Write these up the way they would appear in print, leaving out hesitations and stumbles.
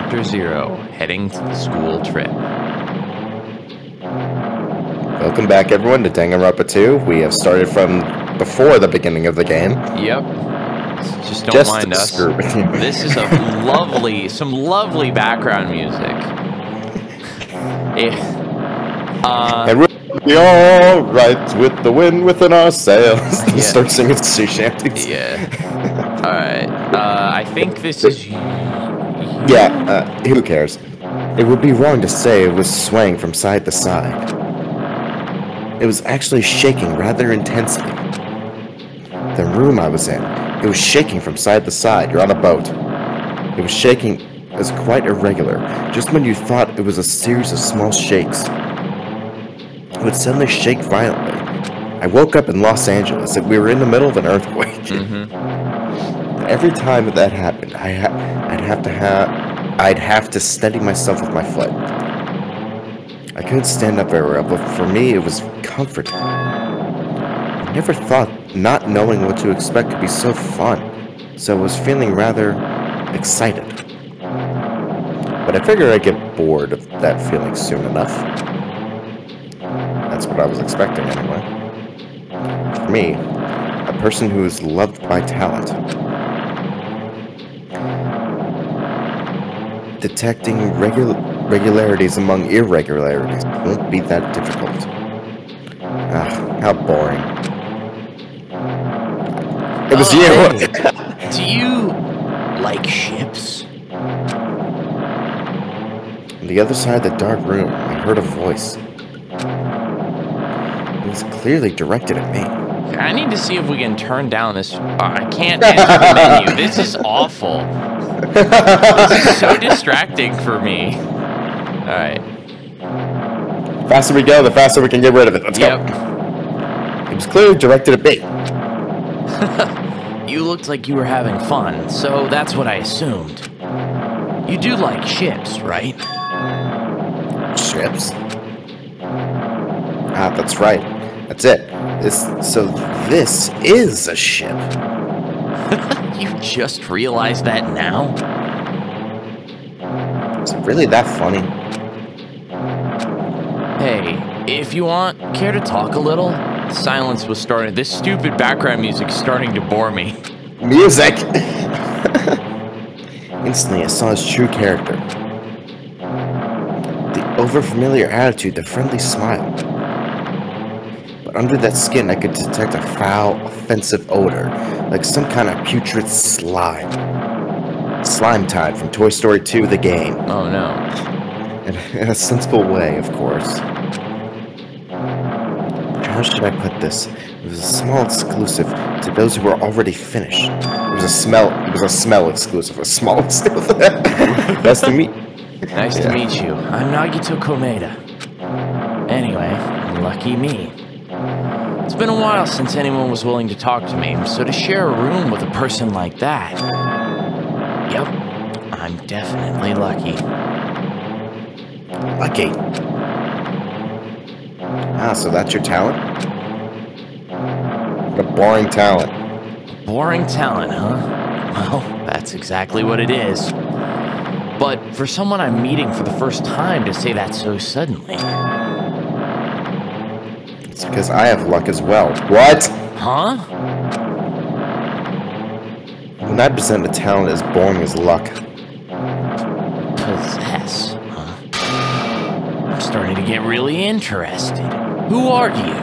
Chapter 0, heading to the school trip. Welcome back, everyone, to Danganronpa 2. We have started from before the beginning of the game. Yep. Just don't mind us. This is some lovely background music. And we're all right with the wind within our sails. Yeah. Start singing sea shanties. Yeah. All right. I think this is. Yeah. Who cares? It would be wrong to say it was swaying from side to side. It was actually shaking rather intensely. The room I was in, it was shaking from side to side. You're on a boat. It was shaking as quite irregular, just when you thought it was a series of small shakes. It would suddenly shake violently. I woke up in Los Angeles and we were in the middle of an earthquake. Mm-hmm. Every time that happened, I'd have to steady myself with my foot. I couldn't stand up very well, but for me it was comforting. I never thought not knowing what to expect could be so fun, so I was feeling rather excited. But I figured I'd get bored of that feeling soon enough. That's what I was expecting anyway. For me, a person who is loved by talent. Detecting regularities among irregularities won't be that difficult. Ah, how boring. It was you! Hey, do you like ships? On the other side of the dark room, I heard a voice. It was clearly directed at me. I need to see if we can turn down this. I can't enter the menu. This is awful. This is so distracting for me. Alright. The faster we go, the faster we can get rid of it. Let's go. It was clearly directed at me. You looked like you were having fun, so that's what I assumed. You do like ships, right? Ships? Ah, that's right. That's it. This is a ship. You just realized that now? Is it really that funny? Hey, if you want, care to talk a little? Silence was starting. This stupid background music is starting to bore me. Music! Instantly, I saw his true character. The overfamiliar attitude, the friendly smile. But under that skin, I could detect a foul, offensive odor, like some kind of putrid slime. Slime Tide from Toy Story 2, the game. Oh no. In a sensible way, of course. How should I put this? It was a small exclusive to those who were already finished. It was a smell exclusive. A small exclusive. Nice to meet. Nice to meet you. I'm Nagito Komeda. Anyway, lucky me. It's been a while since anyone was willing to talk to me, so to share a room with a person like that... Yep, I'm definitely lucky. Lucky? Ah, so that's your talent? What a boring talent. Boring talent, huh? Well, that's exactly what it is. But for someone I'm meeting for the first time to say that so suddenly... It's because I have luck as well. What? Huh? When I present a talent as boring as luck. Possess, huh? I'm starting to get really interested. Who are you?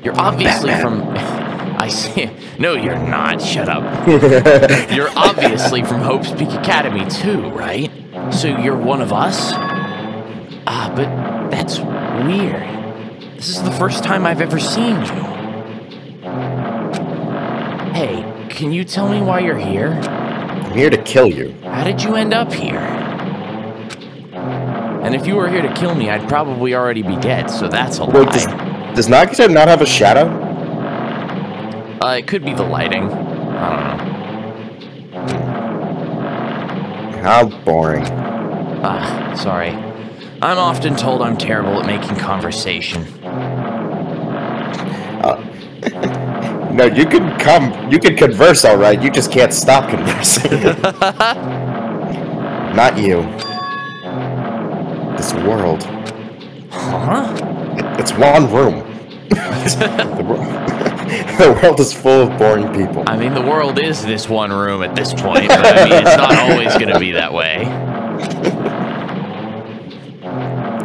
You're obviously Batman. from... I see. No, you're not. Shut up. You're obviously from Hope's Peak Academy too, right? So you're one of us? Ah, but that's weird. This is the first time I've ever seen you. Hey, can you tell me why you're here? I'm here to kill you. How did you end up here? And if you were here to kill me, I'd probably already be dead, so that's a lie. Does Nagito not have a shadow? It could be the lighting. I don't know. How boring. Ah, sorry. I'm often told I'm terrible at making conversation. No, you can converse all right. You just can't stop conversing. Not you. This world. Huh? It's one room. The world is full of boring people. I mean, the world is this one room at this point, but I mean, it's not always going to be that way.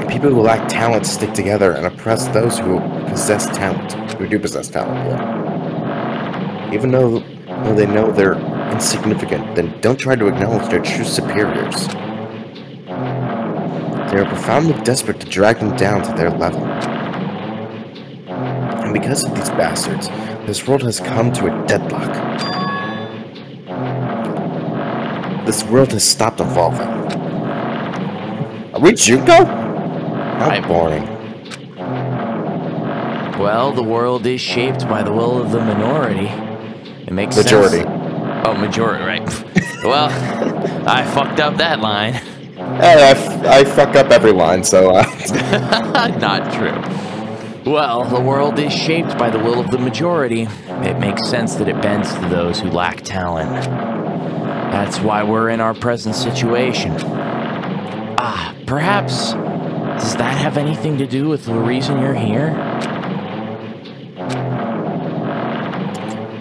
People who lack talent stick together and oppress those who possess talent. Who do possess talent, yeah. Even though they know they're insignificant, then don't try to acknowledge their true superiors. They are profoundly desperate to drag them down to their level. And because of these bastards, this world has come to a deadlock. This world has stopped evolving. Are we Junko? How boring. Well, the world is shaped by the will of the minority. It makes Majority. sense. Oh, majority, right. Well, I fucked up that line. Hey, I fuck up every line, so... Not true. Well, the world is shaped by the will of the majority. It makes sense that it bends to those who lack talent. That's why we're in our present situation. Perhaps... does that have anything to do with the reason you're here?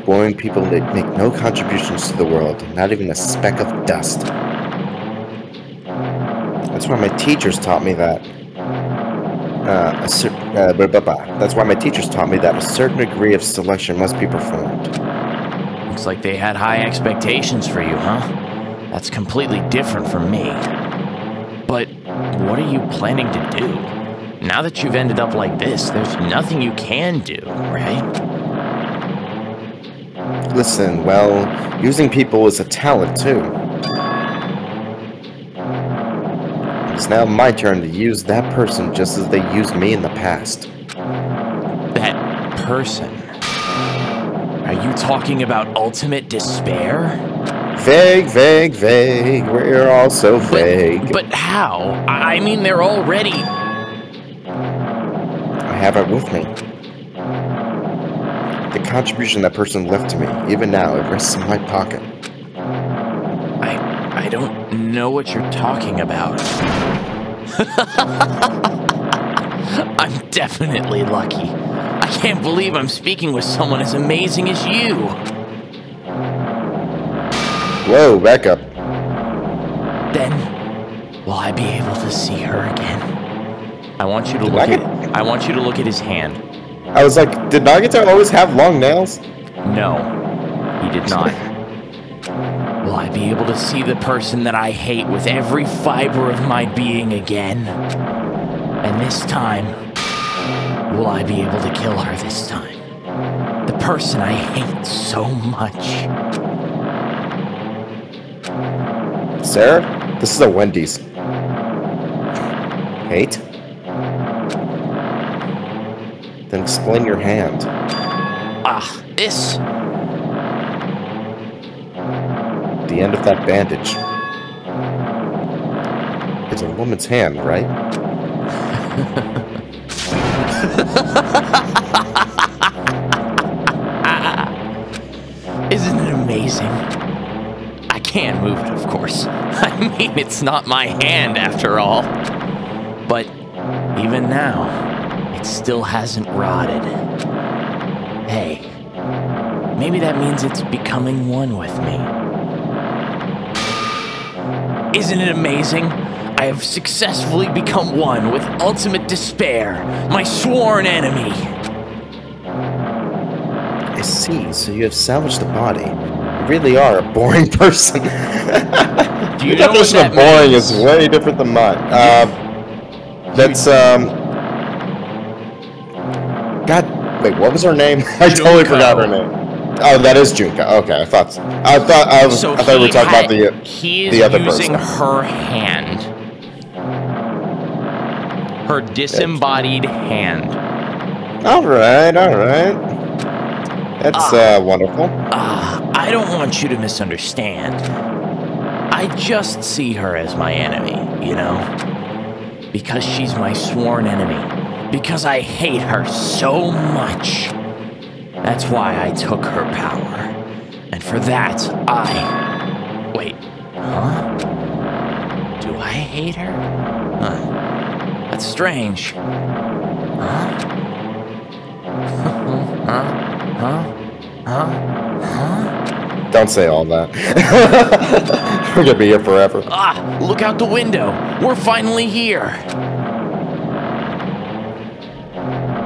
Boring people that make no contributions to the world, not even a speck of dust. That's why my teachers taught me that. That's why my teachers taught me that a certain degree of selection must be performed. Looks like they had high expectations for you, huh? That's completely different from me. But what are you planning to do? Now that you've ended up like this, there's nothing you can do, right? Listen, well, using people is a talent, too. It's now my turn to use that person just as they used me in the past. That person? Are you talking about ultimate despair? Vague, vague, vague. We're all so vague. But how? I mean, they're already... I have it with me. The contribution that person left to me, even now, it rests in my pocket. I don't know what you're talking about. I'm definitely lucky. I can't believe I'm speaking with someone as amazing as you. Whoa, back up. Then, will I be able to see her again? I want you to look at his hand. I was like, did Nagito always have long nails? No, he did not. Will I be able to see the person that I hate with every fiber of my being again? And this time, will I be able to kill her this time? The person I hate so much. Sarah, this is a Wendy's. Hate? Then explain your hand. This... The end of that bandage. It's a woman's hand, right? Isn't it amazing? I can't move it, of course. I mean, it's not my hand after all. But even now, it still hasn't rotted. Hey, maybe that means it's becoming one with me. Isn't it amazing? I have successfully become one with ultimate despair, my sworn enemy. I see, so you have salvaged the body. You really are a boring person. Do you Your know what definition that of boring means? is way different than mine. That's, God, wait, what was her name? I totally forgot her name. Oh, that is Junko. Okay, I thought we were talking about the other person. He's using her hand. Her disembodied hand. Alright. That's, wonderful. I don't want you to misunderstand. I just see her as my enemy, you know? Because she's my sworn enemy. Because I hate her so much. That's why I took her power. And for that, Wait, huh? I hate her? Huh. That's strange. Huh? Don't say all that. We're gonna be here forever. Ah, look out the window. We're finally here.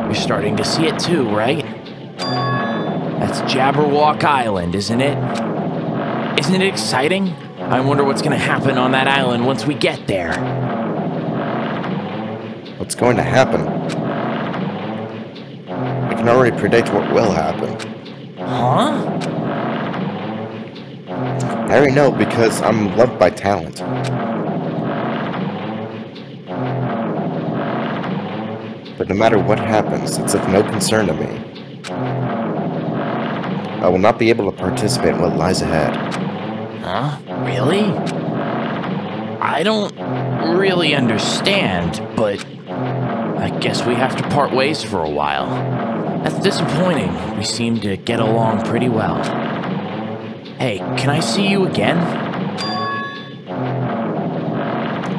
You're starting to see it too, right? That's Jabberwock Island, isn't it? Isn't it exciting? I wonder what's gonna happen on that island once we get there. What's going to happen? I can already predict what will happen. Huh? I already know because I'm loved by talent. But no matter what happens, it's of no concern to me. I will not be able to participate in what lies ahead. Huh? Really? I don't really understand, but I guess we have to part ways for a while. That's disappointing. We seem to get along pretty well. Hey, can I see you again?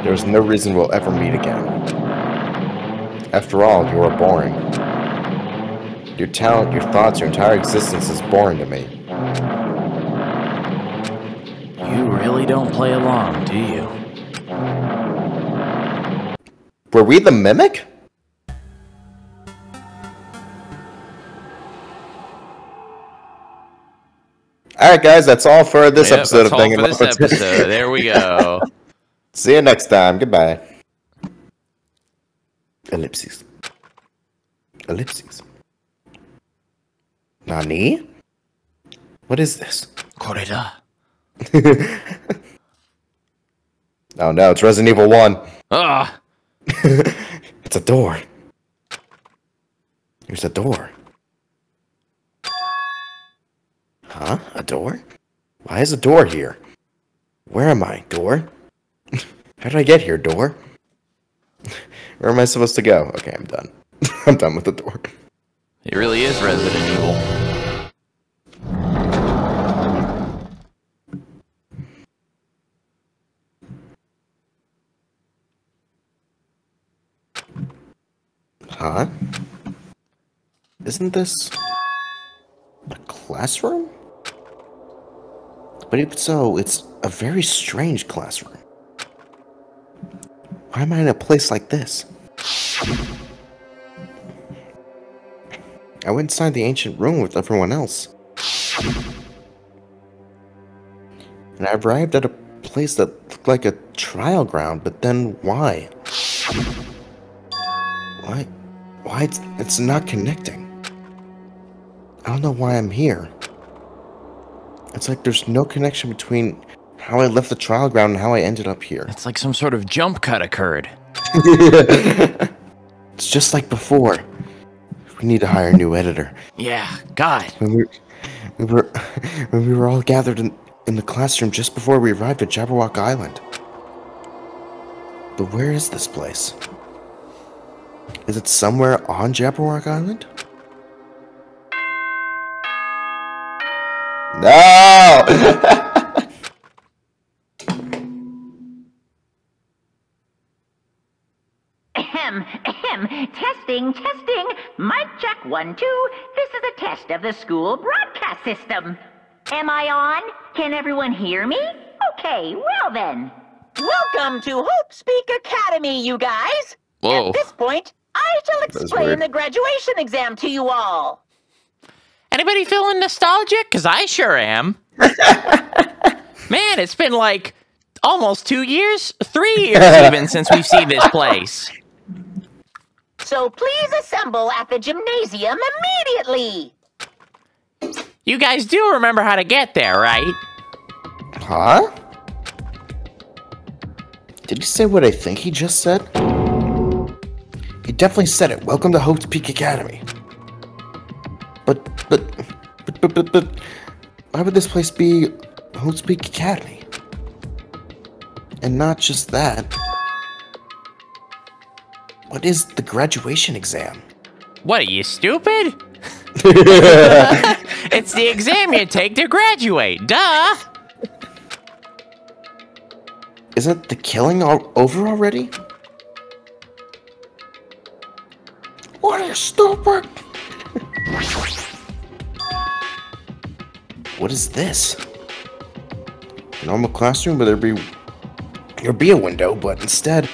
There's no reason we'll ever meet again. After all, you are boring. Your talent, your thoughts, your entire existence is boring to me. You really don't play along, do you? Were we the mimic? Alright guys, that's all for this episode of Danganronpa. There we go. See you next time. Goodbye. Ellipses. Ellipses. Nani? What is this? Koreda. Oh no, it's Resident Evil 1. Ah! It's a door. There's a door. Huh? A door? Why is a door here? Where am I, door? How did I get here, door? Where am I supposed to go? Okay, I'm done. I'm done with the door. It really is Resident Evil. Huh? Isn't this a classroom? But if so, it's a very strange classroom. Why am I in a place like this? I went inside the ancient room with everyone else. And I arrived at a place that looked like a trial ground, but then why? Why it's not connecting? I don't know why I'm here. It's like there's no connection between how I left the trial ground and how I ended up here. It's like some sort of jump cut occurred. It's just like before. We need to hire a new editor. Yeah, God. When we were all gathered in the classroom just before we arrived at Jabberwock Island. But where is this place? Is it somewhere on Jabberwock Island? No! Testing. Mic check 1, 2. This is a test of the school broadcast system. Am I on? Can everyone hear me? Okay, well then. Welcome to Hope Speak Academy, you guys. Whoa. At this point, I shall explain the graduation exam to you all. Anybody feeling nostalgic? Because I sure am. Man, it's been like almost 2 years, 3 years even, since we've seen this place. So please assemble at the gymnasium immediately. You guys do remember how to get there, right? Huh? Did he say what I think he just said? He definitely said it. Welcome to Hope's Peak Academy. But, why would this place be Hope's Peak Academy? And not just that. What is the graduation exam? What, are you stupid? It's the exam you take to graduate, duh! Isn't the killing all over already? What are you stupid? What is this? A normal classroom, but there'd be a window, but instead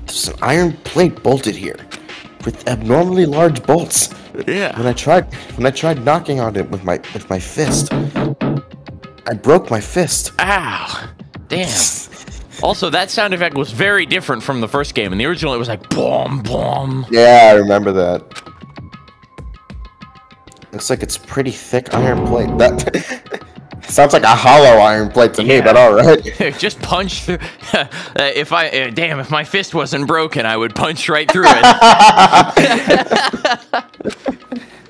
there's an iron plate bolted here with abnormally large bolts. Yeah. When I tried knocking on it with my fist, I broke my fist. Ow. Damn. Also, that sound effect was very different from the first game. In the original, it was like boom, boom. Yeah, I remember that. Looks like it's pretty thick iron plate. That sounds like a hollow iron plate to me, but all right. Just punch through. If my fist wasn't broken, I would punch right through it.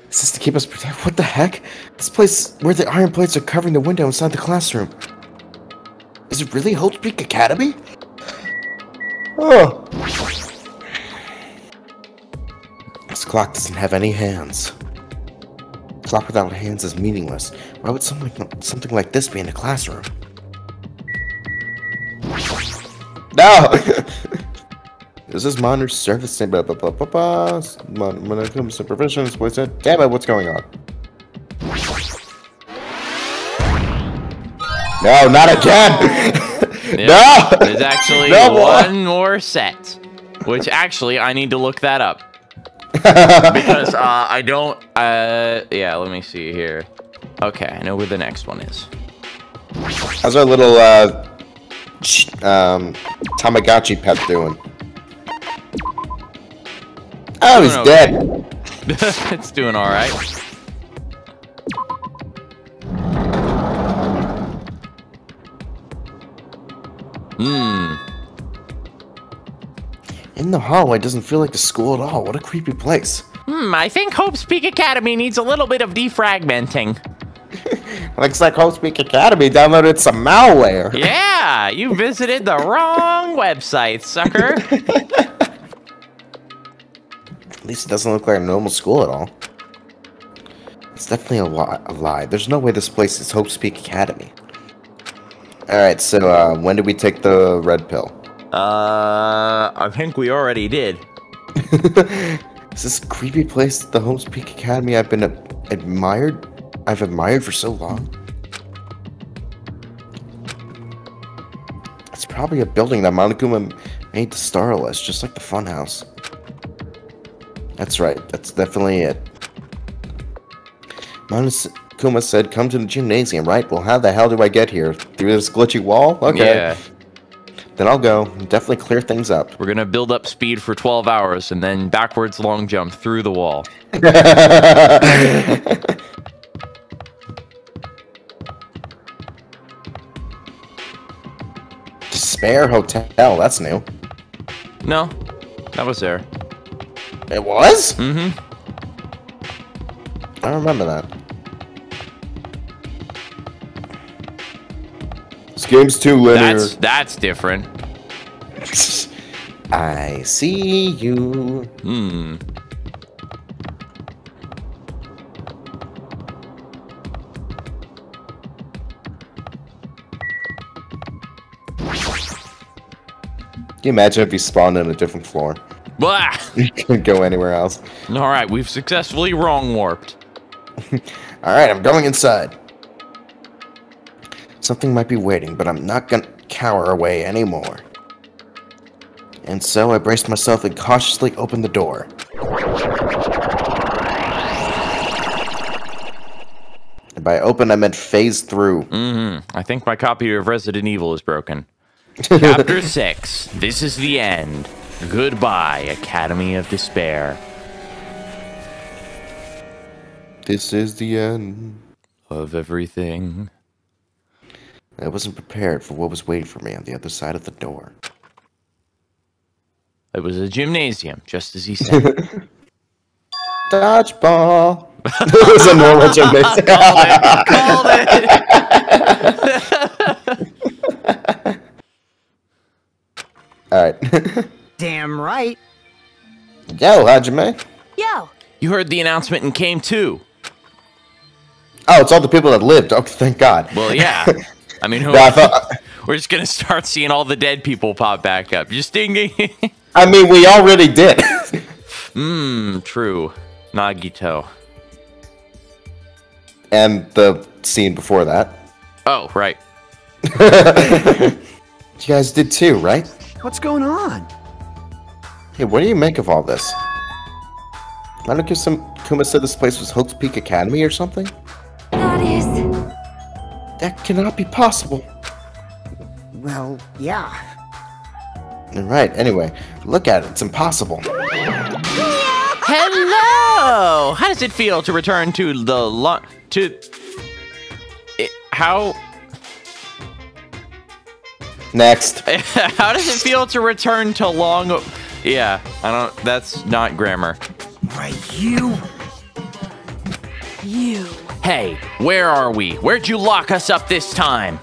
Is this to keep us protected? What the heck? This place where the iron plates are covering the window inside the classroom. Is it really Hope Peak Academy? Oh. This clock doesn't have any hands. A clock without hands is meaningless. Why would something like this be in a classroom? No! This is monitor service blah blah blah blah blah. Monitor supervision. Damn it, what's going on? No, not again! Yeah, no! There's actually one more set. Which actually, I need to look that up. Because I don't... yeah, let me see here. Okay, I know where the next one is. How's our little Tamagotchi pet doing? Oh, he's dead. It's doing alright. In the hallway doesn't feel like a school at all. What a creepy place. I think Hope's Peak Academy needs a little bit of defragmenting. Looks like Hope Peak Academy downloaded some malware. Yeah, you visited the wrong website, sucker. At least it doesn't look like a normal school at all. It's definitely a lie. There's no way this place is Hope Peak Academy. Alright, so when did we take the red pill? I think we already did. Is this creepy place the Hope Peak Academy I've admired for so long? It's probably a building that Monokuma made to Starless, just like the funhouse. That's right, that's definitely it. Monokuma said, come to the gymnasium, right? Well, how the hell do I get here? Through this glitchy wall? Okay. Yeah. Then I'll go. Definitely clear things up. We're gonna build up speed for 12 hours and then backwards long jump through the wall. Despair Hotel, that's new. No, that was there. It was? Mm-hmm. I remember that. This game's too linear. That's different. I see you. Can you imagine if you spawned in a different floor? Blah! You couldn't go anywhere else. Alright, we've successfully wrong warped. Alright, I'm going inside. Something might be waiting, but I'm not gonna cower away anymore. And so I braced myself and cautiously opened the door. And by open, I meant phase through. I think my copy of Resident Evil is broken. Chapter 6. This is the end. Goodbye, Academy of Despair. This is the end of everything. I wasn't prepared for what was waiting for me on the other side of the door. It was a gymnasium, just as he said. Dodgeball. It was a normal gymnasium. Called it. Alright. Damn right. Yo, Hajime. Yo. You heard the announcement and came too. Oh, it's all the people that lived. Oh, thank God. Well, yeah. I mean, No, We're just gonna start seeing all the dead people pop back up. Just thinking. I mean, we already did. True. Nagito. And the scene before that. Oh, right. You guys did too, right? What's going on? Hey, what do you make of all this? I don't guess Kuma said this place was Hope's Peak Academy or something? That is... That cannot be possible. Well, yeah. Right, anyway, look at it. It's impossible. Hello! How does it feel to return to the how... Next. How does it feel to return to long... Yeah, that's not grammar. Right, you. Hey, where are we? Where'd you lock us up this time?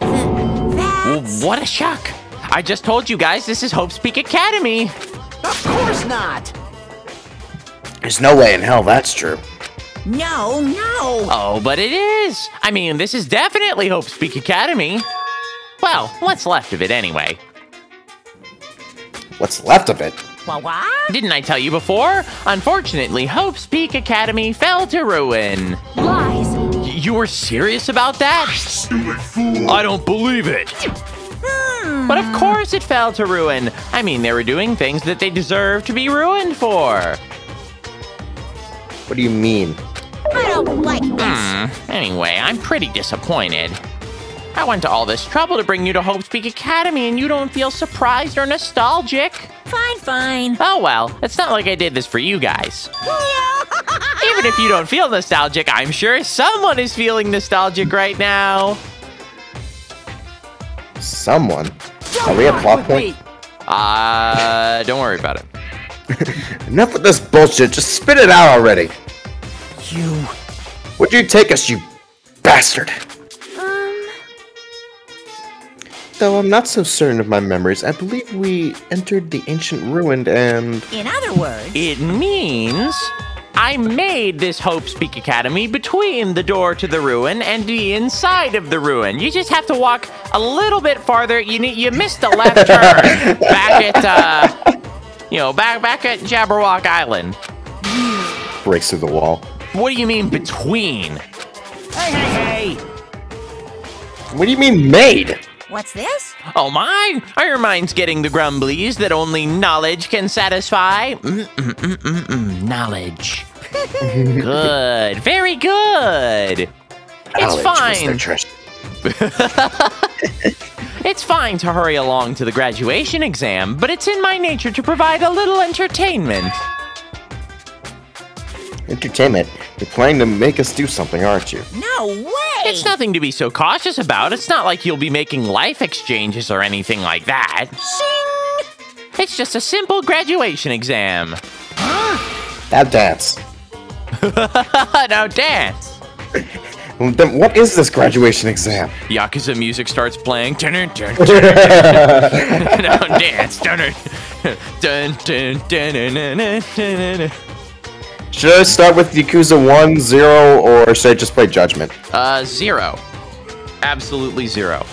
What a shock. I just told you guys this is Hope's Peak Academy. Of course not. There's no way in hell that's true. No. Oh, but it is. I mean, this is definitely Hope's Peak Academy. Well, what's left of it anyway? What's left of it? What? Didn't I tell you before? Unfortunately, Hope's Peak Academy fell to ruin. Lies. You were serious about that? Stupid fool! I don't believe it. But of course it fell to ruin. I mean, they were doing things that they deserve to be ruined for. What do you mean? I don't like this. Anyway, I'm pretty disappointed. I went to all this trouble to bring you to Hope's Peak Academy and you don't feel surprised or nostalgic? Fine. Oh well, it's not like I did this for you guys. Even if you don't feel nostalgic, I'm sure someone is feeling nostalgic right now. Someone? Are we at plot point? Don't worry about it. Enough with this bullshit. Just spit it out already. You. Where'd you take us, you bastard? Though I'm not so certain of my memories, I believe we entered the ancient ruin and... In other words... It means I made this Hope's Peak Academy between the door to the ruin and the inside of the ruin. You just have to walk a little bit farther. You missed a left turn back at, back at Jabberwock Island. breaks through the wall. What do you mean between? Hey! What do you mean made? What's this? Oh my! Are your minds getting the grumblies that only knowledge can satisfy? Knowledge. Good. Very good. It's fine. It's fine to hurry along to the graduation exam, but it's in my nature to provide a little entertainment. Entertainment? You're planning to make us do something, aren't you? No way! It's nothing to be so cautious about. It's not like you'll be making life exchanges or anything like that. Shing! It's just a simple graduation exam. Now dance. Now dance. Then what is this graduation exam? Yakuza music starts playing. Now dance. Should I start with Yakuza 1, 0, or should I just play Judgment? 0. Absolutely 0.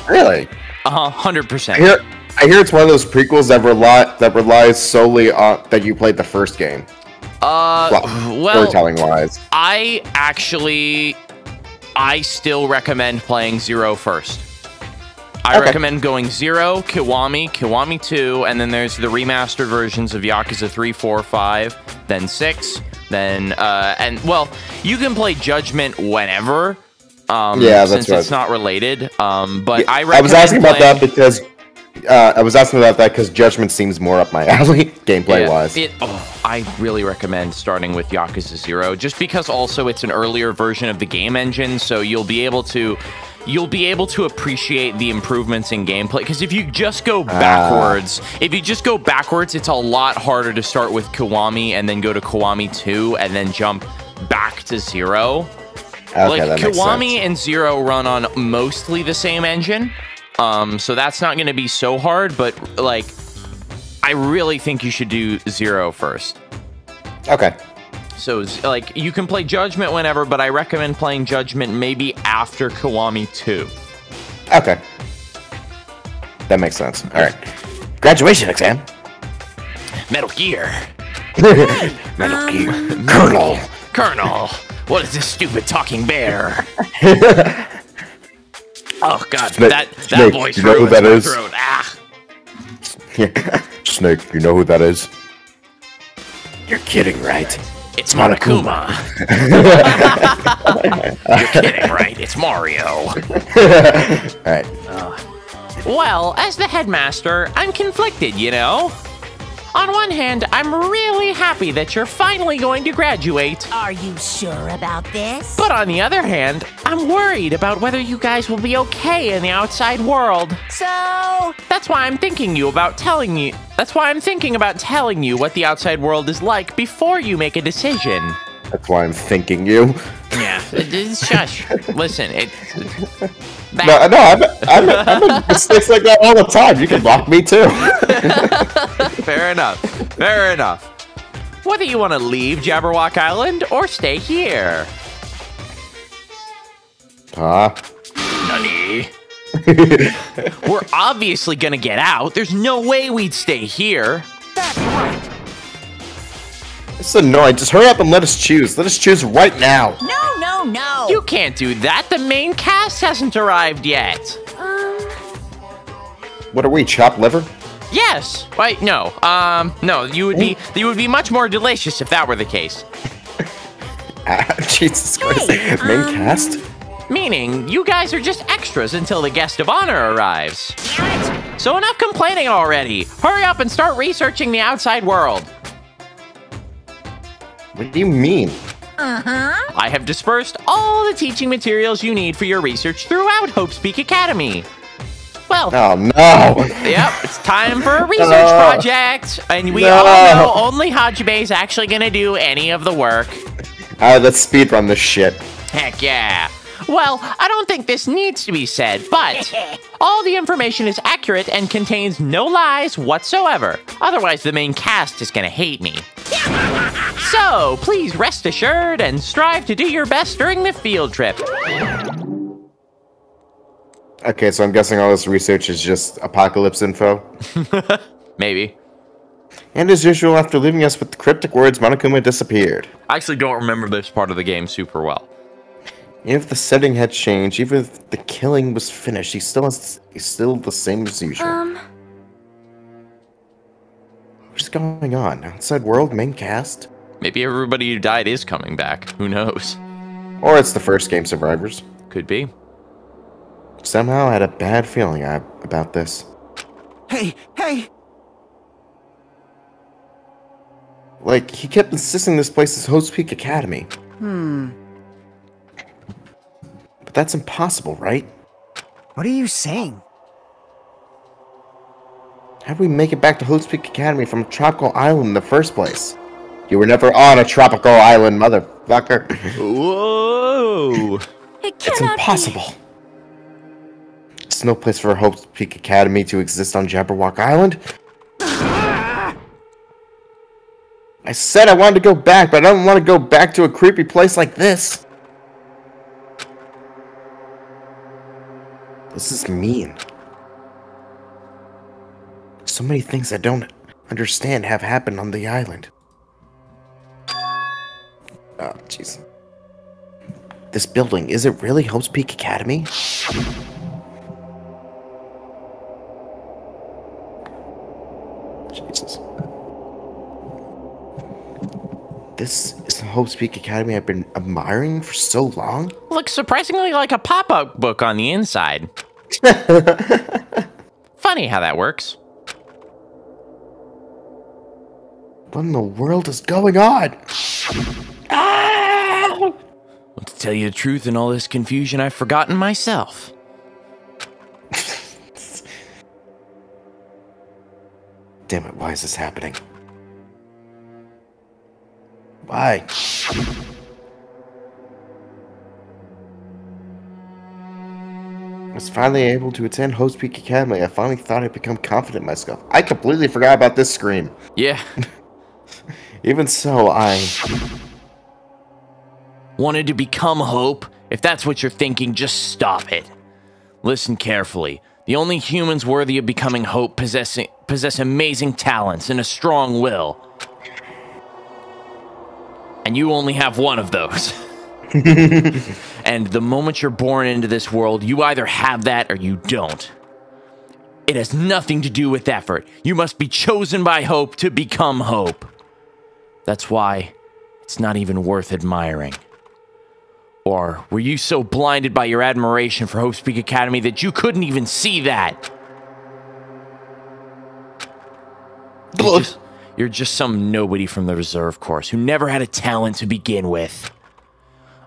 Really? 100%. I hear it's one of those prequels that relies solely on that you played the first game. Well, storytelling-wise. I still recommend playing 0 first. I recommend going 0, Kiwami 2, and then there's the remastered versions of Yakuza 3, 4, 5, then 6, then, you can play Judgment whenever, yeah, that's since right. It's not related, but yeah, I recommend I was asking about that because Judgment seems more up my alley, gameplay-wise. I really recommend starting with Yakuza 0, just because also it's an earlier version of the game engine, so you'll be able to appreciate the improvements in gameplay. Because if you just go backwards, it's a lot harder to start with Kiwami and then go to Kiwami 2 and then jump back to 0. Okay, that makes Kiwami sense. and 0 run on mostly the same engine. So that's not going to be so hard, but I really think you should do 0 first. Okay. So, you can play Judgment whenever, but I recommend playing Judgment maybe after Kiwami 2. Okay. That makes sense. All right. Graduation exam. Metal Gear. Metal Gear. Colonel. Colonel, what is this stupid talking bear? Oh God, that Snake, voice you know who that is? throat. Ah. Snake, you know who that is? You're kidding, right? It's Monokuma. You're kidding, right? It's Mario. Alright. Well, as the headmaster, I'm conflicted, you know? On one hand, I'm really happy that you're finally going to graduate. Are you sure about this? But on the other hand, I'm worried about whether you guys will be okay in the outside world. So, That's why I'm thinking about telling you what the outside world is like before you make a decision. That's why I'm thinking you. Yeah, shush. Listen, No, I'm in mistakes like that all the time. You can block me too. Fair enough. Fair enough. Whether you want to leave Jabberwock Island or stay here. Nani? We're obviously gonna get out. There's no way we'd stay here. It's annoying. Just hurry up and let us choose. Let us choose right now. no. You can't do that. The main cast hasn't arrived yet. What are we, chopped liver? Yes. Wait, no. No, you would be much more delicious if that were the case. Jesus Christ. Hey, Main cast? Meaning, you guys are just extras until the guest of honor arrives. So enough complaining already. Hurry up and start researching the outside world. What do you mean? I have dispersed all the teaching materials you need for your research throughout Hope's Peak Academy. Well, Oh, no. yep, it's time for a research project. And we all know only Hajime is actually going to do any of the work. Let's speedrun this shit. Heck yeah. Well, I don't think this needs to be said, but all the information is accurate and contains no lies whatsoever. Otherwise, the main cast is gonna hate me. So, please rest assured and strive to do your best during the field trip. Okay, so I'm guessing all this research is just apocalypse info. Maybe. And as usual, after leaving us with the cryptic words, Monokuma disappeared. I actually don't remember this part of the game super well. Even if the setting had changed, even if the killing was finished, he's still the same as usual. What's going on? Outside world, main cast? Maybe everybody who died is coming back. Who knows? Or it's the first game survivors. Could be. Somehow I had a bad feeling about this. Hey! Like, he kept insisting this place is Hope's Peak Academy. But that's impossible, right? What are you saying? How do we make it back to Hope's Peak Academy from a tropical island in the first place? You were never on a tropical island, motherfucker. Whoa! It It's cannot impossible. There's no place for Hope's Peak Academy to exist on Jabberwock Island. I said I wanted to go back, but I don't want to go back to a creepy place like this. This is mean. So many things I don't understand have happened on the island. Oh, jeez. This building, is it really Hope's Peak Academy? Jesus. This is the Hope's Peak Academy I've been admiring for so long? Looks surprisingly like a pop-up book on the inside. Funny how that works. What in the world is going on? Well, to tell you the truth, in all this confusion, I've forgotten myself. Damn it, why is this happening? Why? I was finally able to attend Hope's Peak Academy. I finally thought I'd become confident in myself. I completely forgot about this scream. Yeah. Even so, I... Wanted to become Hope? If that's what you're thinking, just stop it. Listen carefully. The only humans worthy of becoming Hope possess amazing talents and a strong will. And you only have one of those. And the moment you're born into this world, you either have that or you don't. It has nothing to do with effort. You must be chosen by Hope to become Hope. That's why it's not even worth admiring. Or were you so blinded by your admiration for Hope's Peak Academy that you couldn't even see that? You're just some nobody from the reserve course who never had a talent to begin with.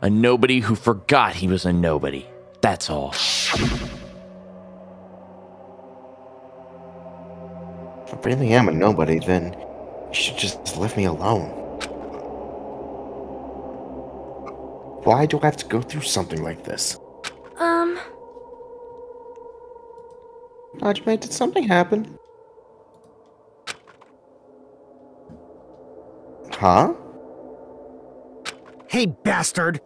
A nobody who forgot he was a nobody. That's all. If I really am a nobody, then you should just leave me alone. Why do I have to go through something like this? Hajime, did something happen? Huh? Hey, bastard!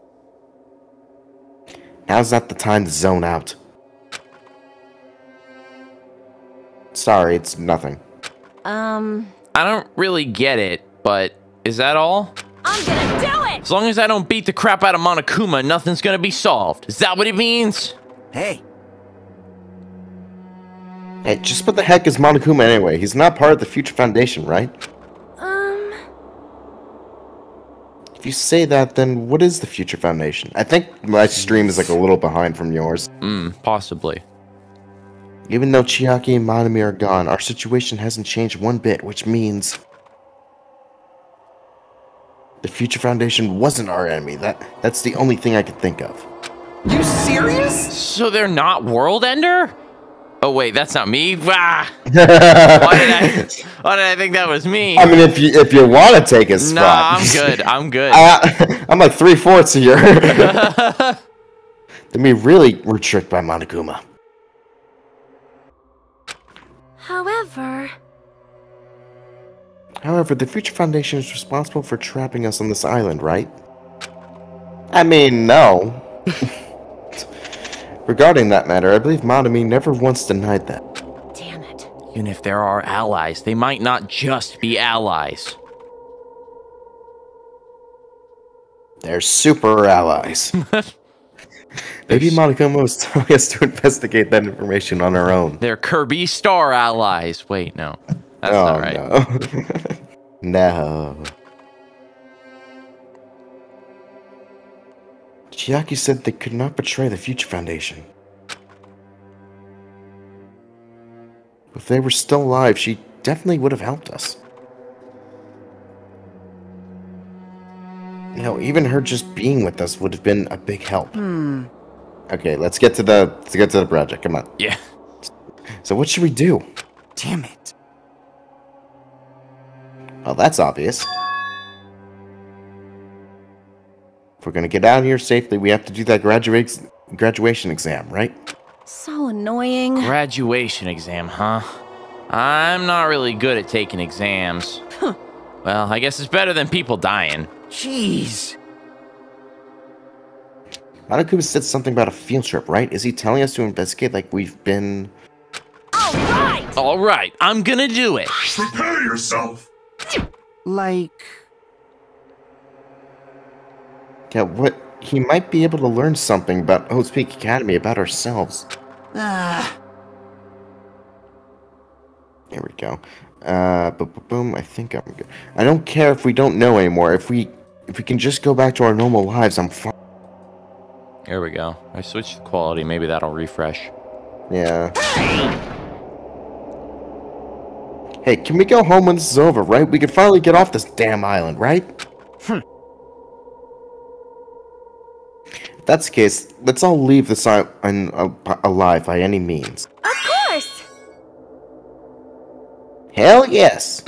Now's not the time to zone out. Sorry, it's nothing. I don't really get it, but is that all? I'm gonna do it! As long as I don't beat the crap out of Monokuma, nothing's gonna be solved. Is that what it means? Hey, Hey, just what the heck is Monokuma anyway? He's not part of the Future Foundation, right? If you say that, then what is the Future Foundation? I think my stream is like a little behind from yours. Possibly. Even though Chiaki and Manami are gone, our situation hasn't changed one bit, which means the Future Foundation wasn't our enemy. That's the only thing I could think of. you serious? So they're not World Ender? Oh wait, that's not me. Ah! Why did I think that was me? I mean, if you want to take his Nah, spot. I'm good. I'm good. I'm like 3/4 of your. Then we really were tricked by Monokuma. However, the Future Foundation is responsible for trapping us on this island, right? I mean, no. Regarding that matter, I believe Manami never once denied that. Damn it. Even if there are allies, they might not just be allies. They're super allies. Maybe Monokuma was telling us to investigate that information on our own. They're Kirby Star allies. Wait, no. That's not right. No. No. Chiaki said they could not betray the Future Foundation. If they were still alive, she definitely would have helped us. You know, even her just being with us would have been a big help. Okay, let's get to the project. Come on. Yeah. So what should we do? Damn it. Well, that's obvious. If we're gonna get out of here safely, we have to do that graduation exam, right? So annoying. Graduation exam, huh? I'm not really good at taking exams. Well, I guess it's better than people dying. Jeez. Monokuma said something about a field trip, right? Is he telling us to investigate like we've been... All right, I'm gonna do it. Prepare yourself. Like... Yeah, what? He might be able to learn something about Hope's Peak Academy about ourselves. Here we go. Boom. I think I'm good. I don't care if we don't know anymore. If we can just go back to our normal lives, I'm fine. There we go. I switched the quality. Maybe that'll refresh. Yeah. Hey, can we go home when this is over, right? We can finally get off this damn island, right? If that's the case, let's all leave this island alive by any means. Of course. Hell yes!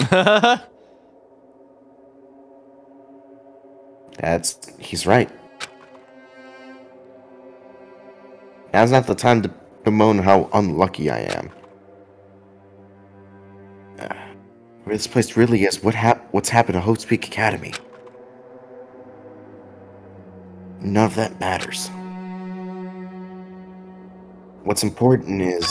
He's right. Now's not the time to bemoan how unlucky I am. This place really is what's happened to Hope's Peak Academy. None of that matters. What's important is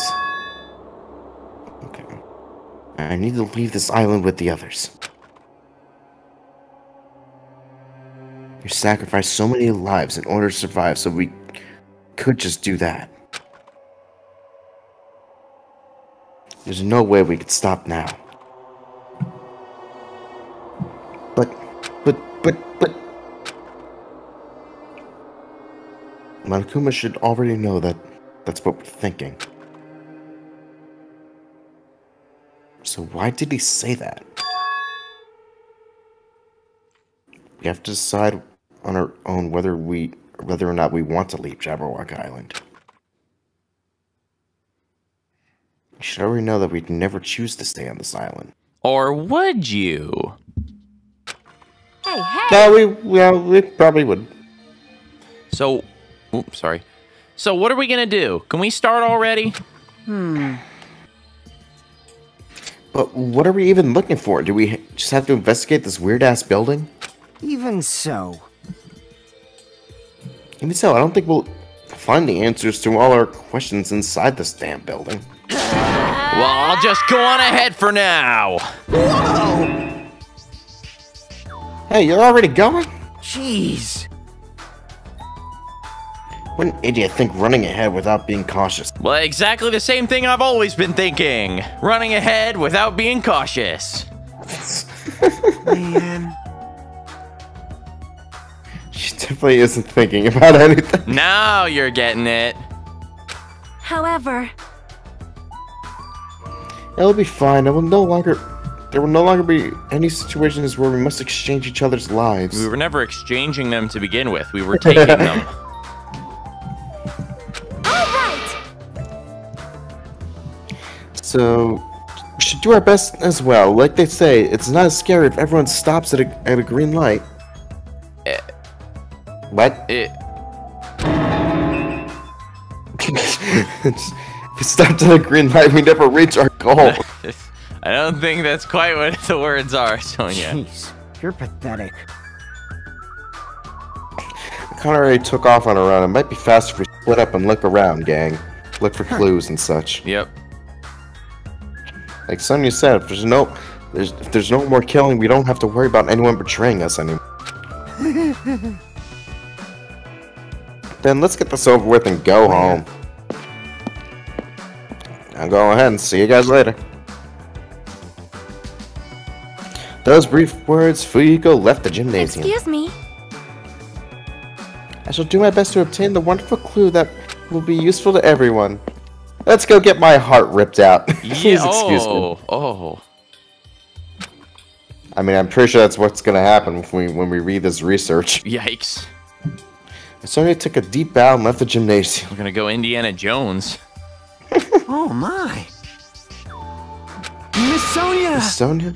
I need to leave this island with the others. You sacrificed so many lives in order to survive, so we could just do that. There's no way we could stop now. But... Monokuma should already know that that's what we're thinking. So why did he say that? We have to decide on our own whether or not we want to leave Jabberwock Island. You should already know that we'd never choose to stay on this island. Or would you? Hey, hey! Yeah, we probably would. So, oops, sorry. So what are we gonna do? Can we start already? But what are we even looking for? Do we just have to investigate this weird-ass building? Even so. Even so, I don't think we'll find the answers to all our questions inside this damn building. Well, I'll just go on ahead for now. Whoa! Hey, you're already going? Jeez. What an idiot think running ahead without being cautious. Well, exactly the same thing I've always been thinking. Running ahead without being cautious. Man. She definitely isn't thinking about anything. Now you're getting it. However, It'll be fine. There will no longer be any situations where we must exchange each other's lives. We were never exchanging them to begin with. We were taking them. all right! So, we should do our best as well. Like they say, it's not as scary if everyone stops at a green light. What? It, If we stopped at a green light, we never reach our goal. I don't think that's quite what the words are, Sonia. Jeez. You're pathetic. Connor already took off on her own. It might be faster if we split up and look around, gang. Look for clues and such. Yep. Like Sonia said, if there's no more killing, we don't have to worry about anyone betraying us anymore. Then let's get this over with and go home. I'll go ahead and see you guys later. Those brief words, Fuyuko left the gymnasium. Excuse me. I shall do my best to obtain the wonderful clue that will be useful to everyone. Let's go get my heart ripped out. Please excuse me. Oh. I mean, I'm pretty sure that's what's gonna happen when we read this research. Yikes. Sonia took a deep bow and left the gymnasium. We're gonna go Indiana Jones. Oh my. Miss Sonia! Sonia?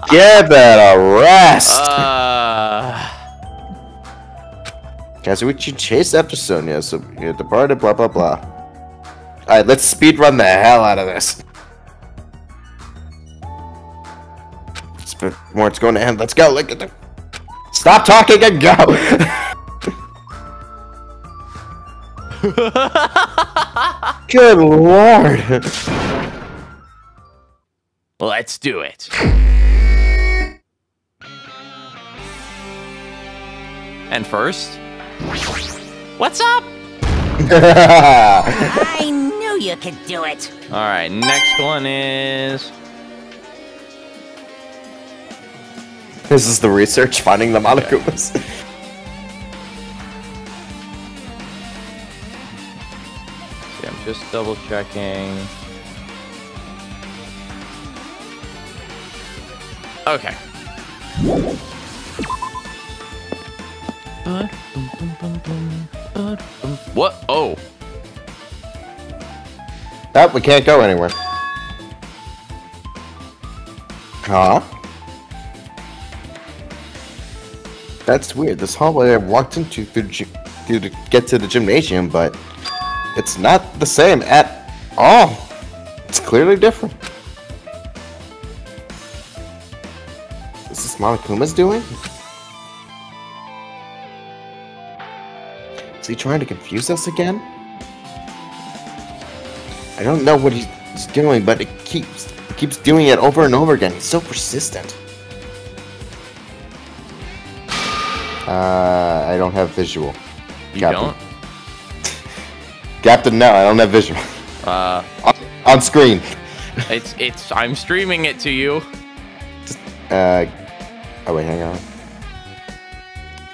Give it a rest! Kazuichi chased after Sonia, so he departed, blah blah blah. Alright, let's speedrun the hell out of this. More, it's going to end. Let's go. Look at the. Stop talking and go! Good lord! Let's do it. And first, what's up? I knew you could do it. All right, next one is. This is the research finding the Monokumas. Yeah, I'm just double checking. Okay. What? Oh. Oh, we can't go anywhere. Huh? That's weird. This hallway I walked into to get to the gymnasium, but it's not the same at all. It's clearly different. Is this Monokuma's doing? Is he trying to confuse us again? I don't know what he's doing, but it keeps doing it over and over again. He's so persistent. I don't have visual. You Captain. don't? Captain, no, I don't have visual. On screen. I'm streaming it to you. Oh wait, hang on.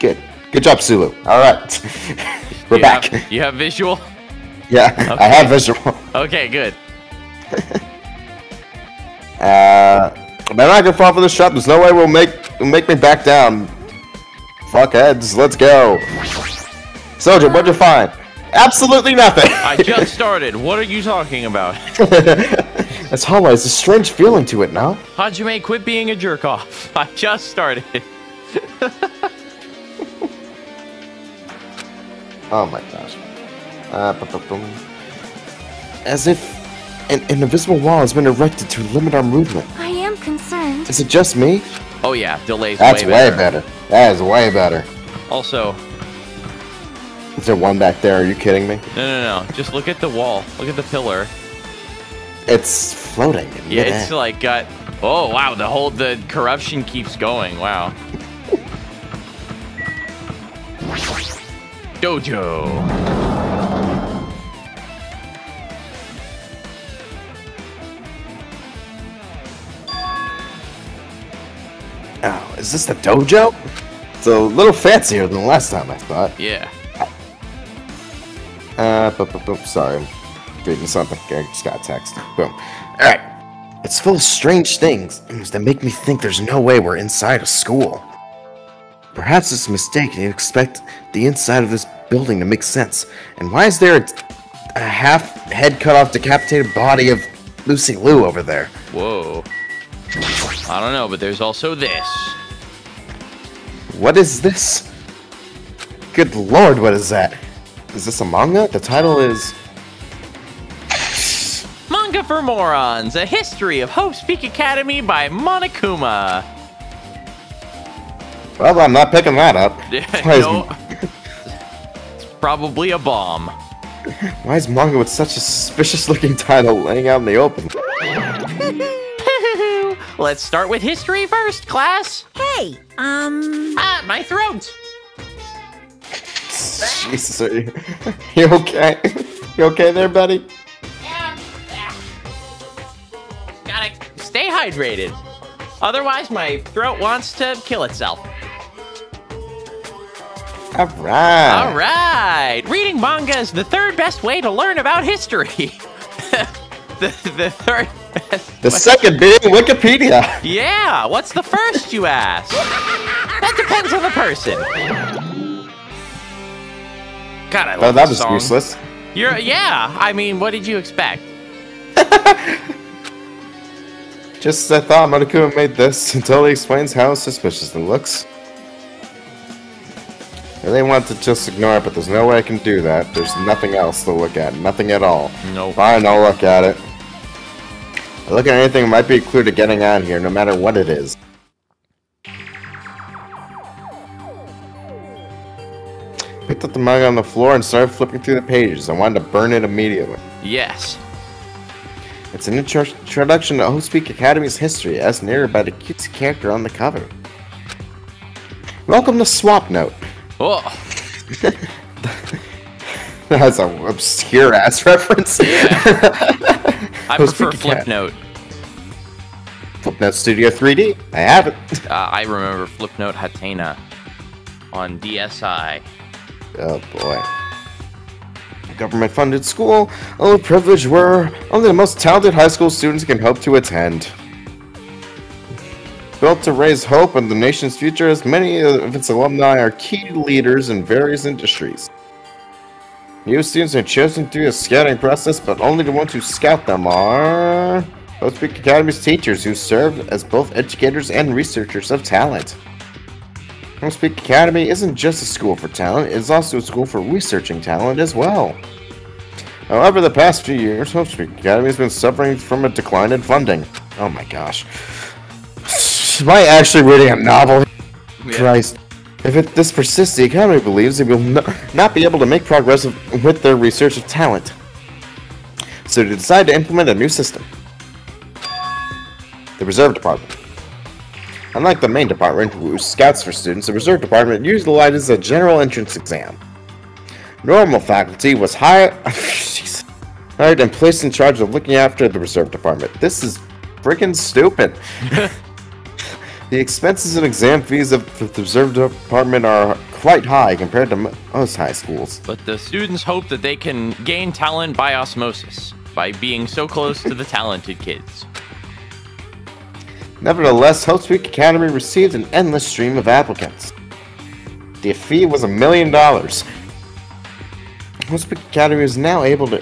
Good job, Sulu. All right, we're back. You have visual? Yeah, Okay. I have visual. Okay, good. I'm not gonna fall for this trap. There's no way we'll make me back down. Fuckheads, let's go. Soldier, what'd you find? Absolutely nothing. I just started. What are you talking about? This hallway has a strange feeling to it now. Hajime, quit being a jerk off. I just started. Oh my gosh. As if an invisible wall has been erected to limit our movement. I am concerned. Is it just me? Oh yeah, delays That's way better. That is way better. Also, Is there one back there? Are you kidding me? no. Just look at the wall. Look at the pillar. It's floating in Yeah, midair. it's like got. Oh wow, the corruption keeps going. Wow. Dojo. Oh, is this the dojo? It's a little fancier than the last time, I thought. Yeah. Sorry. I'm reading something. I just got a text. Boom. Alright. It's full of strange things that make me think there's no way we're inside a school. Perhaps it's a mistake and you expect the inside of this building to make sense. And why is there a half head cut off decapitated body of Lucy Liu over there? Whoa. I don't know, but there's also this. What is this? Good lord, what is that? Is this a manga? The title is... Manga for Morons, a history of Hope's Peak Academy by Monokuma. Well, I'm not picking that up. Why is, No, it's probably a bomb. why is manga with such a suspicious looking title laying out in the open? Let's start with history first, class. Hey, Ah, my throat. Jesus, are you okay? You okay there, buddy? Gotta stay hydrated. Otherwise, my throat wants to kill itself. Alright. All right. Reading manga is the third best way to learn about history. the third best. The second being Wikipedia. Yeah. What's the first, you ask? That depends on the person. God, I Oh, love that this was song. useless. Yeah. I mean, what did you expect? Just I thought Monokuma made this until he explains how suspicious it looks. I really want to just ignore it, but there's no way I can do that. There's nothing else to look at. Nothing at all. Nope. Fine, I'll look at it. I look at anything that might be a clue to getting on here, no matter what it is. Picked up the manga on the floor and started flipping through the pages. I wanted to burn it immediately. Yes. It's an introduction to Hope's Academy's history, as narrated by the cutesy character on the cover. Welcome to Swap Note. Oh. That's an obscure ass reference. Yeah. I Hope's prefer Peak Academy. Flipnote. Flipnote Studio 3D. I have it. I remember Flipnote Hatena on DSi. Oh boy. Government-funded school, only privilege where only the most talented high school students can hope to attend. Built to raise hope in the nation's future, as many of its alumni are key leaders in various industries. New students are chosen through a scouting process, but only the ones who scout them are Hope's Peak Academy's teachers, who serve as both educators and researchers of talent. Hope's Peak Academy isn't just a school for talent, it is also a school for researching talent as well. However, the past few years, Hope's Peak Academy has been suffering from a decline in funding. Oh my gosh. Am I actually reading a novel? Yeah. Christ. If this persists, the Academy believes it will not be able to make progress with their research of talent. so they decided to implement a new system. The Reserve Department. Unlike the main department, who scouts for students, the Reserve Department utilizes a general entrance exam. Normal faculty was hired and placed in charge of looking after the Reserve Department. This is freaking stupid. The expenses and exam fees of the Reserve Department are quite high compared to most high schools. But the students hope that they can gain talent by osmosis, by being so close to the talented kids. Nevertheless, Hope Peak Academy received an endless stream of applicants. The fee was $1 million. Hope Peak Academy was now available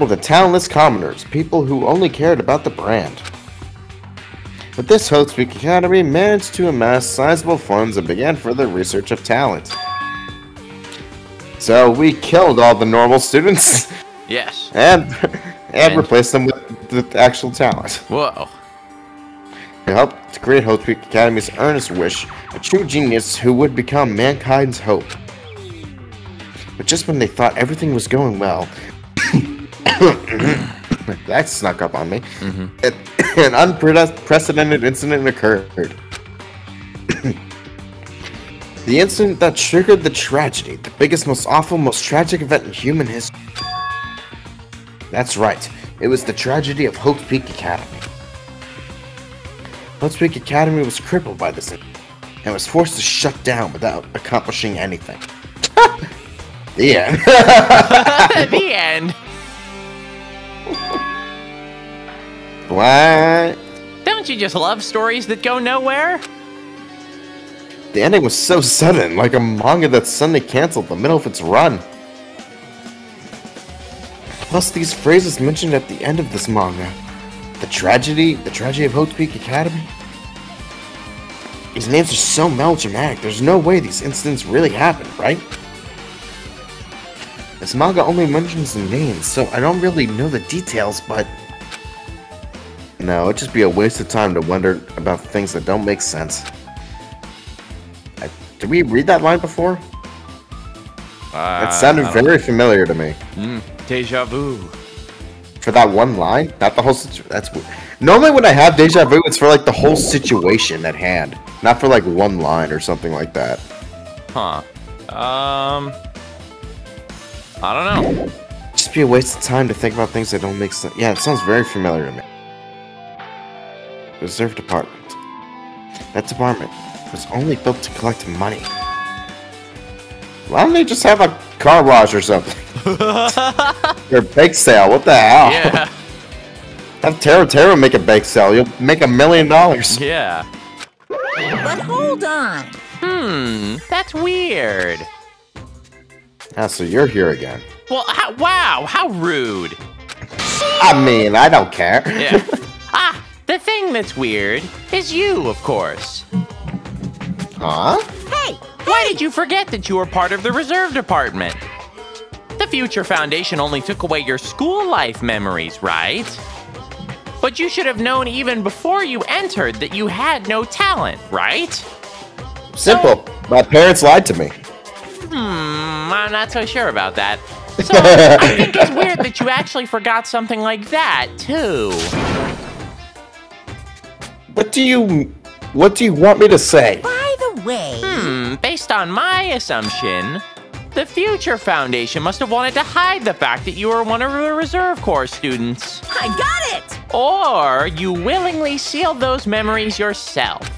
to talentless commoners, people who only cared about the brand. With this, Hope Peak Academy managed to amass sizable funds and began further research of talent. So we killed all the normal students. Yes. And replaced them with actual talent. Whoa. It helped to create Hope Peak Academy's earnest wish, a true genius who would become mankind's hope. But just when they thought everything was going well, that snuck up on me. An unprecedented incident occurred. The incident that triggered the tragedy, the biggest, most awful, most tragic event in human history. That's right, it was the tragedy of Hope Peak Academy. Hope Peak Academy was crippled by this incident and was forced to shut down without accomplishing anything. The end. The end. What? Don't you just love stories that go nowhere? The ending was so sudden, like a manga that's suddenly canceled in the middle of its run. Plus, these phrases mentioned at the end of this manga. The tragedy of Hope Peak Academy. These names are so melodramatic, there's no way these incidents really happened, right? This manga only mentions the names, so I don't really know the details, but... No, it'd just be a waste of time to wonder about things that don't make sense. Did we read that line before? It sounded very familiar to me. Deja vu. For that one line? Not the whole situation. That's weird. Normally when I have deja vu, it's for like the whole situation at hand. Not for like one line or something like that. Huh. I don't know. Just be a waste of time to think about things that don't make sense. Yeah, it sounds very familiar to me. Reserve Department. That department was only built to collect money. Why don't they just have a car wash or something? Or a bake sale, what the hell? Yeah. Have Terra make a bake sale, you'll make $1 million. Yeah. But hold on. That's weird. Ah, so you're here again. Well, wow, how rude. I mean, I don't care. Yeah. The thing that's weird is you, of course. Huh? Hey! Why did you forget that you were part of the Reserve Department? The Future Foundation only took away your school life memories, right? But you should have known even before you entered that you had no talent, right? Simple. My parents lied to me. I'm not so sure about that. So, I think it's weird that you actually forgot something like that, too. What do you want me to say? By the way... Based on my assumption, the Future Foundation must have wanted to hide the fact that you were one of the Reserve Corps students. I got it! Or you willingly sealed those memories yourself.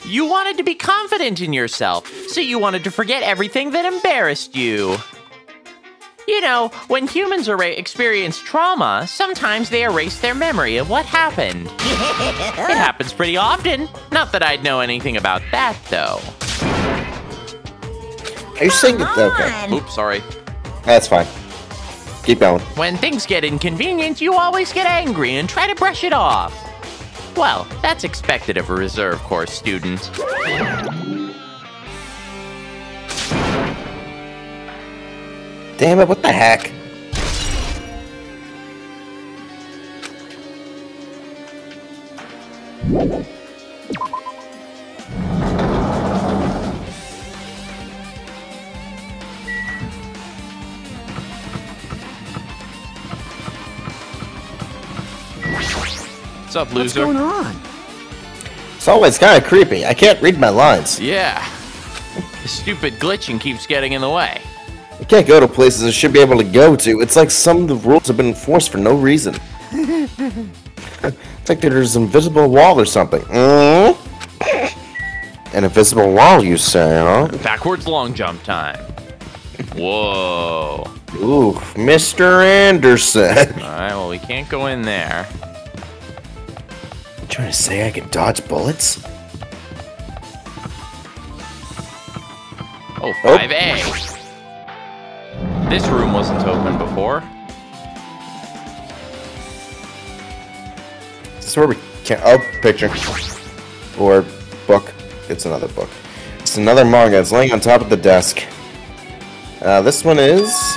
You wanted to be confident in yourself, so you wanted to forget everything that embarrassed you. You know, when humans experience trauma, sometimes they erase their memory of what happened. It happens pretty often. Not that I'd know anything about that, though. Are you saying that? Okay. Oops, sorry. That's fine. Keep going. When things get inconvenient, you always get angry and try to brush it off. Well, that's expected of a Reserve Corps student. Damn it, what the heck? What's up, What's loser? going on? It's always kind of creepy. I can't read my lines. Yeah. The stupid glitching keeps getting in the way. I can't go to places I should be able to go to. It's like some of the rules have been enforced for no reason. It's like there's an invisible wall or something. An invisible wall, you say, huh? Backwards long jump time. Whoa. Ooh, Mr. Anderson. Alright, well, we can't go in there. You trying to say I can dodge bullets? Oh, 5A. This room wasn't open before. This is where we can't. Oh, picture. Or book. It's another book. It's another manga. It's laying on top of the desk. This one is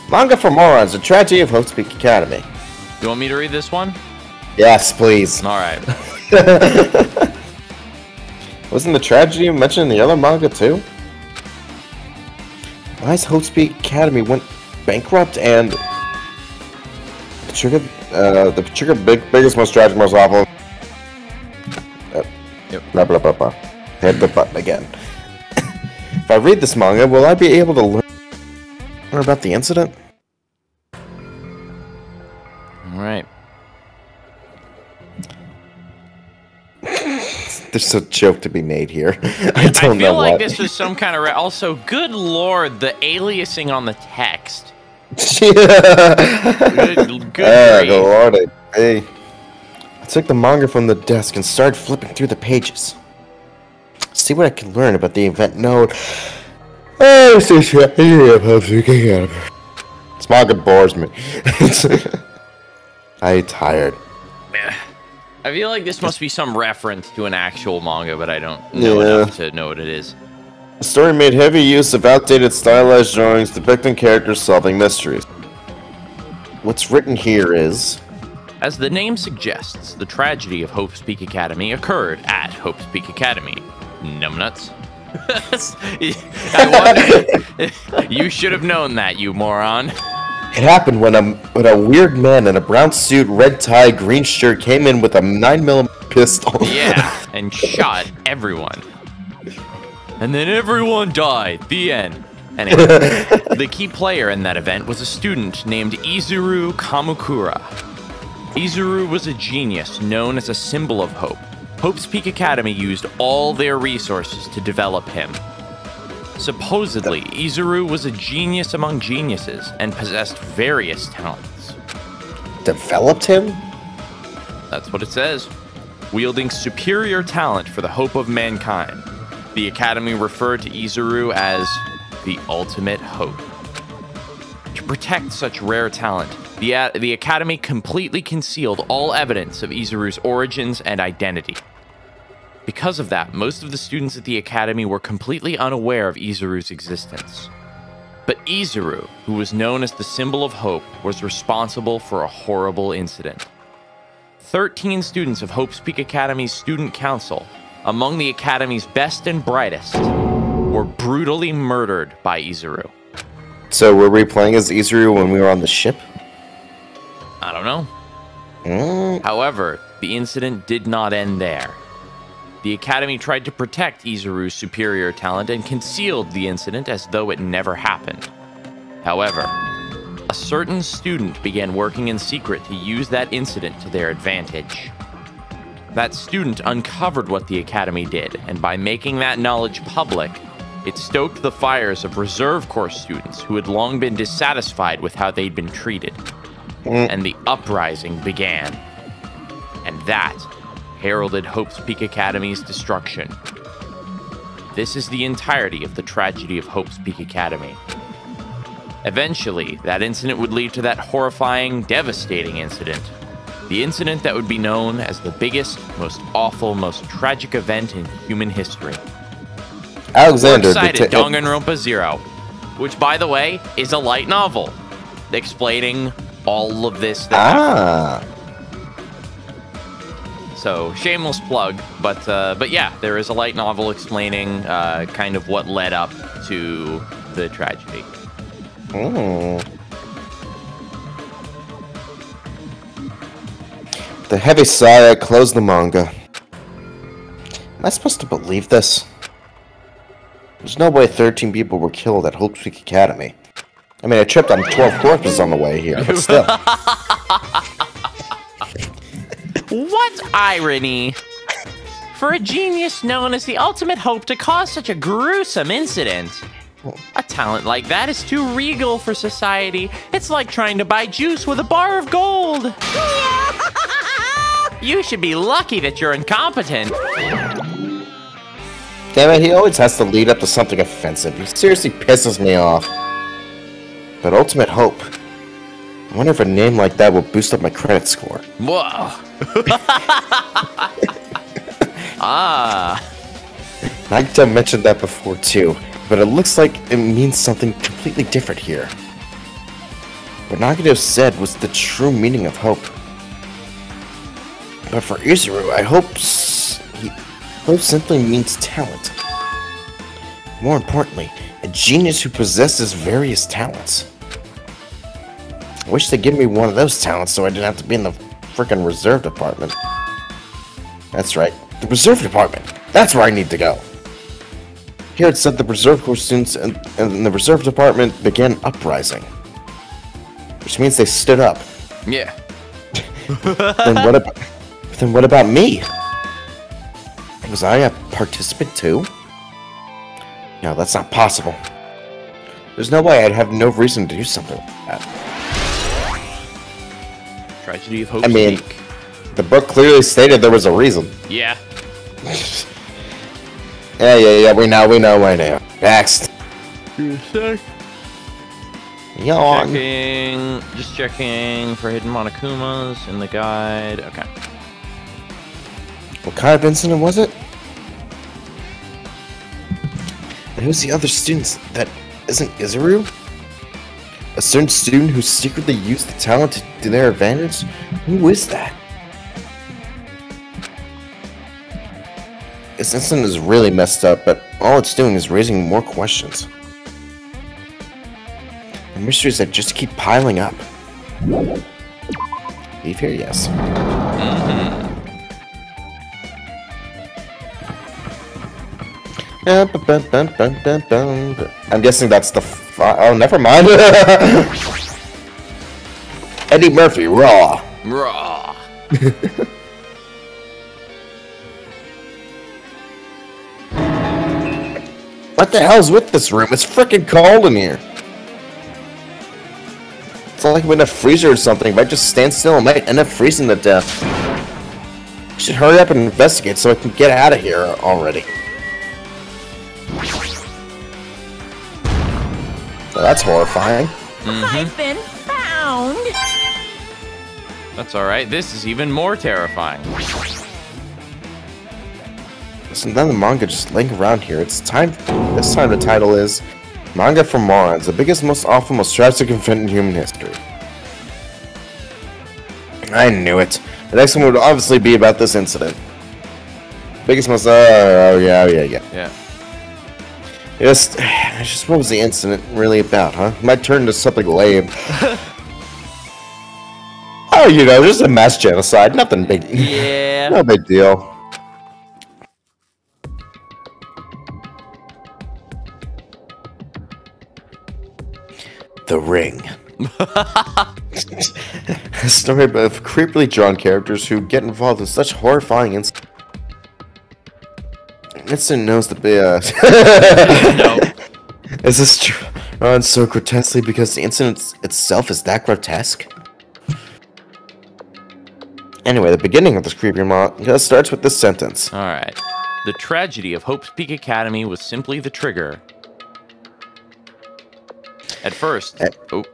Manga for Morons: The Tragedy of Hope's Peak Academy. You want me to read this one? Yes, please. Alright. Wasn't the tragedy mentioned in the other manga too? Why is Hope's Peak Academy went bankrupt and the biggest, most tragic, most awful. Yep. Blah blah blah blah. Hit the button again. If I read this manga, will I be able to learn about the incident? Alright. There's a joke to be made here. I I don't know feel like what. this was some kind of... Also, good lord, the aliasing on the text. Good grief. Lordy. Hey. I took the manga from the desk and started flipping through the pages. See what I can learn about the event known. This manga bores me. I'm tired. I feel like this must be some reference to an actual manga, but I don't know enough to know what it is. The story made heavy use of outdated stylized drawings depicting characters solving mysteries. What's written here is... As the name suggests, the tragedy of Hope's Peak Academy occurred at Hope's Peak Academy. Numbnuts. You should have known that, you moron. It happened when a weird man in a brown suit, red tie, green shirt came in with a 9mm pistol. Yeah, and shot everyone. And then everyone died. The end. Anyway, the key player in that event was a student named Izuru Kamukura. Izuru was a genius known as a symbol of hope. Hope's Peak Academy used all their resources to develop him. Supposedly, Izuru was a genius among geniuses and possessed various talents. Developed him? That's what it says. Wielding superior talent for the hope of mankind, the Academy referred to Izuru as the ultimate hope. To protect such rare talent, the Academy completely concealed all evidence of Izuru's origins and identity. Because of that, most of the students at the Academy were completely unaware of Izuru's existence. But Izuru, who was known as the symbol of hope, was responsible for a horrible incident. 13 students of Hope's Peak Academy's student council, among the Academy's best and brightest, were brutally murdered by Izuru. So were we playing as Izuru when we were on the ship? I don't know. However, the incident did not end there. The Academy tried to protect Izuru's superior talent and concealed the incident as though it never happened. However, a certain student began working in secret to use that incident to their advantage. That student uncovered what the Academy did, and by making that knowledge public, it stoked the fires of Reserve Corps students who had long been dissatisfied with how they'd been treated. And the uprising began. And that heralded Hope's Peak Academy's destruction. This is the entirety of the tragedy of Hope's Peak Academy. Eventually, that incident would lead to that horrifying, devastating incident. The incident that would be known as the biggest, most awful, most tragic event in human history. Alexander, We're excited, Danganronpa 0, which, by the way, is a light novel explaining all of this that happened. So, shameless plug, but yeah, there is a light novel explaining kind of what led up to the tragedy. With a heavy sigh, I closed the manga. Am I supposed to believe this? There's no way 13 people were killed at Hope Peak Academy. I mean, I tripped on 12 corpses on the way here, but still. What irony! For a genius known as the ultimate hope to cause such a gruesome incident. A talent like that is too regal for society. It's like trying to buy juice with a bar of gold. You should be lucky that you're incompetent. Damn it, he always has to lead up to something offensive. He seriously pisses me off. But Ultimate Hope. I wonder if a name like that will boost up my credit score. Whoa. Nagito mentioned that before too, but it looks like it means something completely different here. What Nagito said was the true meaning of hope. But for Izuru, hope simply means talent. More importantly, a genius who possesses various talents. I wish they'd give me one of those talents so I didn't have to be in the frickin' reserve department. That's right, the reserve department! That's where I need to go! Here it said the reserve corps students in the reserve department began uprising. Which means they stood up. Yeah. Then what about me? Was I a participant too? No, that's not possible. There's no way I'd have no reason to do something like that. Tragedy of Hope. I mean, the book clearly stated there was a reason. Yeah. Yeah, we know. Next. Yawn. Just checking for hidden Monokumas in the guide. Okay. What kind of incident was it? And who's the other students that isn't Izuru? A certain student who secretly used the talent to their advantage? Who is that? This incident is really messed up, but all it's doing is raising more questions. The mysteries that just keep piling up. Leave here, yes. I'm guessing that's the oh, never mind. Eddie Murphy, raw. Raw. What the hell's with this room? It's freaking cold in here. It's like I'm in a freezer or something. If I just stand still, I might end up freezing to death. I should hurry up and investigate so I can get out of here already. Well, that's horrifying. I've been found. That's alright. This is even more terrifying. Listen, none of the manga just laying around here. It's time. This time the title is Manga for Morons, the biggest, most awful, most tragic event in human history. I knew it. The next one would obviously be about this incident. Biggest, most. Oh yeah. Yeah. Just what was the incident really about, huh? Might turn into something lame. Oh, you know, just a mass genocide. Nothing big. Yeah. No big deal. The Ring. A story of creepily drawn characters who get involved in such horrifying incidents. Instant knows to be No. Is this true? Drawn so grotesquely because the incident itself is that grotesque? Anyway, the beginning of this creepy manga starts with this sentence. Alright. The tragedy of Hope's Peak Academy was simply the trigger. At first... Oh.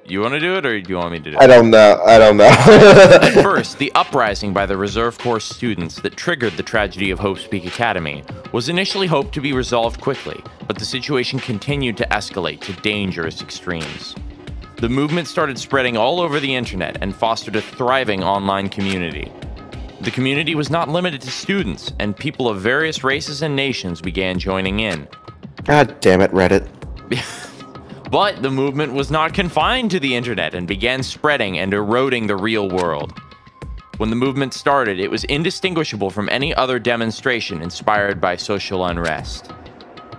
You want to do it, or do you want me to do it? I don't know. At first, the uprising by the Reserve Corps students that triggered the tragedy of Hope's Peak Academy was initially hoped to be resolved quickly, but the situation continued to escalate to dangerous extremes. The movement started spreading all over the internet and fostered a thriving online community. The community was not limited to students, and people of various races and nations began joining in. God damn it, Reddit. But the movement was not confined to the internet and began spreading and eroding the real world. When the movement started, it was indistinguishable from any other demonstration inspired by social unrest.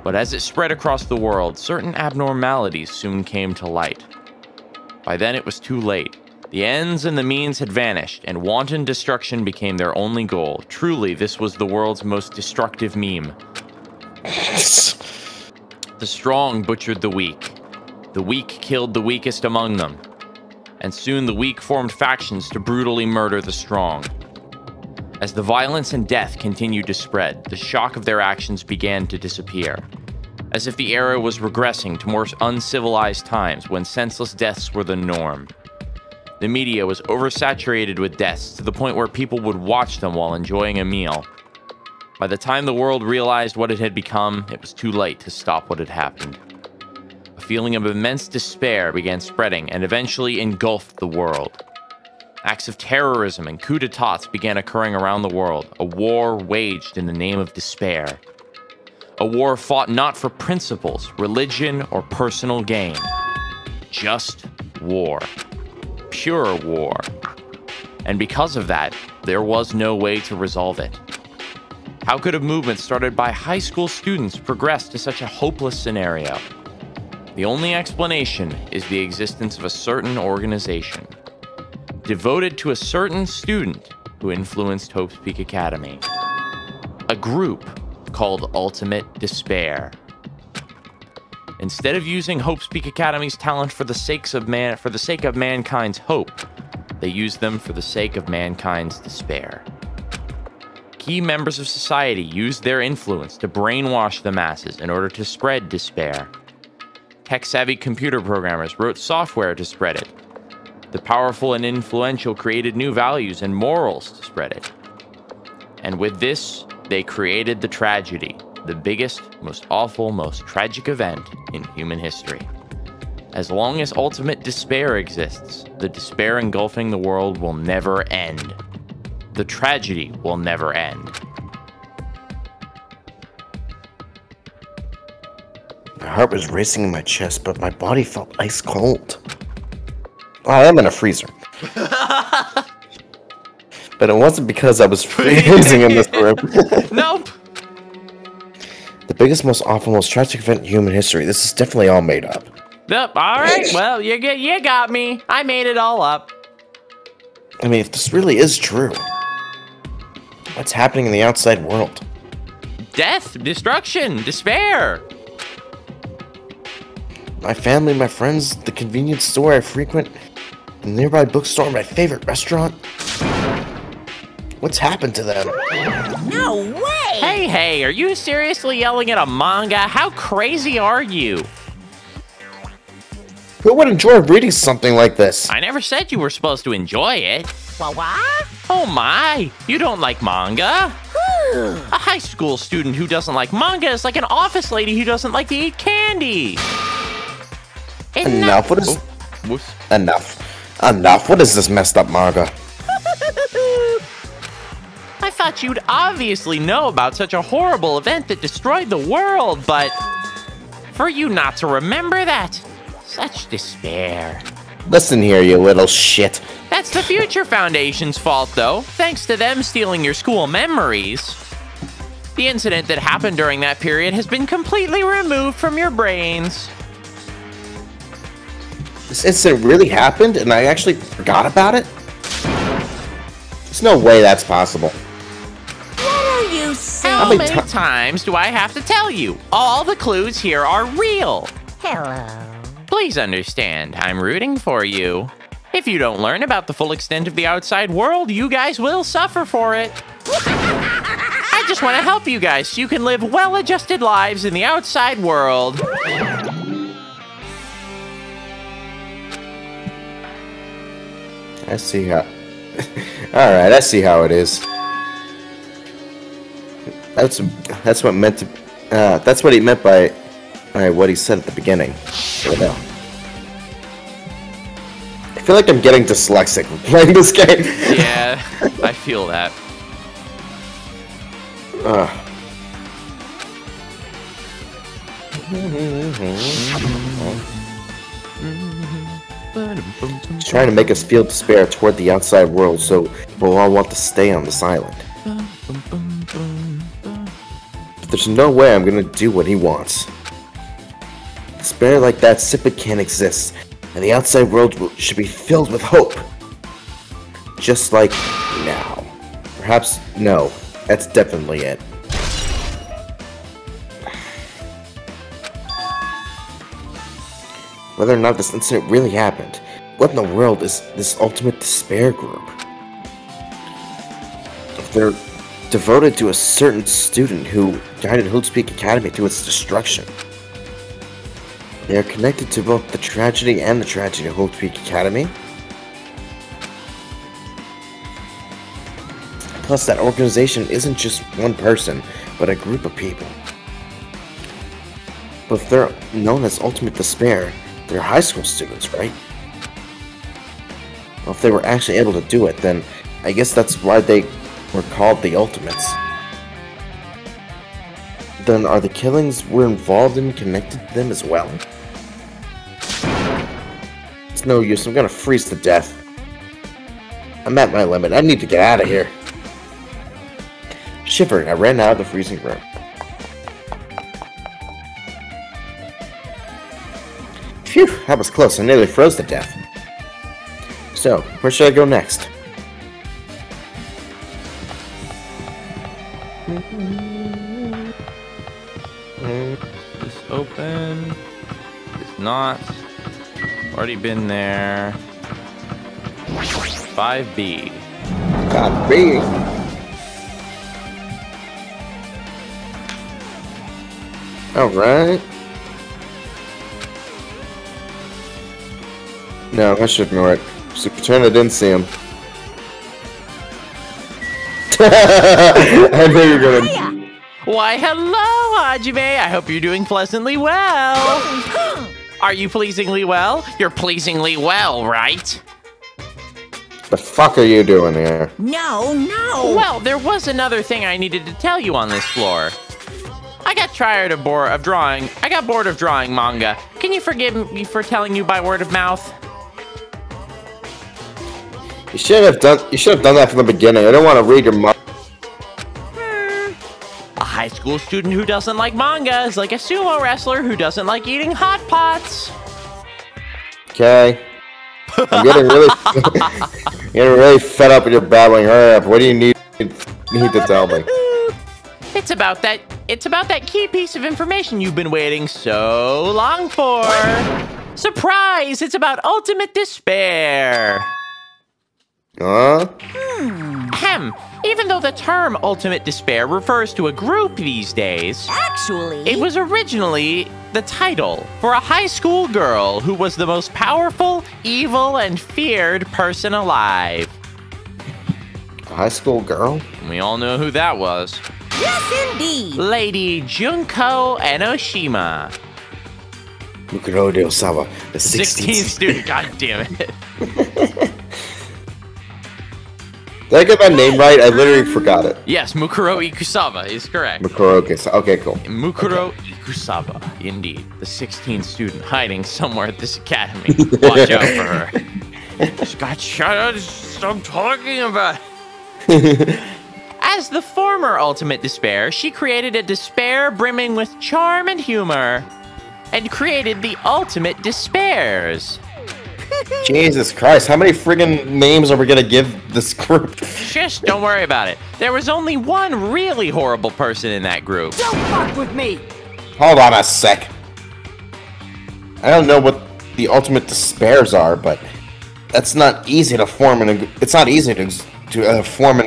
But as it spread across the world, certain abnormalities soon came to light. By then it was too late. The ends and the means had vanished, and wanton destruction became their only goal. Truly, this was the world's most destructive meme. The strong butchered the weak. The weak killed the weakest among them. And soon the weak formed factions to brutally murder the strong. As the violence and death continued to spread, the shock of their actions began to disappear. As if the era was regressing to more uncivilized times when senseless deaths were the norm. The media was oversaturated with deaths to the point where people would watch them while enjoying a meal. By the time the world realized what it had become, it was too late to stop what had happened. A feeling of immense despair began spreading and eventually engulfed the world. Acts of terrorism and coups d'etats began occurring around the world, a war waged in the name of despair. A war fought not for principles, religion, or personal gain. Just war. Pure war. And because of that, there was no way to resolve it. How could a movement started by high school students progress to such a hopeless scenario? The only explanation is the existence of a certain organization, devoted to a certain student who influenced Hope's Peak Academy. A group called Ultimate Despair. Instead of using Hope's Peak Academy's talent for the sake of mankind's hope, they used them for the sake of mankind's despair. Key members of society used their influence to brainwash the masses in order to spread despair. Tech-savvy computer programmers wrote software to spread it. The powerful and influential created new values and morals to spread it. And with this, they created the tragedy, the biggest, most awful, most tragic event in human history. As long as ultimate despair exists, the despair engulfing the world will never end. The tragedy will never end. My heart was racing in my chest, but my body felt ice cold. I am in a freezer. But it wasn't because I was freezing in this room. Nope. The biggest, most awful, most tragic event in human history. This is definitely all made up. Yep. All right. Well, you got me. I made it all up. I mean, if this really is true, what's happening in the outside world? Death, destruction, despair. My family, my friends, the convenience store I frequent, the nearby bookstore, my favorite restaurant. What's happened to them? No way! Hey, are you seriously yelling at a manga? How crazy are you? Who would enjoy reading something like this? I never said you were supposed to enjoy it. What? Oh my, you don't like manga? A high school student who doesn't like manga is like an office lady who doesn't like to eat candy. Enough. What is... Enough. What is this messed up manga? I thought you'd obviously know about such a horrible event that destroyed the world, but for you not to remember that, such despair. Listen here, you little shit. That's the Future Foundation's fault, though, thanks to them stealing your school memories. The incident that happened during that period has been completely removed from your brains. This incident really happened, and I actually forgot about it? There's no way that's possible. What are you saying? How many times do I have to tell you? All the clues here are real. Hello. Please understand, I'm rooting for you. If you don't learn about the full extent of the outside world, you guys will suffer for it. I just want to help you guys so you can live well-adjusted lives in the outside world. I see how... Alright, I see how it is. That's what meant to... that's what he meant by what he said at the beginning. I feel like I'm getting dyslexic playing this game. Yeah, I feel that. He's trying to make us feel despair toward the outside world, so will all want to stay on this island. But there's no way I'm gonna do what he wants. Despair like that simply can't exist, and the outside world should be filled with hope. Just like now. Perhaps, no, that's definitely it. Whether or not this incident really happened, what in the world is this ultimate despair group? If they're devoted to a certain student who guided Hoot's Peak Academy to its destruction, they are connected to both the tragedy and the tragedy of Hoot's Peak Academy. Plus, that organization isn't just one person, but a group of people. But if they're known as Ultimate Despair, they're high school students, right? Well, if they were actually able to do it, then I guess that's why they were called the Ultimates. Then are the killings we're involved in connected to them as well? It's no use, I'm gonna freeze to death. I'm at my limit, I need to get out of here. Shivering, I ran out of the freezing room. Phew, that was close, I nearly froze to death. So, where should I go next? This open. It's not. Already been there. 5B. God, B. Alright. No, I should ignore it. Just pretend I didn't see him. I knew you were gonna... Why, hello, Hajime. I hope you're doing pleasantly well. Are you pleasingly well? You're pleasingly well, right? The fuck are you doing here? No, no! Well, there was another thing I needed to tell you on this floor. I got tired of drawing. I got bored of drawing manga. Can you forgive me for telling you by word of mouth? You should have done that from the beginning. I don't want to read your manga. A high school student who doesn't like manga is like a sumo wrestler who doesn't like eating hot pots. Okay. I'm getting really fed up with your babbling. Hurry up. What do you need to tell me? It's about that key piece of information you've been waiting so long for. Surprise! It's about ultimate despair. Ahem. Even though the term ultimate despair refers to a group these days, Actually, it was originally the title for a high school girl who was the most powerful, evil, and feared person alive. A high school girl? We all know who that was. yes, indeed. Lady Junko Enoshima. Mukuro de Osawa, the 16th student. God damn it. Did I get that name right? I literally forgot it. Yes, Mukuro Ikusawa is correct. Mukuro, okay, cool. Mukuro Ikusawa, indeed. The 16th student hiding somewhere at this academy. Watch out for her. Scott, shut up. Stop talking about it. As the former Ultimate Despair, she created a despair brimming with charm and humor, and created the Ultimate Despairs. Jesus Christ, how many friggin' names are we gonna give this group? Just don't worry about it. There was only one really horrible person in that group. Don't fuck with me! Hold on a sec. I don't know what the ultimate despairs are, but that's not easy to form it's not easy to form an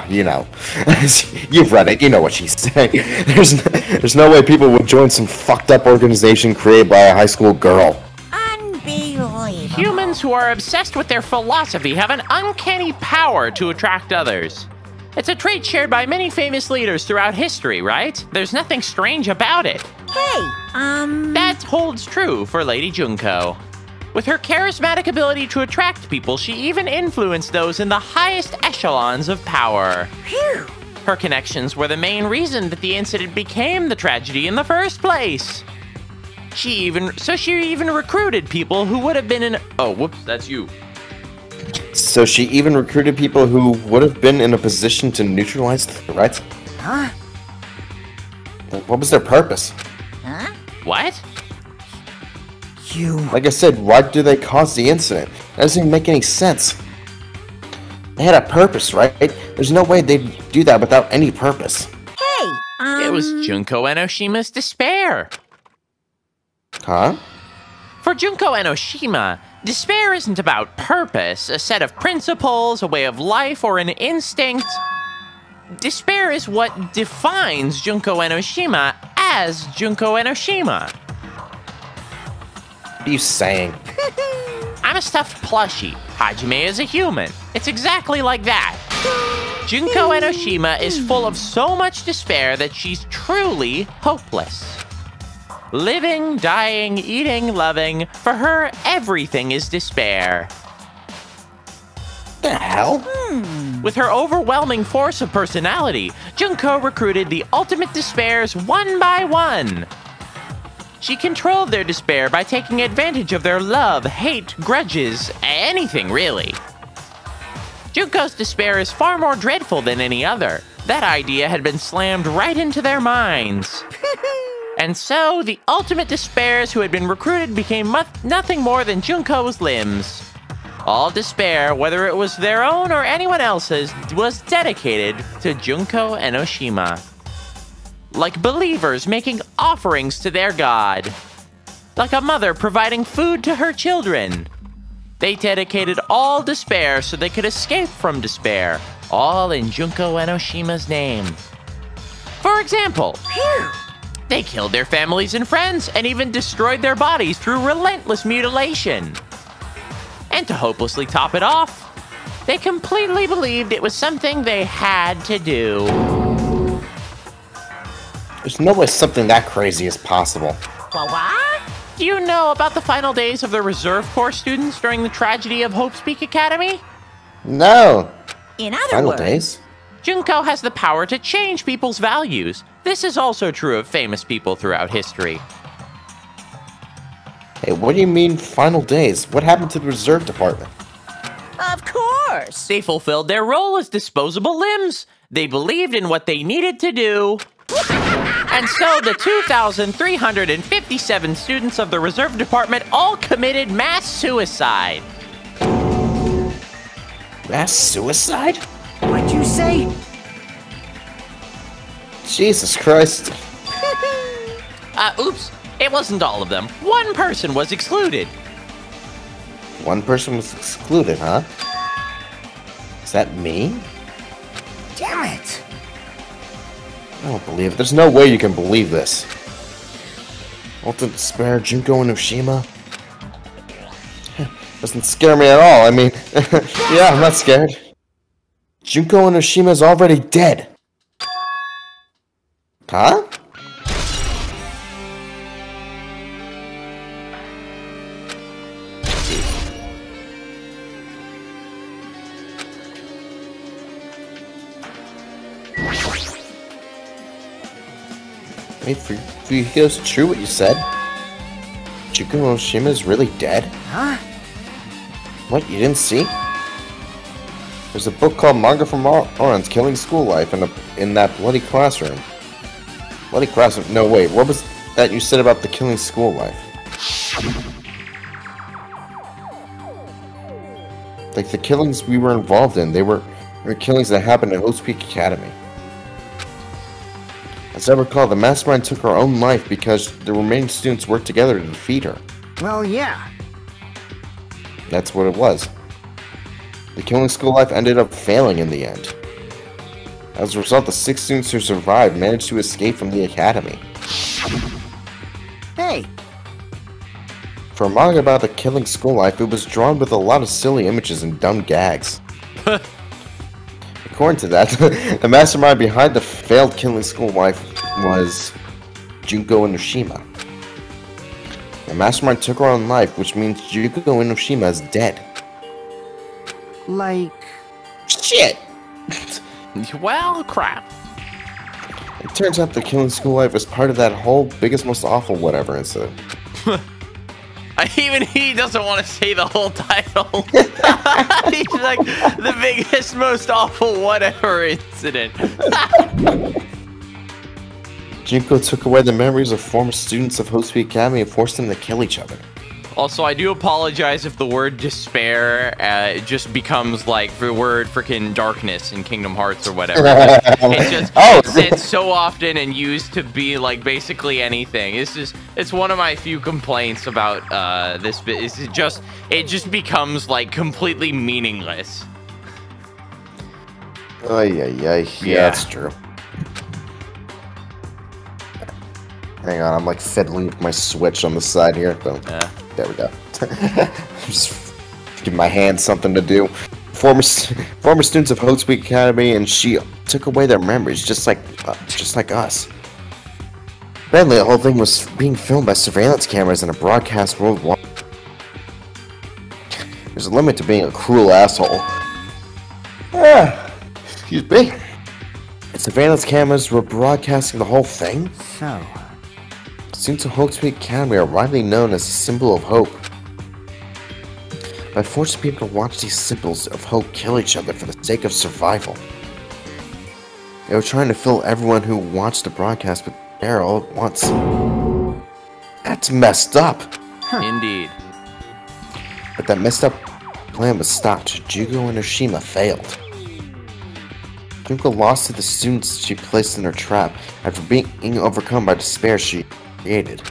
you know. You've read it, you know what she's saying. There's no way people would join some fucked up organization created by a high school girl. Humans who are obsessed with their philosophy have an uncanny power to attract others. It's a trait shared by many famous leaders throughout history, right? There's nothing strange about it. Hey, That holds true for Lady Junko. With her charismatic ability to attract people, she even influenced those in the highest echelons of power. Phew. Her connections were the main reason that the incident became the tragedy in the first place. She even recruited people who would have been in— oh, whoops, that's you. So she even recruited people who would have been in a position to neutralize the threat? Huh? What was their purpose? What? You... Like I said, why do they cause the incident? That doesn't even make any sense. They had a purpose, right? There's no way they'd do that without any purpose. Hey, It was Junko Enoshima's despair. Huh? For Junko Enoshima, despair isn't about purpose, a set of principles, a way of life, or an instinct. Despair is what defines Junko Enoshima as Junko Enoshima. What are you saying? I'm a stuffed plushie. Hajime is a human. It's exactly like that. Junko Enoshima is full of so much despair that she's truly hopeless. Living, dying, eating, loving, for her, everything is despair. The hell? With her overwhelming force of personality, Junko recruited the ultimate despairs one by one. She controlled their despair by taking advantage of their love, hate, grudges, anything really. Junko's despair is far more dreadful than any other. That idea had been slammed right into their minds. And so, the ultimate despairs who had been recruited became nothing more than Junko's limbs. All despair, whether it was their own or anyone else's, was dedicated to Junko Enoshima. Like believers making offerings to their god. Like a mother providing food to her children. They dedicated all despair so they could escape from despair, all in Junko Enoshima's name. For example, they killed their families and friends and even destroyed their bodies through relentless mutilation. And to hopelessly top it off, they completely believed it was something they had to do. There's no way something that crazy is possible. What? Do you know about the final days of the Reserve Corps students during the tragedy of Hope's Peak Academy? No! in other Final words... days? Junko has the power to change people's values. This is also true of famous people throughout history. Hey, what do you mean, final days? What happened to the reserve department? Of course! They fulfilled their role as disposable limbs. They believed in what they needed to do. And so the 2,357 students of the reserve department all committed mass suicide. Mass suicide? What'd you say? Jesus Christ. Oops. It wasn't all of them. One person was excluded. One person was excluded, huh? Is that me? Damn it! I don't believe it. There's no way you can believe this. Ultimate Despair, Junko Enoshima? Doesn't scare me at all. I mean, yeah, I'm not scared. Junko Enoshima is already dead. Huh? Wait, for you to it's true what you said? Junko Enoshima is really dead? Huh? What, you didn't see? There's a book called Manga from Oran's Killing School Life in that bloody classroom. Bloody classroom? No, wait, what was that you said about the Killing School Life? Like the killings we were involved in, they were killings that happened at Hope's Peak Academy. As I recall, the mastermind took her own life because the remaining students worked together to defeat her. Well, yeah. That's what it was. The Killing School Life ended up failing in the end. As a result, the 6 students who survived managed to escape from the academy. Hey, For a manga about the Killing School Life, it was drawn with a lot of silly images and dumb gags. According to that, the mastermind behind the failed Killing School Life was Junko Enoshima. The mastermind took her own life, which means Junko Enoshima is dead. like... Shit! Well, crap. It turns out the Killing School Life was part of that whole biggest, most awful whatever incident. Even he doesn't want to say the whole title. He's like the biggest, most awful whatever incident. Junko took away the memories of former students of Hope Sweet Academy and forced them to kill each other. Also, I do apologize if the word despair just becomes like the word freaking darkness in Kingdom Hearts or whatever. It's said so often and used to be like basically anything. It's one of my few complaints about this bit. It just becomes like completely meaningless. Yeah, that's true. Hang on, I'm like fiddling with my Switch on the side here. Boom. There we go. Just give my hands something to do. Former students of Hope Sweet Academy, and she took away their memories, just like us. Apparently, the whole thing was being filmed by surveillance cameras and a broadcast worldwide. There's a limit to being a cruel asshole. Excuse me. And surveillance cameras were broadcasting the whole thing? So, Students of Hope Sweet Academy are widely known as a symbol of hope. By forcing people to watch these symbols of hope kill each other for the sake of survival. They were trying to fill everyone who watched the broadcast with air all at once. That's messed up. Indeed. But that messed up plan was stopped. Jugo and Oshima failed. Junko lost to the students she placed in her trap after being overcome by despair she created.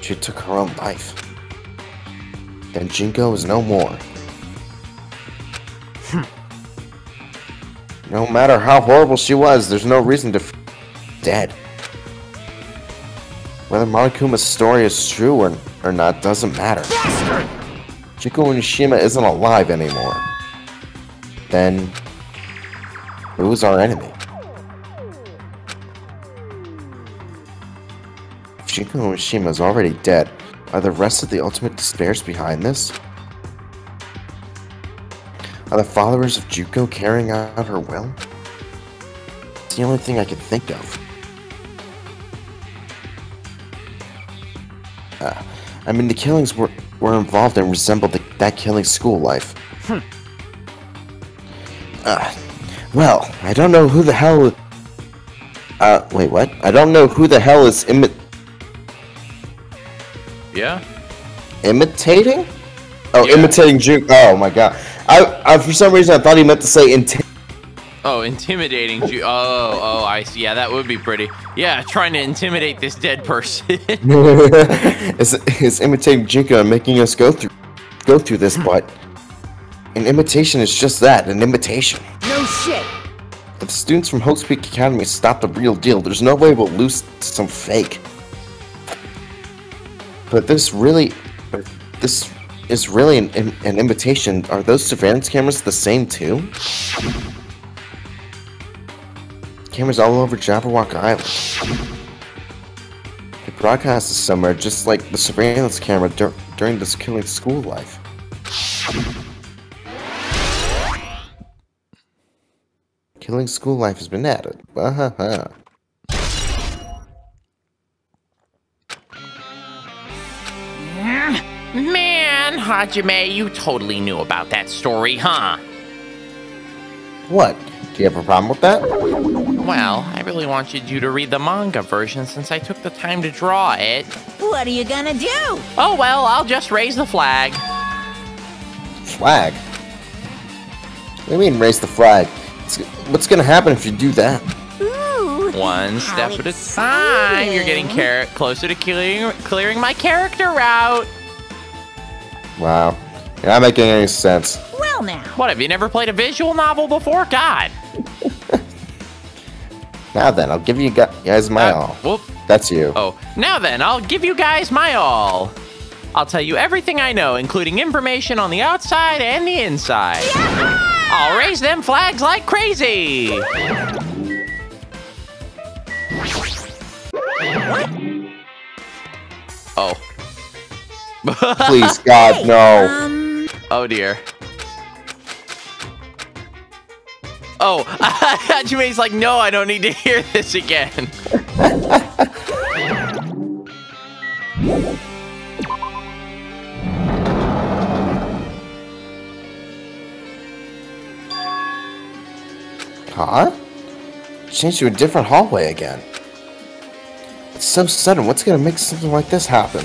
She took her own life. Then Junko is no more. No matter how horrible she was, there's no reason to dead. Whether Monokuma's story is true or not doesn't matter. Junko Nishima isn't alive anymore. Then who is our enemy? If Junko Nishima is already dead, are the rest of the Ultimate Despairs behind this? Are the followers of Junko carrying out her will? It's the only thing I can think of. I mean, the killings were involved and resembled that killing school life. Well, I don't know who the hell... wait, what? I don't know who the hell is Yeah? imitating? Oh, Yeah. imitating Junko. Oh my god. I for some reason I thought he meant to say Oh, intimidating. Oh, I see. Yeah, that would be pretty. Yeah, trying to intimidate this dead person. is imitating Junko and making us go through this, but an imitation is just that, an imitation. no shit. If the students from Hope Sweet Academy stop the real deal, there's no way we'll lose to some fake. But this is really an imitation. Are those surveillance cameras the same too? Cameras all over Jabberwock Island. They broadcast this somewhere, just like the surveillance camera during this killing school life. Killing school life has been added. Man, Hajime, you totally knew about that story, huh? What? Do you have a problem with that? Well, I really wanted you to read the manga version since I took the time to draw it. What are you gonna do? Oh well, I'll just raise the flag. Flag? What do you mean, raise the flag? What's gonna happen if you do that? Ooh, One how step at a time. You're getting exciting. closer to clearing my character route. Wow. You're not making any sense. Well now. What, have you never played a visual novel before? God. Now then, I'll give you guys my all. Whoop. That's you. Oh, now then, I'll give you guys my all. I'll tell you everything I know, including information on the outside and the inside. I'll raise them flags like crazy. Oh. Please, God, no. Oh dear. Oh, Hajime's like, no, I don't need to hear this again. Huh? Changed to a different hallway again. It's so sudden. What's gonna make something like this happen?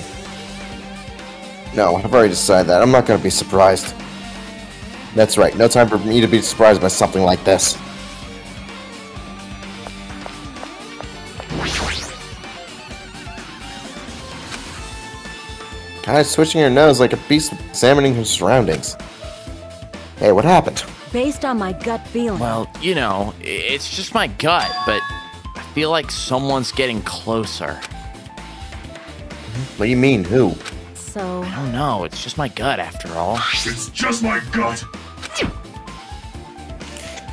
No, I've already decided that. I'm not gonna be surprised. That's right. No time for me to be surprised by something like this. Kind of switching her nose like a beast examining her surroundings. Hey, what happened? Based on my gut feeling. Well, you know, it's just my gut, but I feel like someone's getting closer. What do you mean, who? So... I don't know, it's just my gut after all. It's just my gut.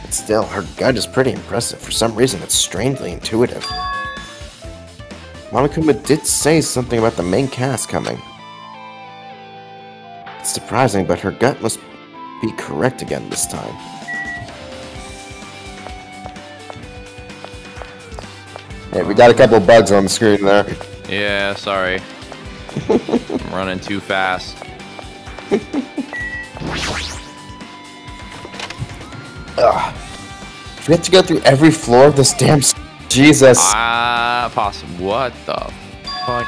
But still, her gut is pretty impressive. For some reason, it's strangely intuitive. Monokuma did say something about the main cast coming. It's surprising, but her gut must be correct again this time. Hey, we got a couple of bugs on the screen there. Yeah, sorry. I'm running too fast. Ugh. We have to go through every floor of this damn... Jesus. Possible. What the fuck?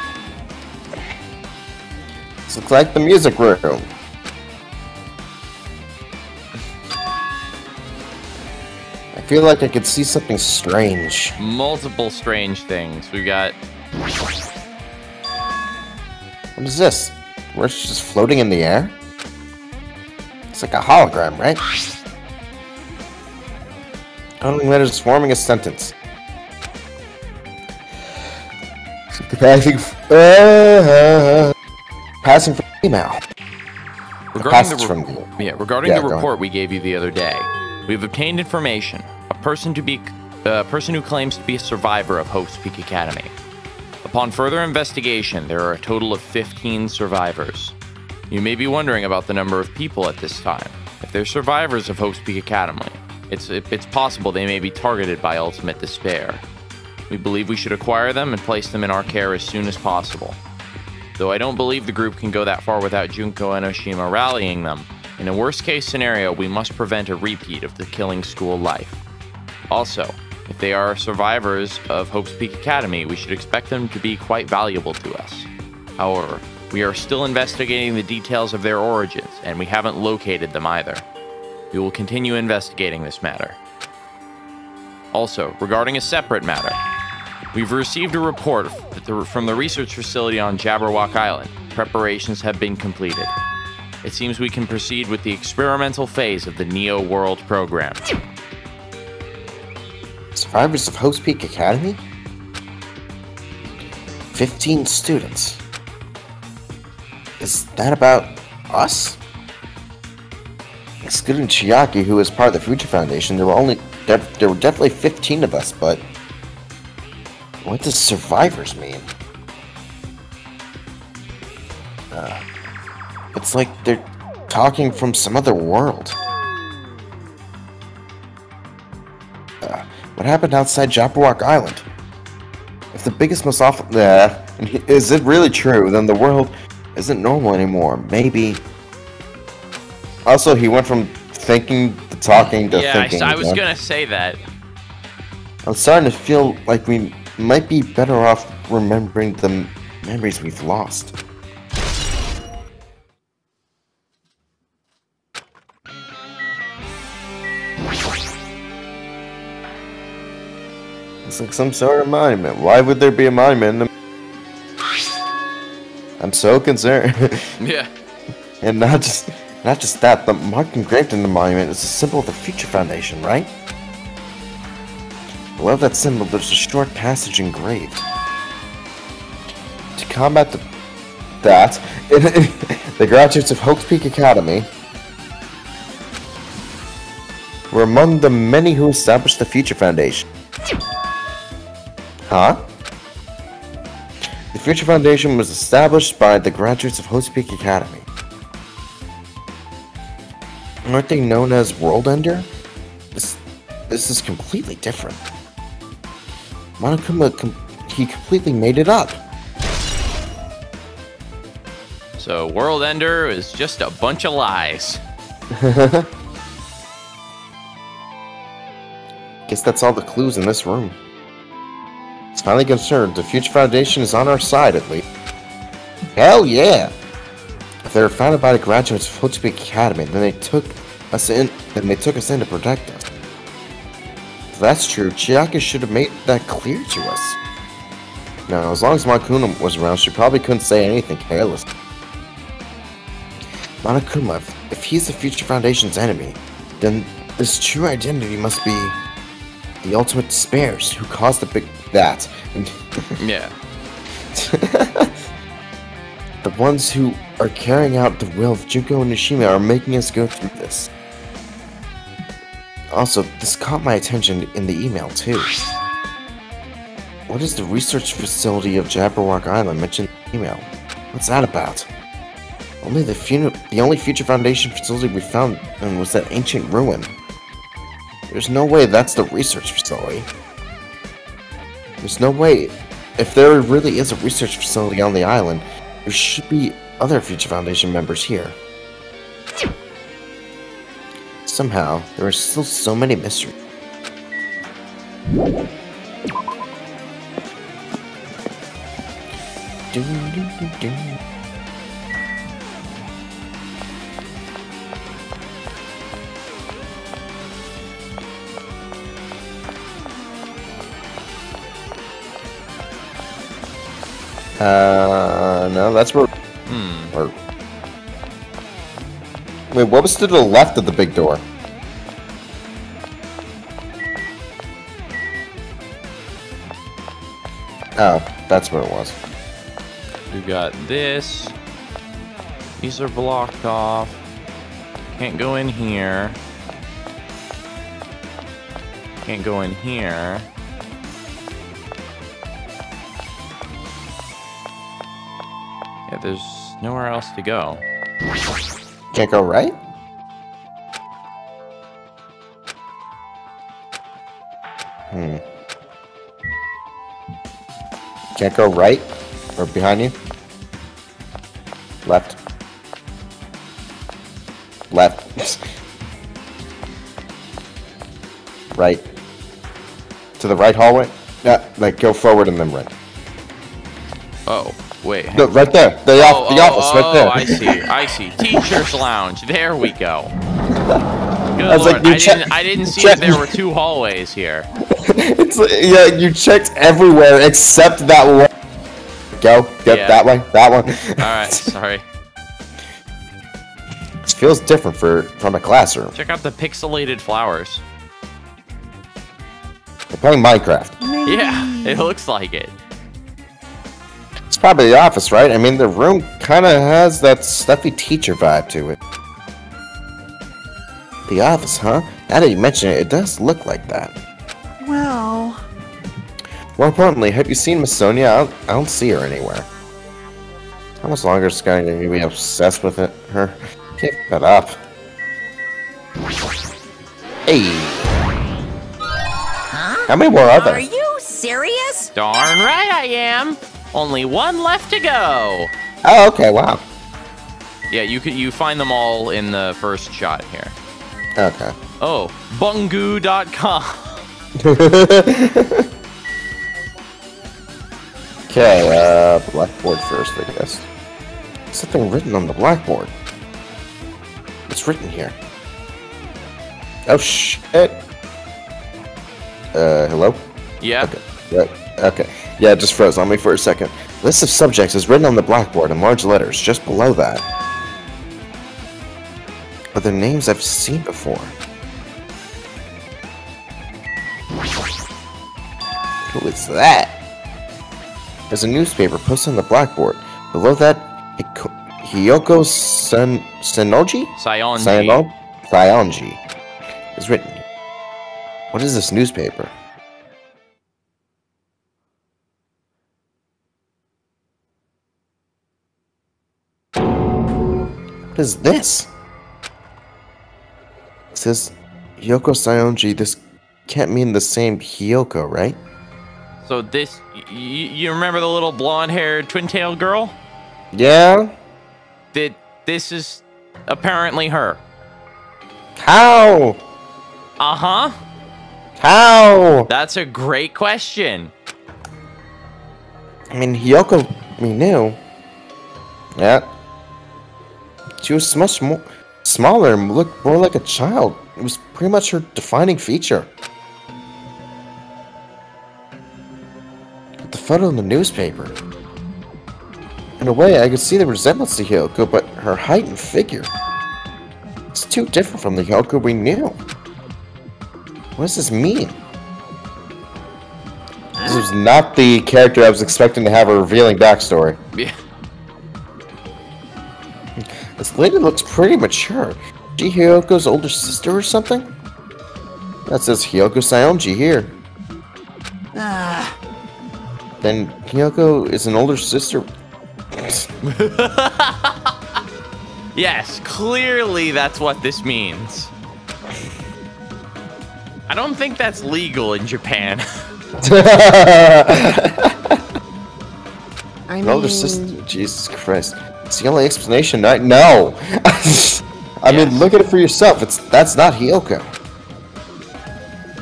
This looks like the music room. I feel like I could see something strange. Multiple strange things. We got... What is this? We're just floating in the air? It's like a hologram, right? Counting letters forming a sentence. Passing from email. Regarding Regarding the report we gave you the other day, we've obtained information. A person who claims to be a survivor of Hope's Peak Academy. Upon further investigation, there are a total of 15 survivors. You may be wondering about the number of people at this time. If they're survivors of Hope's Peak Academy, it's possible they may be targeted by ultimate despair. We believe we should acquire them and place them in our care as soon as possible. Though I don't believe the group can go that far without Junko and Oshima rallying them, in a worst-case scenario, we must prevent a repeat of the killing school life. Also, if they are survivors of Hope's Peak Academy, we should expect them to be quite valuable to us. However, we are still investigating the details of their origins, and we haven't located them either. We will continue investigating this matter. Also, regarding a separate matter, we've received a report from the research facility on Jabberwock Island. Preparations have been completed. It seems we can proceed with the experimental phase of the Neo World program. Survivors of Hope's Peak Academy? 15 students. Is that about us? Excluding Chiaki, who is part of the Future Foundation, there were definitely 15 of us, but what does survivors mean? It's like they're talking from some other world. What happened outside Jabberwock Island? If the biggest, most awful... is it really true? Then the world isn't normal anymore. Maybe... Also, he went from thinking to talking to thinking. Yeah, I was gonna say that. I'm starting to feel like we might be better off remembering the memories we've lost. It's like some sort of monument. Why would there be a monument? I'm so concerned. Yeah. And not just that, the mark engraved in the monument is a symbol of the Future Foundation, right? Below that symbol, there's a short passage engraved. To combat that, the graduates of Hope's Peak Academy were among the many who established the Future Foundation. Huh? The Future Foundation was established by the graduates of Hope's Peak Academy. Aren't they known as World Ender? This is completely different. Monokuma, he completely made it up. So, World Ender is just a bunch of lies. Guess that's all the clues in this room. It's finally concerned. The Future Foundation is on our side, at least. Hell yeah! If they were founded by the graduates of Hotspeak Academy, then they took us in to protect us. If that's true, Chiaki should have made that clear to us. Now, as long as Monokuma was around, she probably couldn't say anything careless. Monokuma, if he's the Future Foundation's enemy, then his true identity must be the ultimate despairs who caused the big that. Yeah. The ones who are carrying out the will of Junko and Nishima are making us go through this. Also, this caught my attention in the email too. What is the research facility of Jabberwock Island mentioned in the email? What's that about? The only Future Foundation facility we found was that ancient ruin. There's no way that's the research facility. There's no way. If there really is a research facility on the island, there should be other Future Foundation members here. Somehow, there are still so many mysteries. No, that's where... Or... Wait, what was to the left of the big door? Oh, that's where it was. We got this. These are blocked off. Can't go in here. Can't go in here. Yeah, there's nowhere else to go. Can't go right? Can't go right? Or behind you? Left. Left. Right. To the right hallway? Yeah, like go forward and then right. Oh, wait. No, right there. The office, right there. I see. Teacher's lounge. There we go. Good I was Lord. like, I didn't see that there were two hallways here. It's yeah, you checked everywhere except that one. Go. Yep, Yeah. that way. That one. Alright, sorry. It feels different from a classroom. Check out the pixelated flowers. They're playing Minecraft. Yeah, it looks like it. It's probably the office, right? I mean, the room kind of has that stuffy teacher vibe to it. The office, huh? Now that you mention it, it does look like that. Well... More importantly, have you seen Miss Sonia? I don't see her anywhere. How much longer is Sky going to be obsessed with her? Keep that up. Hey! How many more are there? Are you serious? Darn right I am. Only one left to go. Oh, okay, wow. Yeah, you find them all in the first shot here. Okay. Oh, bungu.com. Okay, blackboard first, I guess. Something written on the blackboard. What's written here? Oh, shit. Hello? Yeah. Okay. Yeah, okay. Yeah, it just froze on me for a second. List of subjects is written on the blackboard in large letters just below that. Are there names I've seen before? Who is that? There's a newspaper posted on the blackboard. Below that, Hiyoko Senoji? Sayonji is written. What is this newspaper? What is this? It says Hiyoko Sayonji. This can't mean the same Hiyoko, right? So this, you remember the little blonde-haired twin-tailed girl? Yeah? This is apparently her. How? Uh-huh. How? That's a great question. I mean, Hiyoko, we knew. Yeah. She was much more smaller and looked more like a child. It was pretty much her defining feature. But the photo in the newspaper. In a way, I could see the resemblance to Hiyoko, but her height and figure. It's too different from the Hiyoko we knew. What does this mean? This was not the character I was expecting to have a revealing backstory. Yeah. This lady looks pretty mature. Is she Hyoko's older sister or something? That says Hiyoko Saionji here. Then Hiyoko is an older sister. Yes, clearly that's what this means. I don't think that's legal in Japan. An older sister. Jesus Christ. It's the only explanation I know. I mean, look at it for yourself. That's not Hiyoko.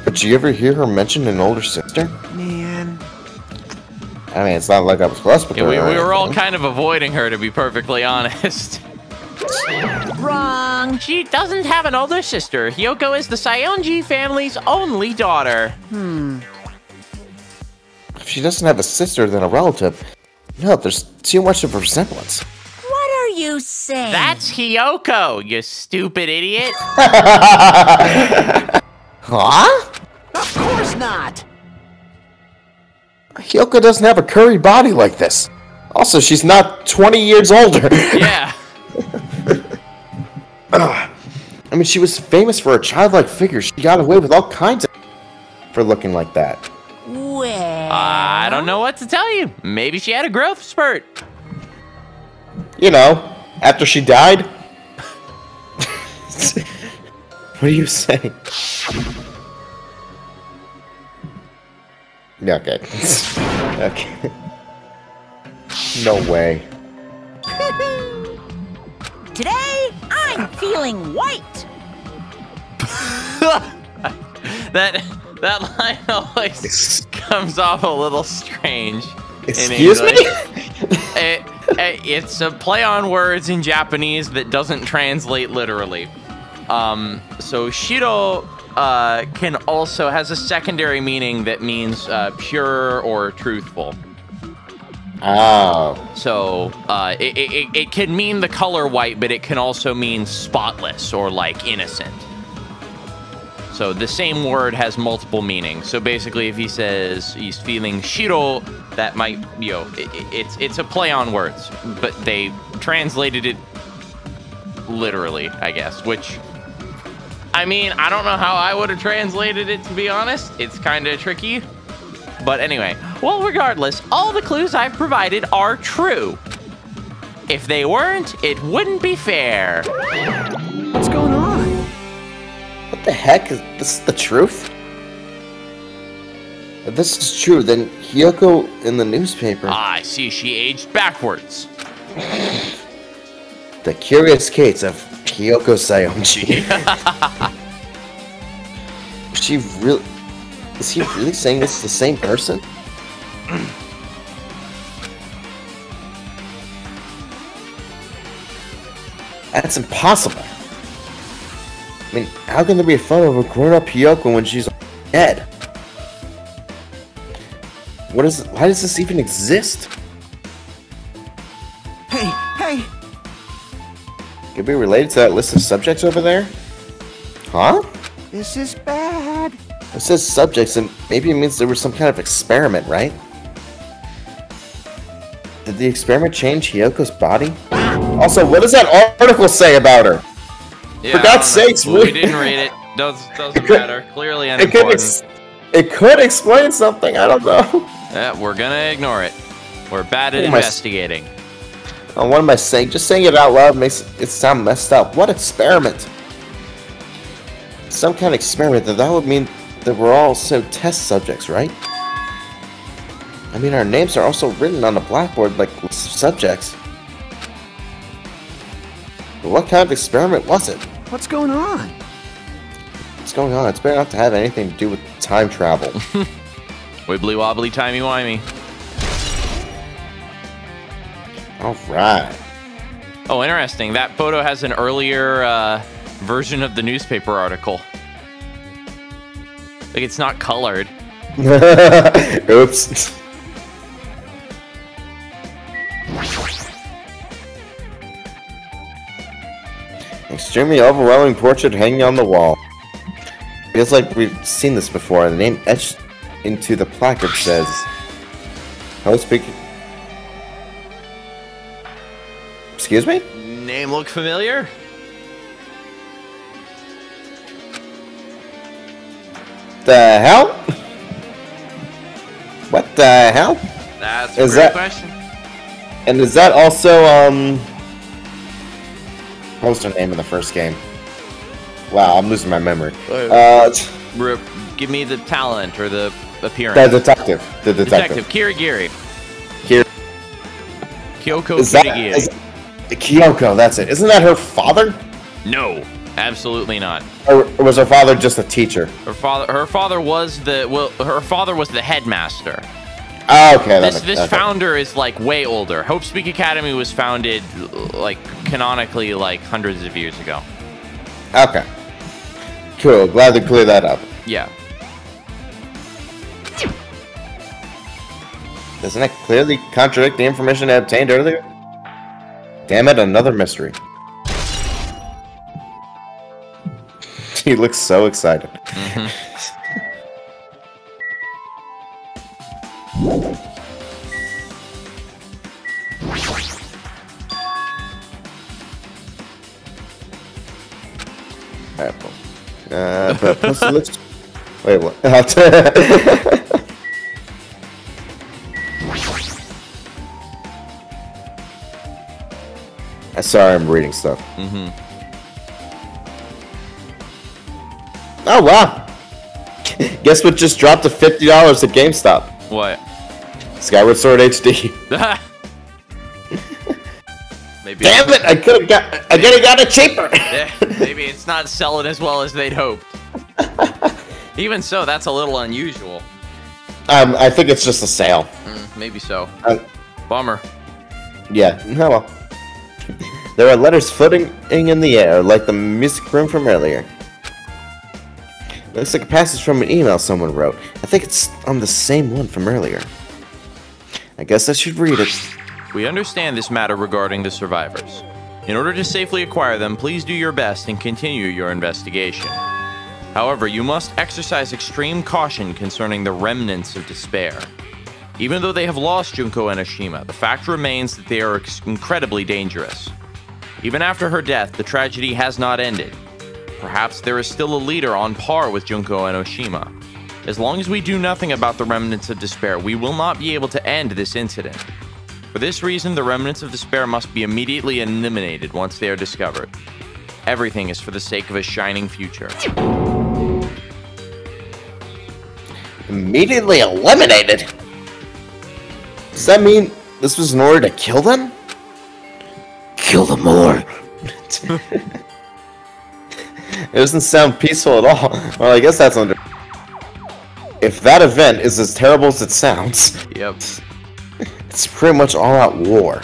But did you ever hear her mention an older sister? Man. I mean, it's not like I was close with her. We were all kind of avoiding her, to be perfectly honest. Wrong. She doesn't have an older sister. Hiyoko is the Saionji family's only daughter. If she doesn't have a sister, then a relative. No, there's too much of a resemblance. What are you saying? That's Hiyoko, you stupid idiot. Huh? Of course not. Hiyoko doesn't have a curvy body like this. Also, she's not 20 years older. Yeah. I mean, she was famous for her childlike figure. She got away with all kinds of for looking like that. Well, I don't know what to tell you. Maybe she had a growth spurt. You know, after she died. What do you say? Yeah, okay. Okay. No way. today I'm feeling white. That line always comes off a little strange. Excuse me? It's a play on words in Japanese that doesn't translate literally. So Shiro can also has a secondary meaning that means pure or truthful. Oh. So it can mean the color white, but it can also mean spotless or like innocent. So the same word has multiple meanings. So basically, if he says he's feeling Shiro, that might, you know, it's a play on words, but they translated it literally, I guess, which, I mean, I don't know how I would have translated it, to be honest. It's kind of tricky. But anyway, well, regardless, all the clues I've provided are true. If they weren't, it wouldn't be fair. What's going on? What the heck? Is this the truth? If this is true, then Hiyoko in the newspaper. Ah, I see, she aged backwards. The curious case of Hiyoko Saionji. Is he really saying this is the same person? That's impossible. I mean, how can there be a photo of a grown-up Hiyoko when she's dead? Why does this even exist? Hey! Could be related to that list of subjects over there? Huh? This is bad. It says subjects, and maybe it means there was some kind of experiment, right? Did the experiment change Hiyoko's body? Also, what does that article say about her? Yeah, For God's sakes, we didn't read it. Doesn't matter. Clearly unimportant. It could explain something. I don't know. Yeah, we're gonna ignore it. We're bad at investigating. What am I saying? Just saying it out loud makes it sound messed up. What experiment? Some kind of experiment. That would mean that we're also test subjects, right? I mean, our names are also written on the blackboard like subjects. But what kind of experiment was it? What's going on? It's going on? It's better not to have anything to do with time travel. Wibbly wobbly timey wimey. Alright. Oh, interesting. That photo has an earlier version of the newspaper article. Like, it's not colored. Oops. Extremely overwhelming portrait hanging on the wall. Feels like we've seen this before. The name etched into the placard says, "Hello, speaking." Excuse me? Name look familiar? The hell? What the hell? That's a great question. And is that also, what was her name in the first game? Wow, I'm losing my memory. Give me the talent or the appearance. The detective. The detective. Kirigiri. Kyoko Is Kirigiri. Kyoko, that's it. Isn't that her father? No, absolutely not. Or was her father just a teacher? Her father was the headmaster. Oh, okay. This founder is like way older. Hope Speak Academy was founded like canonically like hundreds of years ago. Okay. Cool. Glad to clear that up. Yeah. Doesn't that clearly contradict the information I obtained earlier? Damn it, another mystery. He looks so excited. Mm-hmm. Apple. But Pussy looks... Wait, what? Sorry, I'm reading stuff. Mm-hmm. Oh, wow. Guess what just dropped to $50 at GameStop? What? Skyward Sword HD. Maybe. Damn it! I could have got it cheaper. Maybe it's not selling as well as they'd hoped. Even so, that's a little unusual. I think it's just a sale. Maybe so. Bummer. Yeah. Oh well. There are letters floating in the air, like the music room from earlier. Looks like a passage from an email someone wrote. I think it's on the same one from earlier. I guess I should read it. We understand this matter regarding the survivors. In order to safely acquire them, please do your best and continue your investigation. However, you must exercise extreme caution concerning the remnants of despair. Even though they have lost Junko Enoshima, the fact remains that they are incredibly dangerous. Even after her death, the tragedy has not ended. Perhaps there is still a leader on par with Junko Enoshima. As long as we do nothing about the remnants of despair, we will not be able to end this incident. For this reason, the remnants of despair must be immediately eliminated once they are discovered. Everything is for the sake of a shining future. Immediately eliminated? Does that mean this was in order to kill them? Kill them more. It doesn't sound peaceful at all. Well, I guess that's under... If that event is as terrible as it sounds... Yep. It's pretty much all-out war.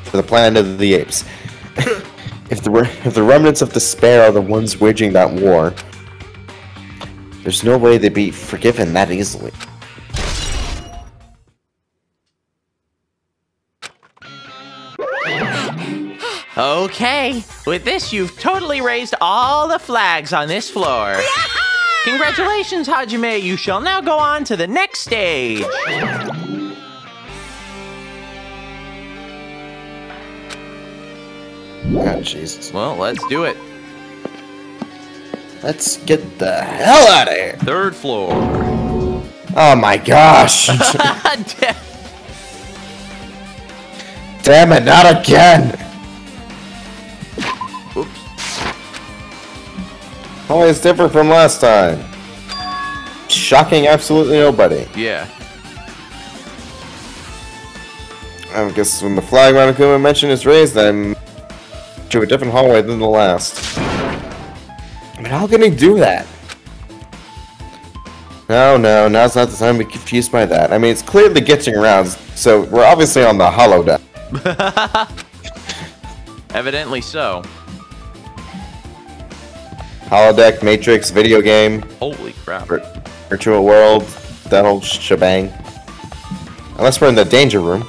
For the Planet of the Apes. If the remnants of despair are the ones waging that war... There's no way they'd be forgiven that easily. Okay, with this you've totally raised all the flags on this floor. Congratulations, Hajime, you shall now go on to the next stage. God, Jesus. Well, let's do it. Let's get the hell out of here. 3rd floor. Oh my gosh. Damn it, not again. Oops. Oh, it's different from last time. Shocking absolutely nobody. Yeah. I guess when the flag Monokuma mention is raised, I'm to a different hallway than the last. how can he do that? No, now's not the time to be confused by that. I mean, it's clearly getting around, so we're obviously on the holodeck. Evidently so. Holodeck, Matrix, video game, Holy crap. virtual world, that whole shebang. Unless we're in the danger room.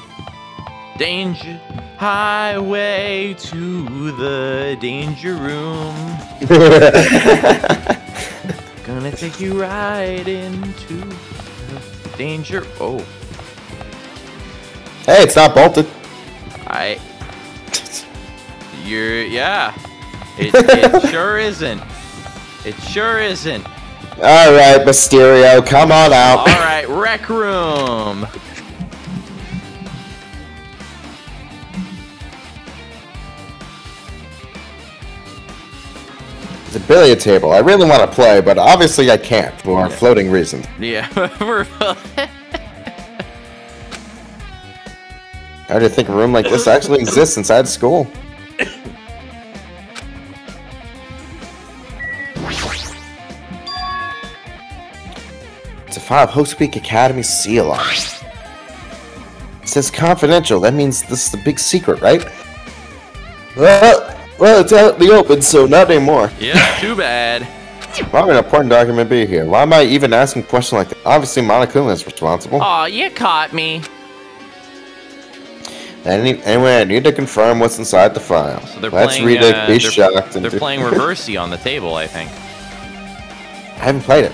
Danger. Highway to the danger room. Gonna take you right into the danger. Oh. Hey, it's not bolted. Yeah. It sure isn't. It sure isn't. Alright, Mysterio, come on out. Alright, rec room. It's a billiard table. I really want to play, but obviously I can't for floating reasons. Yeah. I didn't think a room like this actually exists inside school. It's a file of Hope's Peak Academy seal on it. It says confidential. That means this is the big secret, right? Well, it's out in the open, so not anymore. Yeah, too bad. Why would an important document be here? Why am I even asking a question like that? Obviously, Monokuma is responsible. Aw, you caught me. Anyway, I need to confirm what's inside the file. So they're Let's playing, read it, be shocked. They're playing Reversi on the table, I think. I haven't played it.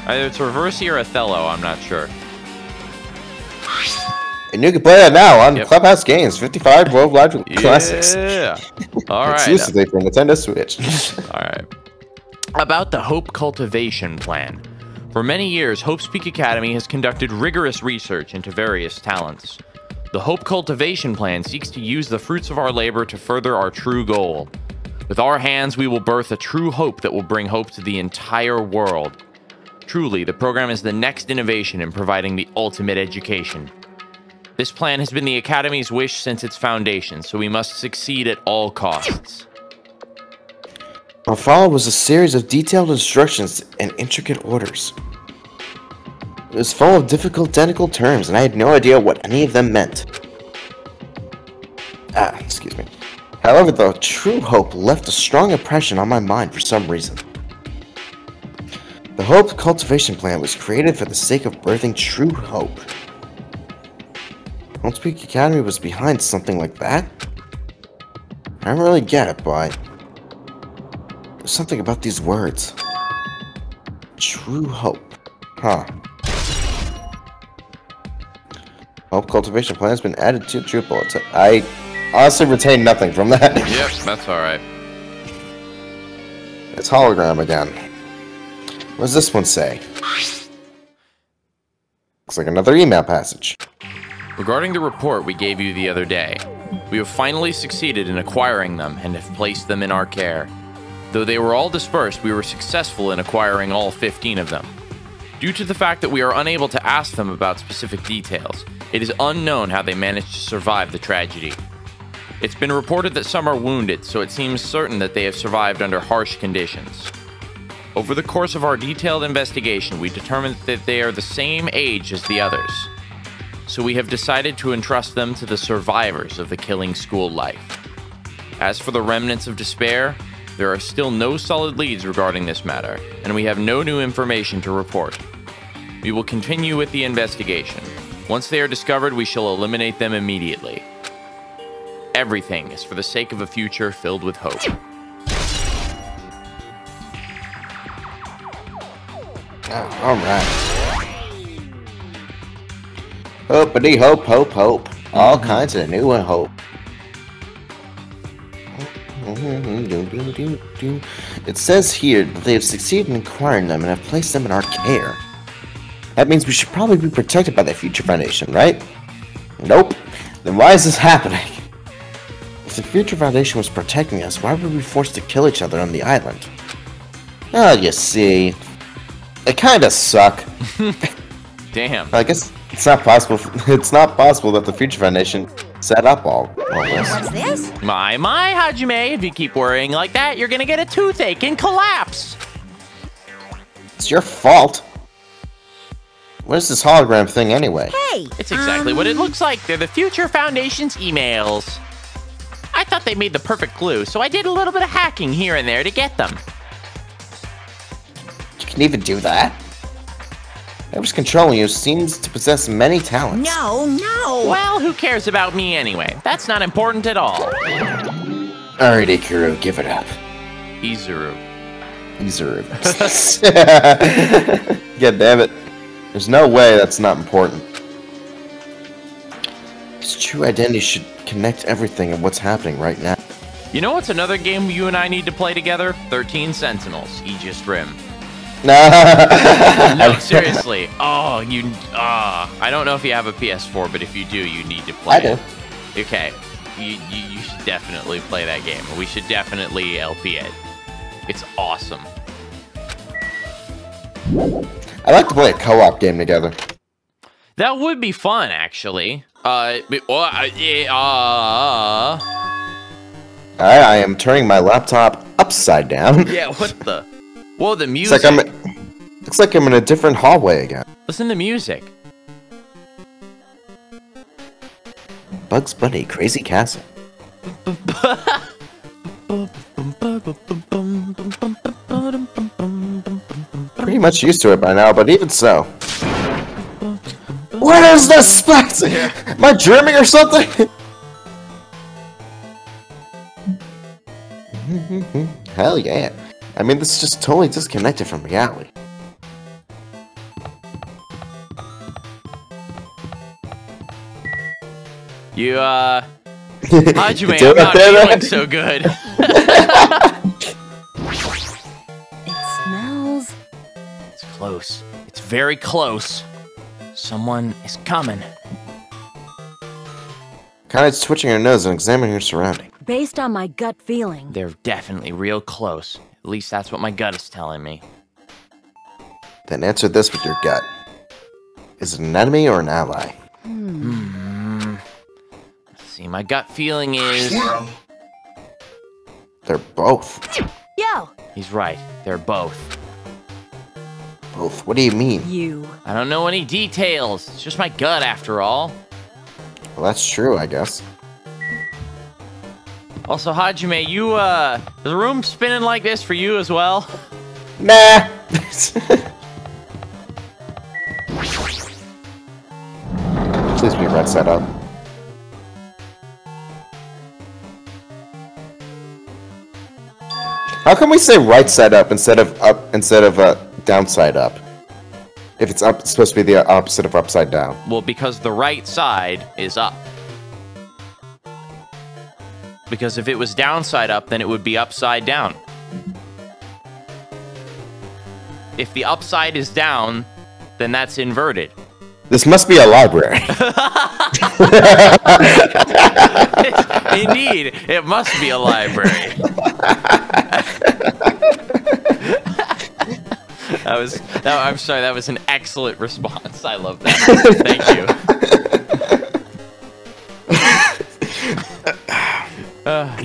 Either it's Reversi or Othello, I'm not sure. And you can play that now on Yep. Clubhouse Games, 55 worldwide classics. Yeah. All right. Exclusively for Nintendo Switch. All right. About the Hope Cultivation Plan. For many years, Hope's Peak Academy has conducted rigorous research into various talents. The Hope Cultivation Plan seeks to use the fruits of our labor to further our true goal. With our hands, we will birth a true hope that will bring hope to the entire world. Truly, the program is the next innovation in providing the ultimate education. This plan has been the Academy's wish since its foundation, so we must succeed at all costs. What followed was a series of detailed instructions and intricate orders. It was full of difficult technical terms, and I had no idea what any of them meant. Excuse me. However, the true hope left a strong impression on my mind for some reason. The Hope Cultivation Plan was created for the sake of birthing true hope. Hope's Peak Academy was behind something like that? I don't really get it, but there's something about these words. True hope. Huh. Hope Cultivation Plan has been added to True Bulletin. I honestly retain nothing from that. Yep, that's alright. It's hologram again. What does this one say? Looks like another email passage. Regarding the report we gave you the other day, we have finally succeeded in acquiring them and have placed them in our care. Though they were all dispersed, we were successful in acquiring all 15 of them. Due to the fact that we are unable to ask them about specific details, it is unknown how they managed to survive the tragedy. It's been reported that some are wounded, so it seems certain that they have survived under harsh conditions. Over the course of our detailed investigation, we determined that they are the same age as the others. So we have decided to entrust them to the survivors of the killing school life. As for the remnants of despair, there are still no solid leads regarding this matter, and we have no new information to report. We will continue with the investigation. Once they are discovered, we shall eliminate them immediately. Everything is for the sake of a future filled with hope. Alright. Hopeity hope, hope, hope. All kinds of new hope. It says here that they have succeeded in acquiring them and have placed them in our care. That means we should probably be protected by the Future Foundation, right? Nope. Then why is this happening? If the Future Foundation was protecting us, why were we forced to kill each other on the island? Oh, you see. They kinda suck. Damn. I guess it's not possible. It's not possible that the Future Foundation set up all this. What's this? My, Hajime, if you keep worrying like that, you're gonna get a toothache and collapse. It's your fault. What is this hologram thing anyway? Hey! It's exactly what it looks like. They're the Future Foundation's emails. I thought they made the perfect clue, so I did a little bit of hacking here and there to get them. You can even do that? Whoever's controlling you seems to possess many talents. No, no! Well, who cares about me anyway? That's not important at all. Alright, Ikiru, give it up. Izuru. God damn it. There's no way that's not important. His true identity should connect everything and what's happening right now. You know what's another game you and I need to play together? 13 Sentinels, Aegis Rim. No, seriously. Oh, I don't know if you have a PS4, but if you do, you need to play it. Okay. You should definitely play that game. We should definitely LP it. It's awesome. I'd like to play a co-op game together. That would be fun, actually. I am turning my laptop upside down. Yeah, what the? Whoa, the music. Looks like I'm in a different hallway again. Listen to music. Bugs Bunny, Crazy Castle. Pretty much used to it by now, but even so. What is this spice? Am I dreaming or something? Hell yeah. I mean, this is just totally disconnected from reality. You, Hajime, I'm not feeling so good. It smells. It's close. It's very close. Someone is coming. Kana's twitching her nose and examining her surroundings. Based on my gut feeling. They're definitely real close. At least that's what my gut is telling me. Then answer this with your gut. Is it an enemy or an ally? Let's see, my gut feeling is... They're both. Yo! He's right. They're both. Both? What do you mean? You. I don't know any details. It's just my gut, after all. Well, that's true, I guess. Also, Hajime, you, is the room spinning like this for you as well? Nah! Please be right side up. How come we say right side up instead of down side up? If it's up, it's supposed to be the opposite of upside down. Well, because the right side is up. Because if it was downside up, then it would be upside down. If the upside is down, then that's inverted. This must be a library. Indeed, it must be a library. I'm sorry, that was an excellent response. I love that. Thank you.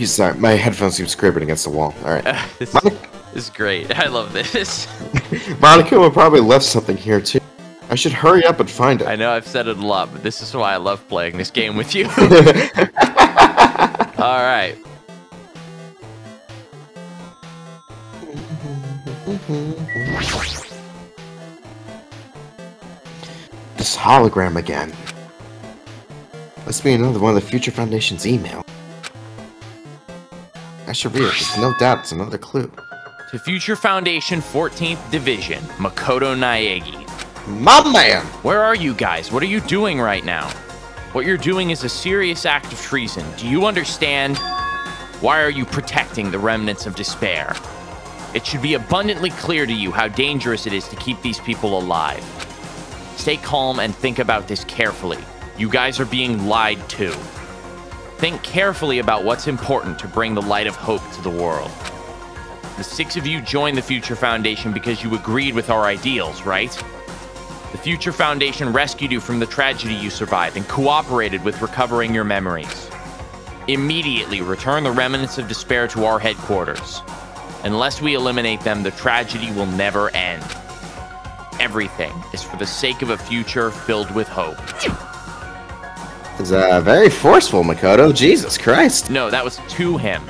Sorry, my headphones keep scraping against the wall. Alright. This is great. I love this. Monica probably left something here too. I should hurry up and find it. I know I've said it a lot, but this is why I love playing this game with you. Alright. This hologram again. Must be another one of the Future Foundation's email. I should read it. There's no doubt it's another clue. To Future Foundation 14th Division, Makoto Naegi. My man! Where are you guys? What are you doing right now? What you're doing is a serious act of treason. Do you understand? Why are you protecting the remnants of despair? It should be abundantly clear to you how dangerous it is to keep these people alive. Stay calm and think about this carefully. You guys are being lied to. Think carefully about what's important to bring the light of hope to the world. The 6 of you joined the Future Foundation because you agreed with our ideals, right? The Future Foundation rescued you from the tragedy you survived and cooperated with recovering your memories. Immediately return the remnants of despair to our headquarters. Unless we eliminate them, the tragedy will never end. everything is for the sake of a future filled with hope. It's very forceful, Makoto. Jesus Christ. No, that was to him.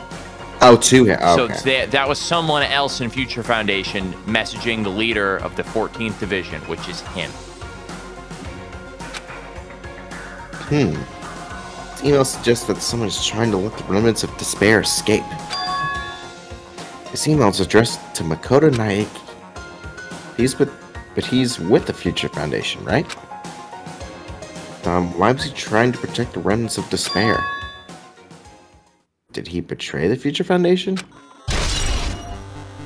Oh, to him. Okay. So that was someone else in Future Foundation messaging the leader of the 14th Division, which is him. This email suggests that someone is trying to let the remnants of despair escape. This email is addressed to Makoto Naiki. But he's with the Future Foundation, right? Why was he trying to protect the remnants of despair? Did he betray the Future Foundation?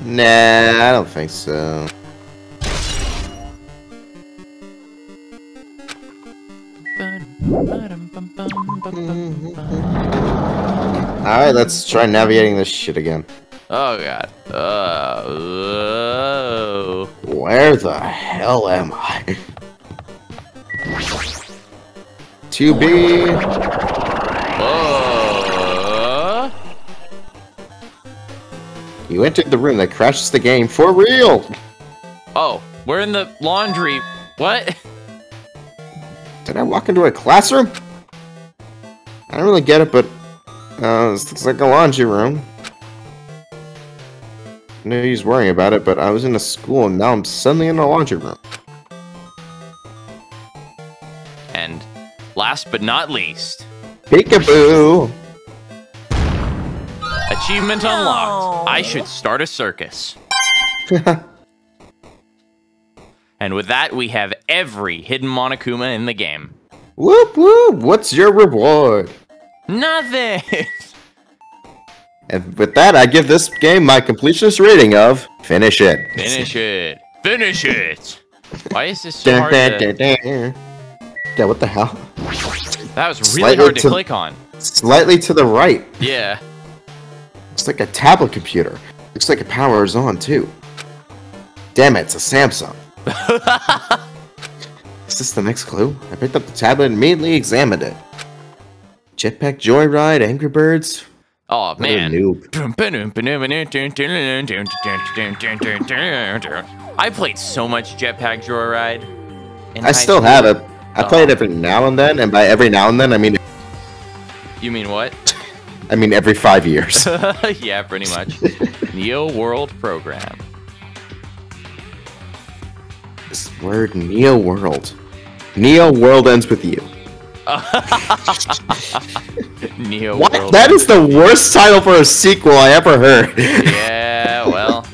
Nah, I don't think so. Alright, let's try navigating this shit again. Oh god. Where the hell am I? To be. You entered the room that crashes the game for real. Oh, we're in the laundry. What? Did I walk into a classroom? I don't really get it, but this looks like a laundry room. I knew he was worrying about it, but I was in a school and now I'm suddenly in a laundry room. And last but not least, Peekaboo! achievement unlocked. I should start a circus. And with that, we have every hidden Monokuma in the game. Whoop whoop! What's your reward? Nothing! And with that, I give this game my completionist rating of finish it. Finish it. Finish it! Why is this so hard to... Yeah, what the hell? That was really hard to click on. Slightly to the right. Yeah. Looks like a tablet computer. Looks like it powers on, too. Damn it, it's a Samsung. Is this the next clue? I picked up the tablet and immediately examined it. Jetpack Joyride, Angry Birds. Oh man. I played so much Jetpack Joyride. I still have it. I play it every now and then, and by every now and then, I mean... You mean what? I mean every 5 years. Yeah, pretty much. Neo World Program. This word, Neo World. Neo World ends with you. Neo What? World. That is the worst title for a sequel I ever heard. Yeah, well.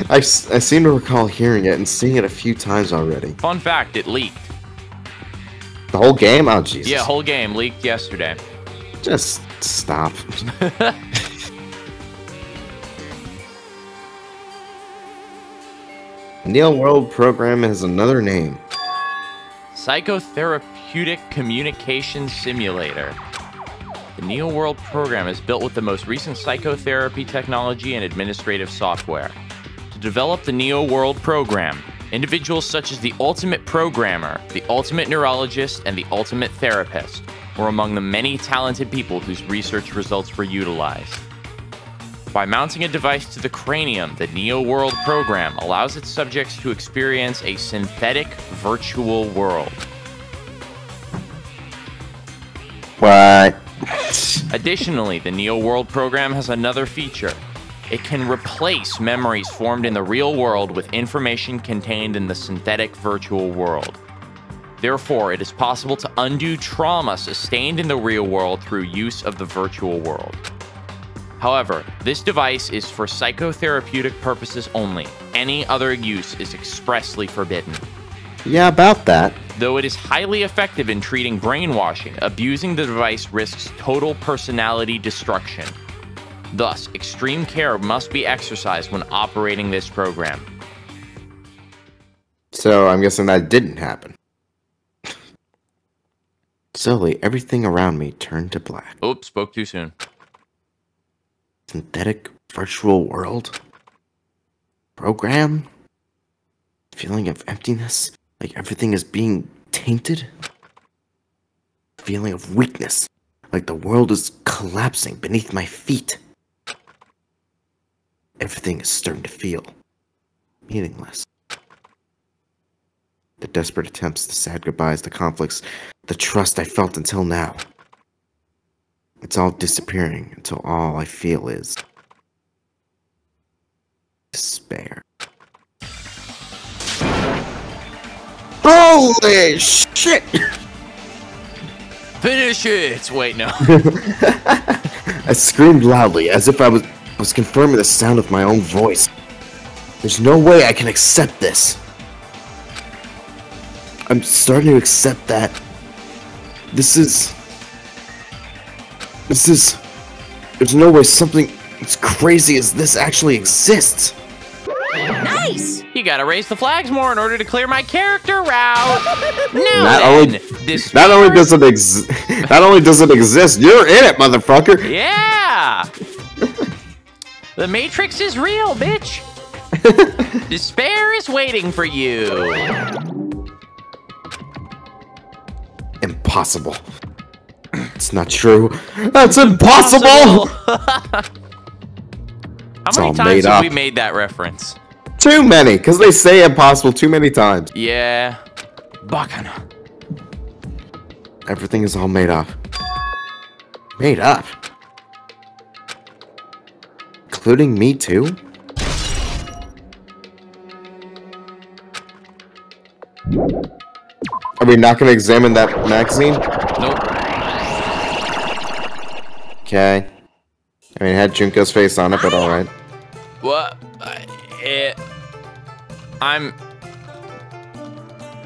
I seem to recall hearing it and seeing it a few times already. Fun fact, it leaked. The whole game? Oh, Jesus. Yeah, whole game leaked yesterday. Just stop. Neo World Program has another name. Psychotherapeutic Communication Simulator. The Neo World Program is built with the most recent psychotherapy technology and administrative software. To develop the Neo World Program, individuals such as the Ultimate Programmer, the Ultimate Neurologist, and the Ultimate Therapist were among the many talented people whose research results were utilized. By mounting a device to the cranium, the Neo World Program allows its subjects to experience a synthetic virtual world. What? Additionally, the Neo World Program has another feature. It can replace memories formed in the real world with information contained in the synthetic virtual world. Therefore, it is possible to undo trauma sustained in the real world through use of the virtual world. However, this device is for psychotherapeutic purposes only. Any other use is expressly forbidden. Yeah, about that. Though it is highly effective in treating brainwashing, abusing the device risks total personality destruction. Thus, extreme care must be exercised when operating this program. So, I'm guessing that didn't happen. Slowly, everything around me turned to black. Oops, spoke too soon. Synthetic virtual world? Program? Feeling of emptiness? Like everything is being tainted? Feeling of weakness? Like the world is collapsing beneath my feet? Everything is starting to feel meaningless. desperate attempts, the sad goodbyes, the conflicts, the trust I felt until now. It's all disappearing until all I feel is despair. Holy shit! Finish it! Wait, no. I screamed loudly, as if I was confirming the sound of my own voice. There's no way I can accept this. I'm starting to accept that there's no way something as crazy as this actually exists. Nice! You gotta raise the flags more in order to clear my character route. Now Not only does it exist, you're in it, motherfucker. Yeah! The Matrix is real, bitch. Despair is waiting for you. Impossible. It's not true. That's impossible! How many all times made have up. we made that reference? Too many, because they say impossible too many times. Yeah. Bacana. Everything is all made up. Made up? Including me too? Are we not going to examine that magazine? Nope. Okay. I mean, it had Junko's face on it, but alright. What? I'm...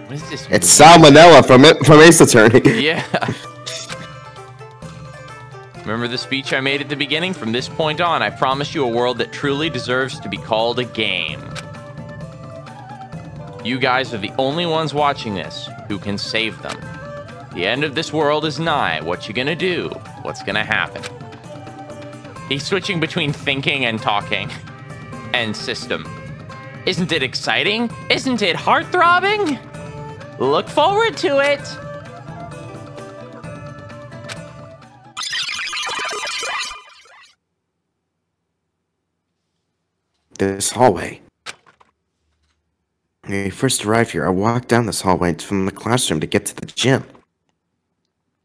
What is this? It's Salmonella from Ace Attorney. Yeah. Remember the speech I made at the beginning? From this point on, I promise you a world that truly deserves to be called a game. You guys are the only ones watching this who can save them. The end of this world is nigh. What you gonna do? What's gonna happen? He's switching between thinking and talking. And system. Isn't it exciting? Isn't it heart-throbbing? Look forward to it! This hallway. When I first arrived here, I walked down this hallway from the classroom to get to the gym.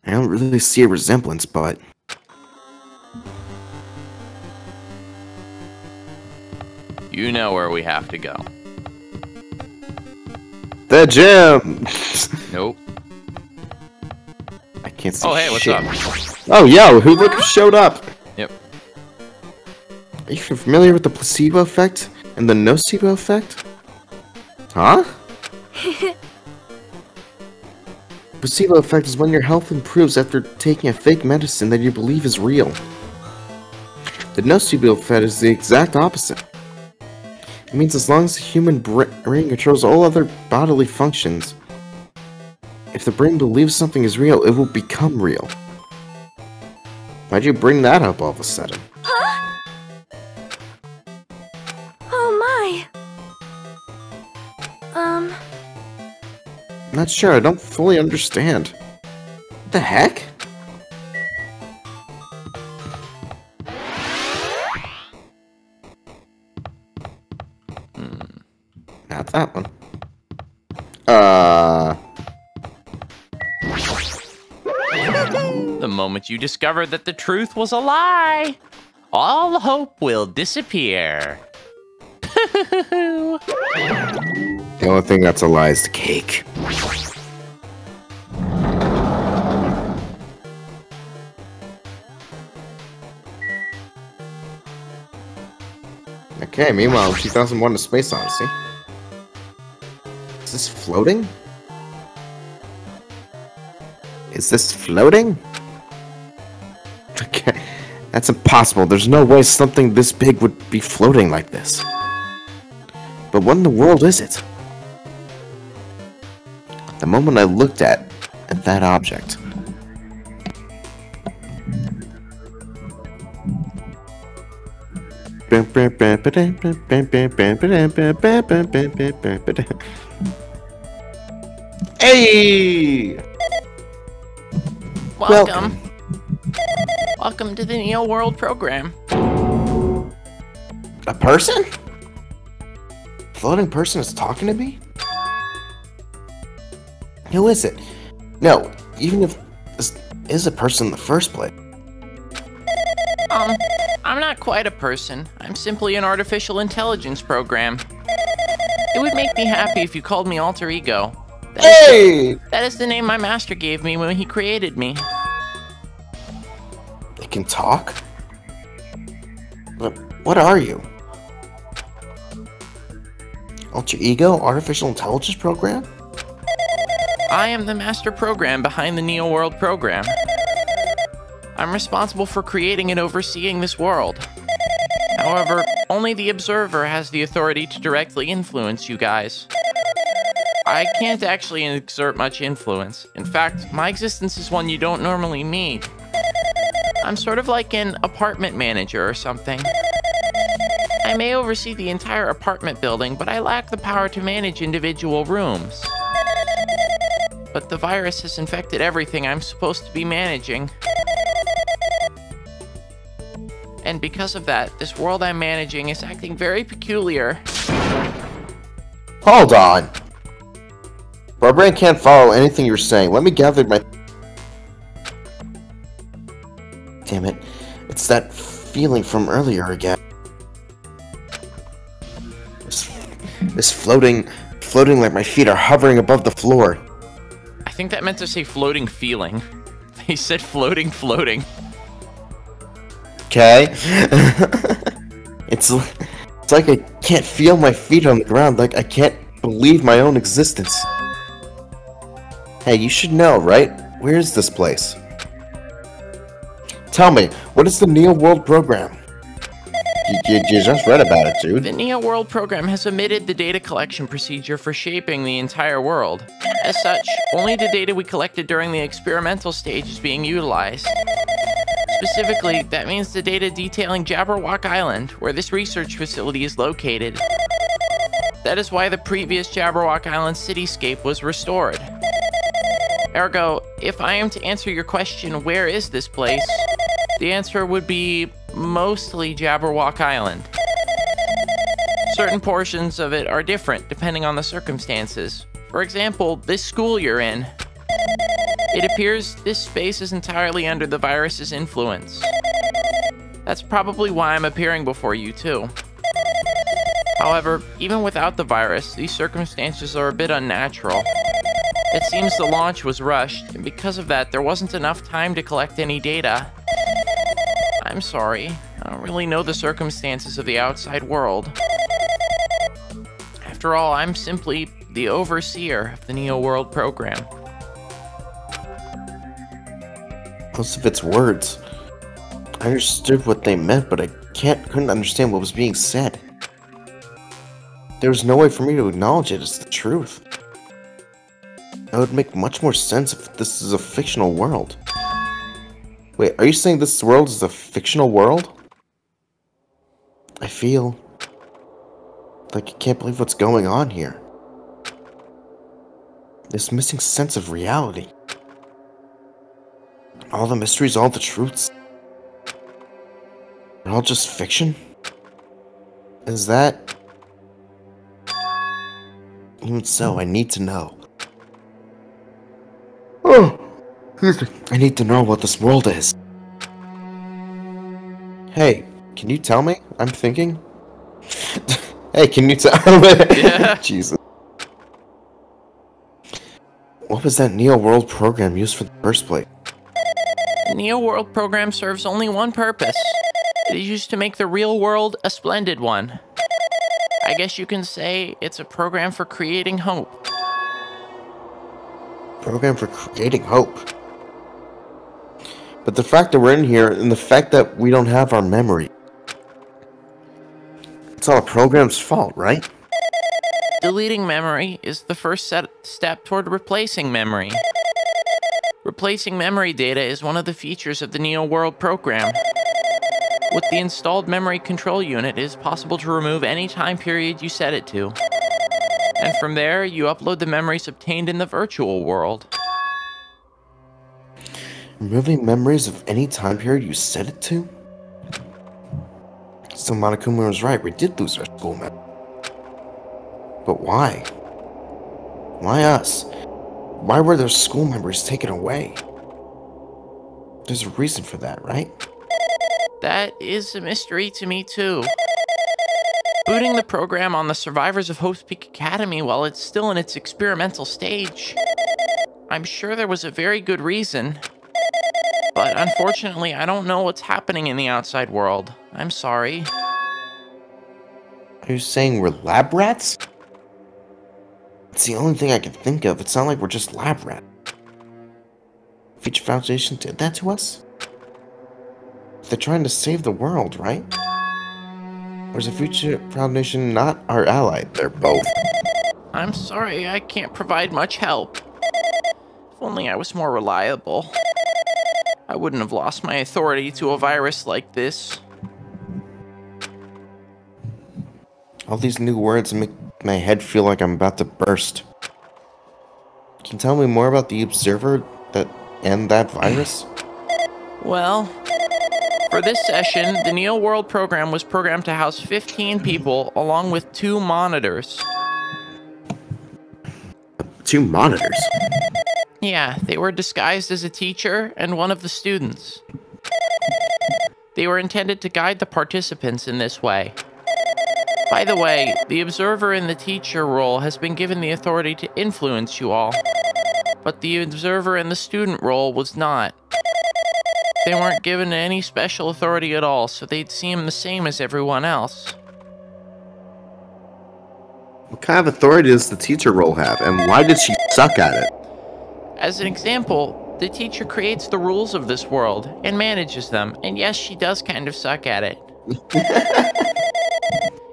I don't really see a resemblance, but... You know where we have to go. The gym! Nope. I can't see Oh, hey, what's shit. up? Oh, yo, who showed up? Yep. Are you familiar with the placebo effect and the nocebo effect? Huh? Placebo effect is when your health improves after taking a fake medicine that you believe is real. The nocebo effect is the exact opposite. It means as long as the human brain controls all other bodily functions, if the brain believes something is real, it will become real. Why'd you bring that up all of a sudden? Huh? Oh my. Not sure, I don't fully understand. What the heck? Not that one. The moment you discover that the truth was a lie, all hope will disappear. The only thing that's a lie is the cake. Okay, meanwhile, 2001 A Space Odyssey. Is this floating? Is this floating? Okay, that's impossible. There's no way something this big would be floating like this. But what in the world is it? The moment I looked at that object, hey! Welcome. Welcome to the Neo World program. A person? Floating person is talking to me? Who is it? No, even if this is a person in the first place. I'm not quite a person. I'm simply an artificial intelligence program. It would make me happy if you called me Alter Ego. That is the name my master gave me when he created me. They can talk? What are you? Alter Ego? Artificial Intelligence Program? I am the master program behind the Neo World program. I'm responsible for creating and overseeing this world. However, only the observer has the authority to directly influence you guys. I can't actually exert much influence. In fact, my existence is one you don't normally meet. I'm sort of like an apartment manager or something. I may oversee the entire apartment building, but I lack the power to manage individual rooms. But the virus has infected everything I'm supposed to be managing. And because of that, this world I'm managing is acting very peculiar. Hold on! My brain can't follow anything you're saying. Let me gather my... Damn it. It's that feeling from earlier again. This floating like my feet are hovering above the floor. I think that meant to say floating feeling. They said floating. Okay? It's like I can't feel my feet on the ground, like I can't believe my own existence. Hey, you should know, right? Where is this place? Tell me, what is the Neo World program? You just read about it, dude. The Neo World program has omitted the data collection procedure for shaping the entire world. As such, only the data we collected during the experimental stage is being utilized. Specifically, that means the data detailing Jabberwock Island, where this research facility is located. That is why the previous Jabberwock Island cityscape was restored. Ergo, if I am to answer your question, where is this place? The answer would be mostly Jabberwock Island. Certain portions of it are different depending on the circumstances. For example, this school you're in. It appears this space is entirely under the virus's influence. That's probably why I'm appearing before you too. However, even without the virus, these circumstances are a bit unnatural. It seems the launch was rushed, and because of that, there wasn't enough time to collect any data. I'm sorry, I don't really know the circumstances of the outside world. After all, I'm simply the overseer of the Neo World program. Most of its words. I understood what they meant, but I couldn't understand what was being said. There was no way for me to acknowledge it as the truth. It would make much more sense if this is a fictional world. Wait, are you saying this world is a fictional world? I feel like I can't believe what's going on here. This missing sense of reality. All the mysteries, all the truths. They're all just fiction? Is that... Even so, I need to know. Oh, I need to know what this world is. Hey, can you tell me? I'm thinking. Hey, can you tell me? Yeah. Jesus. What was that Neo World program used for the first place? The Neo World program serves only one purpose. It is used to make the real world a splendid one. I guess you can say it's a program for creating hope. Program for creating hope. But the fact that we're in here, and the fact that we don't have our memory, it's all a program's fault, right? Deleting memory is the first step toward replacing memory. Replacing memory data is one of the features of the Neo World program. With the installed memory control unit, it is possible to remove any time period you set it to. And from there, you upload the memories obtained in the virtual world. Removing memories of any time period you set it to? So Monokuma was right, we did lose our school memory. But why? Why us? Why were those school members taken away? There's a reason for that, right? That is a mystery to me, too. Booting the program on the survivors of Hope's Peak Academy while it's still in its experimental stage. I'm sure there was a very good reason. But unfortunately, I don't know what's happening in the outside world. I'm sorry. Are you saying we're lab rats? It's the only thing I can think of. It's not like we're just lab rats. Future Foundation did that to us? They're trying to save the world, right? Or is the Future Foundation not our ally? They're both. I'm sorry, I can't provide much help. If only I was more reliable. I wouldn't have lost my authority to a virus like this. All these new words make my head feel like I'm about to burst. Can you tell me more about the Observer and that virus? Well, for this session, the Neo World program was programmed to house 15 people along with 2 monitors. 2 monitors? Yeah, they were disguised as a teacher and one of the students. They were intended to guide the participants in this way. By the way, the observer in the teacher role has been given the authority to influence you all, but the observer in the student role was not. They weren't given any special authority at all, so they'd seem the same as everyone else. What kind of authority does the teacher role have, and why did she suck at it? As an example, the teacher creates the rules of this world and manages them, and yes, she does kind of suck at it.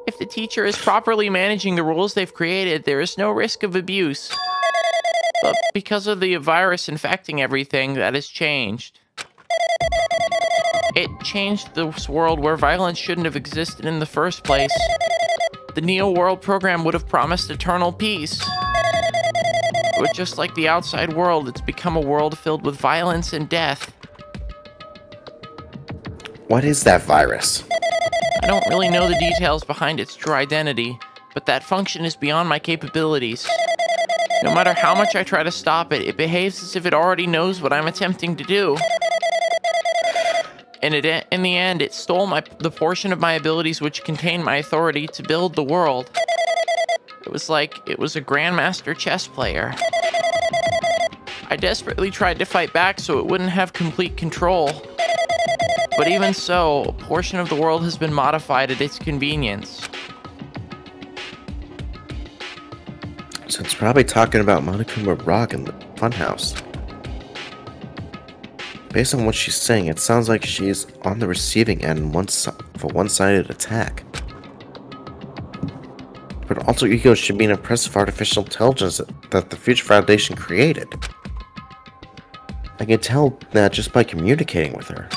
If the teacher is properly managing the rules they've created, there is no risk of abuse. But because of the virus infecting everything, that has changed. It changed this world where violence shouldn't have existed in the first place. The Neo World program would have promised eternal peace. But just like the outside world, it's become a world filled with violence and death. What is that virus? I don't really know the details behind its true identity, but that function is beyond my capabilities. No matter how much I try to stop it, it behaves as if it already knows what I'm attempting to do. And in the end, it stole the portion of my abilities which contained my authority to build the world. It was like it was a grandmaster chess player. I desperately tried to fight back so it wouldn't have complete control. But even so, a portion of the world has been modified at its convenience. So it's probably talking about Monokuma Rock and the Funhouse. Based on what she's saying, it sounds like she's on the receiving end of a one-sided attack. But alter ego should be an impressive artificial intelligence that the Future Foundation created. I can tell that just by communicating with her.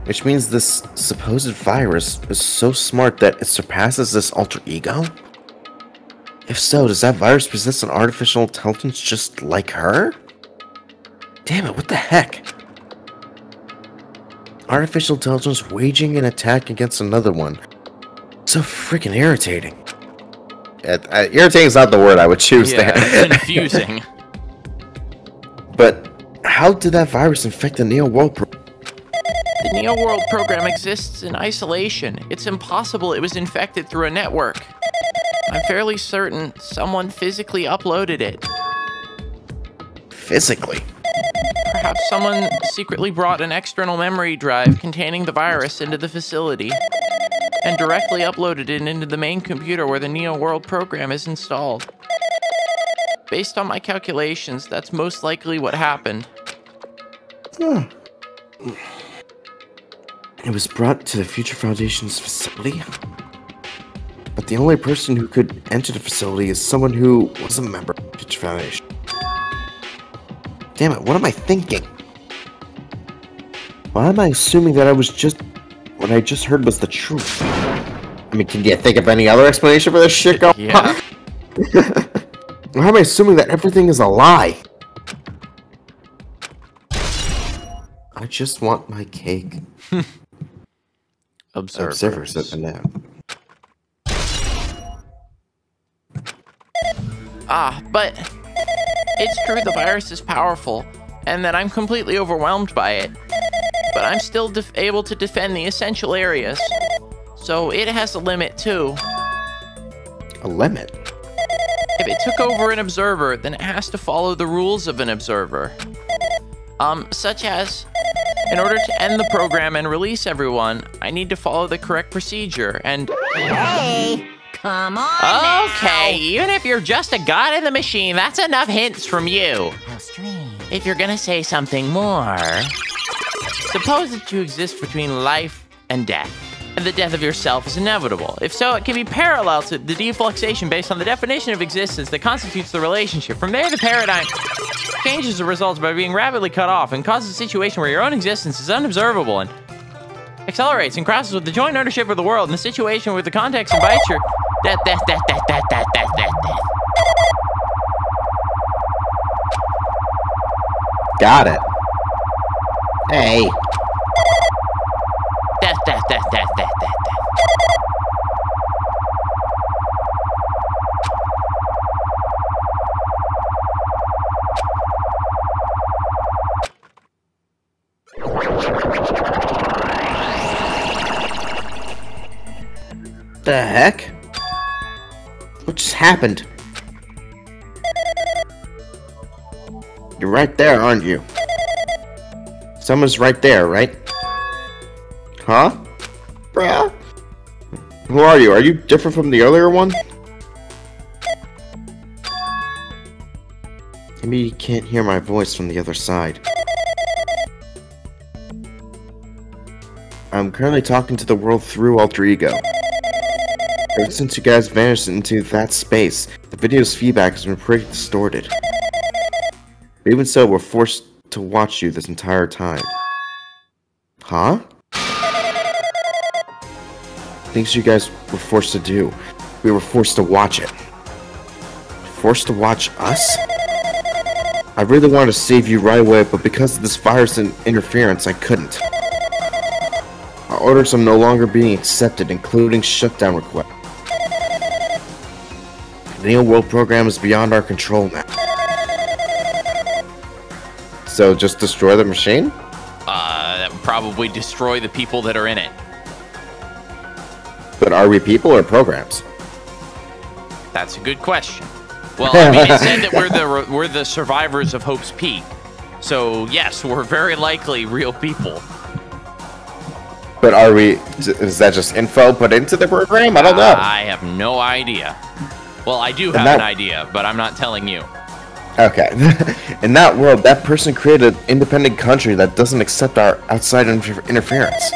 Which means this supposed virus is so smart that it surpasses this alter ego? If so, does that virus possess an artificial intelligence just like her? Damn it, what the heck? Artificial intelligence waging an attack against another one. So freaking irritating. Irritating is not the word I would choose there. Confusing. But how did that virus infect the Neo World program? The Neo World program exists in isolation. It's impossible it was infected through a network. I'm fairly certain someone physically uploaded it. Physically? Perhaps someone secretly brought an external memory drive containing the virus into the facility and directly uploaded it into the main computer where the Neo World program is installed. Based on my calculations, that's most likely what happened. Huh. It was brought to the Future Foundation's facility? But the only person who could enter the facility is someone who was a member of the Future Foundation. Damn it, what am I thinking? Why am I assuming that what I just heard was the truth? I mean, can you think of any other explanation for this shit going on? Yeah. Why am I assuming that everything is a lie? I just want my cake. Observers at the net. But It's true the virus is powerful, and that I'm completely overwhelmed by it. But I'm still able to defend the essential areas. So it has a limit, too. A limit? If it took over an observer, then it has to follow the rules of an observer. Such as, in order to end the program and release everyone, I need to follow the correct procedure, and... Hey, come on Okay, even if you're just a god in the machine, that's enough hints from you. How strange. If you're gonna say something more... Suppose that you exist between life and death, and the death of yourself is inevitable. If so, it can be parallel to the defluxation based on the definition of existence that constitutes the relationship. From there, the paradigm changes as a result by being rapidly cut off and causes a situation where your own existence is unobservable and accelerates and crosses with the joint ownership of the world in a situation where the context invites your death. Got it. Hey. Death. The heck? What just happened? You're right there, aren't you? Someone's right there, right? Huh? Bruh? Who are you? Are you different from the earlier one? Maybe you can't hear my voice from the other side. I'm currently talking to the world through Alter Ego. Ever since you guys vanished into that space, the video's feedback has been pretty distorted. But even so, we're forced to watch you this entire time. Huh? Things you guys were forced to do. We were forced to watch it. Forced to watch us? I really wanted to save you right away, but because of this virus and interference, I couldn't. Our orders are no longer being accepted, including shutdown requests. The Neo World program is beyond our control now. So just destroy the machine? That would probably destroy the people that are in it. But are we people or programs? That's a good question. Well, I mean, it said that we're the survivors of Hope's Peak. So, yes, we're very likely real people. But are we... is that just info put into the program? I don't know. I have no idea. Well, I do have an idea, but I'm not telling you. Okay. In that world, that person created an independent country that doesn't accept our outside interference.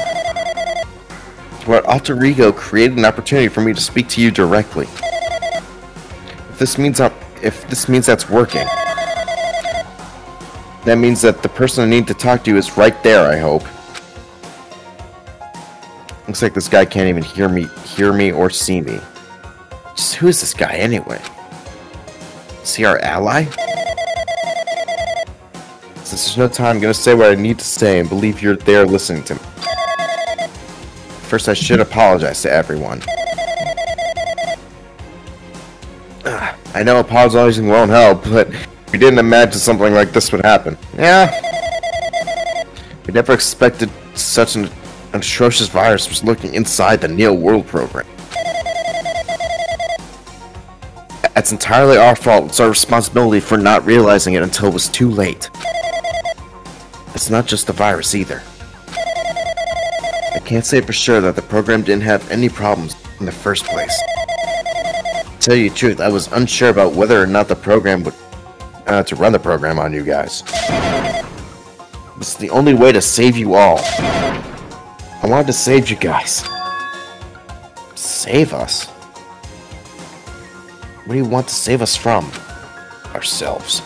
But Alter Ego created an opportunity for me to speak to you directly. If this means that's working, that means that the person I need to talk to is right there, I hope. Looks like this guy can't even hear me or see me. Just who is this guy anyway? Is he our ally? Since there's no time, I'm gonna say what I need to say and believe you're there listening to me. First, I should apologize to everyone. I know apologizing won't help, but we didn't imagine something like this would happen. Yeah. We never expected such an atrocious virus was lurking inside the Neo World program. It's entirely our fault. It's our responsibility for not realizing it until it was too late. It's not just the virus either. I can't say for sure that the program didn't have any problems in the first place. To tell you the truth, I was unsure about whether or not the program would to run the program on you guys. It's the only way to save you all. I wanted to save you guys. Save us? What do you want to save us from? Ourselves.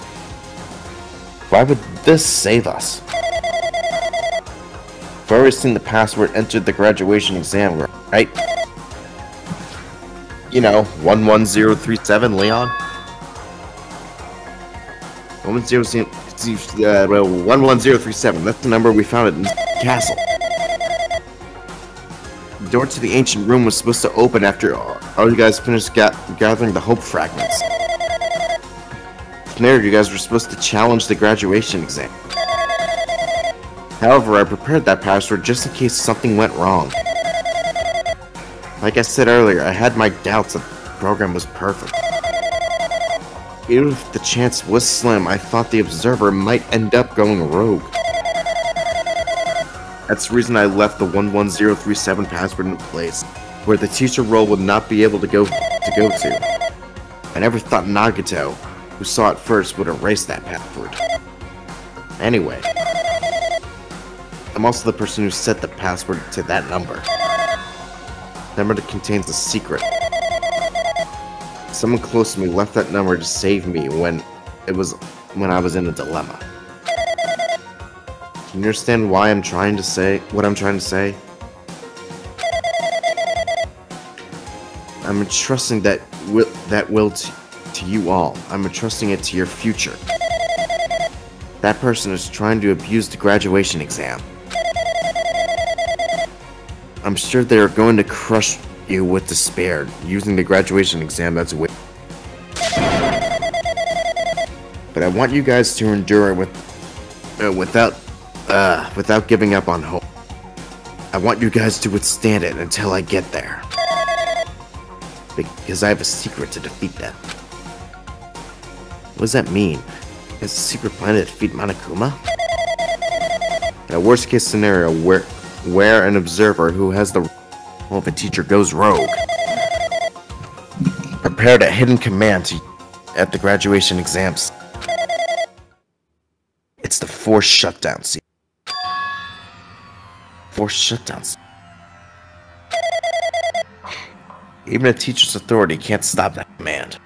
Why would this save us? I've already seen the password entered the graduation exam room, right? You know, 11037, Leon? 11037, that's the number we found at the castle. The door to the ancient room was supposed to open after all you guys finished gathering the hope fragments. From there, you guys were supposed to challenge the graduation exam. However, I prepared that password just in case something went wrong. Like I said earlier, I had my doubts that the program was perfect. Even if the chance was slim, I thought the observer might end up going rogue. That's the reason I left the 11037 password in place, where the teacher role would not be able to go to. I never thought Nagito, who saw it first, would erase that password. Anyway, I'm also the person who set the password to that number. Number that contains a secret. Someone close to me left that number to save me when I was in a dilemma. Can you understand why I'm trying to say what I'm trying to say? I'm entrusting that will to you all. I'm entrusting it to your future. That person is trying to abuse the graduation exam. I'm sure they are going to crush you with despair, using the graduation exam as a way. But I want you guys to endure it without giving up on hope. I want you guys to withstand it until I get there. Because I have a secret to defeat them. What does that mean? Has a secret plan to defeat Monokuma? In a worst case scenario where an observer who has the role of a teacher goes rogue. Prepared a hidden command at the graduation exams. It's the forced shutdown scene. Forced shutdown scene. Even a teacher's authority can't stop that command.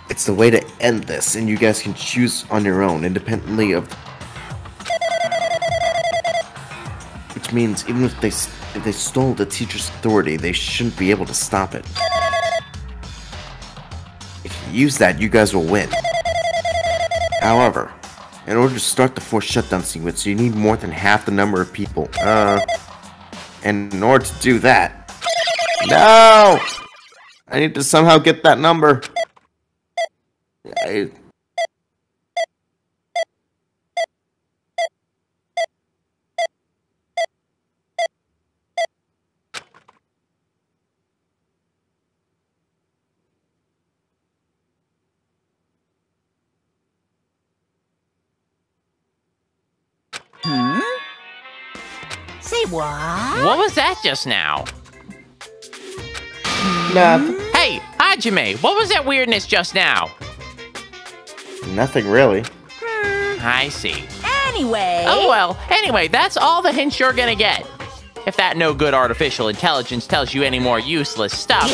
It's the way to end this, and you guys can choose on your own, independently of... Which means, even if they stole the teacher's authority, they shouldn't be able to stop it. If you use that, you guys will win. However, in order to start the forced shutdown sequence, you need more than half the number of people. And in order to do that... No! I need to somehow get that number. Say what? What was that just now? Nothing. Hey, Hajime, what was that weirdness just now? Nothing really. I see. Anyway. Oh well, anyway, that's all the hints you're gonna get. If that no good artificial intelligence tells you any more useless stuff,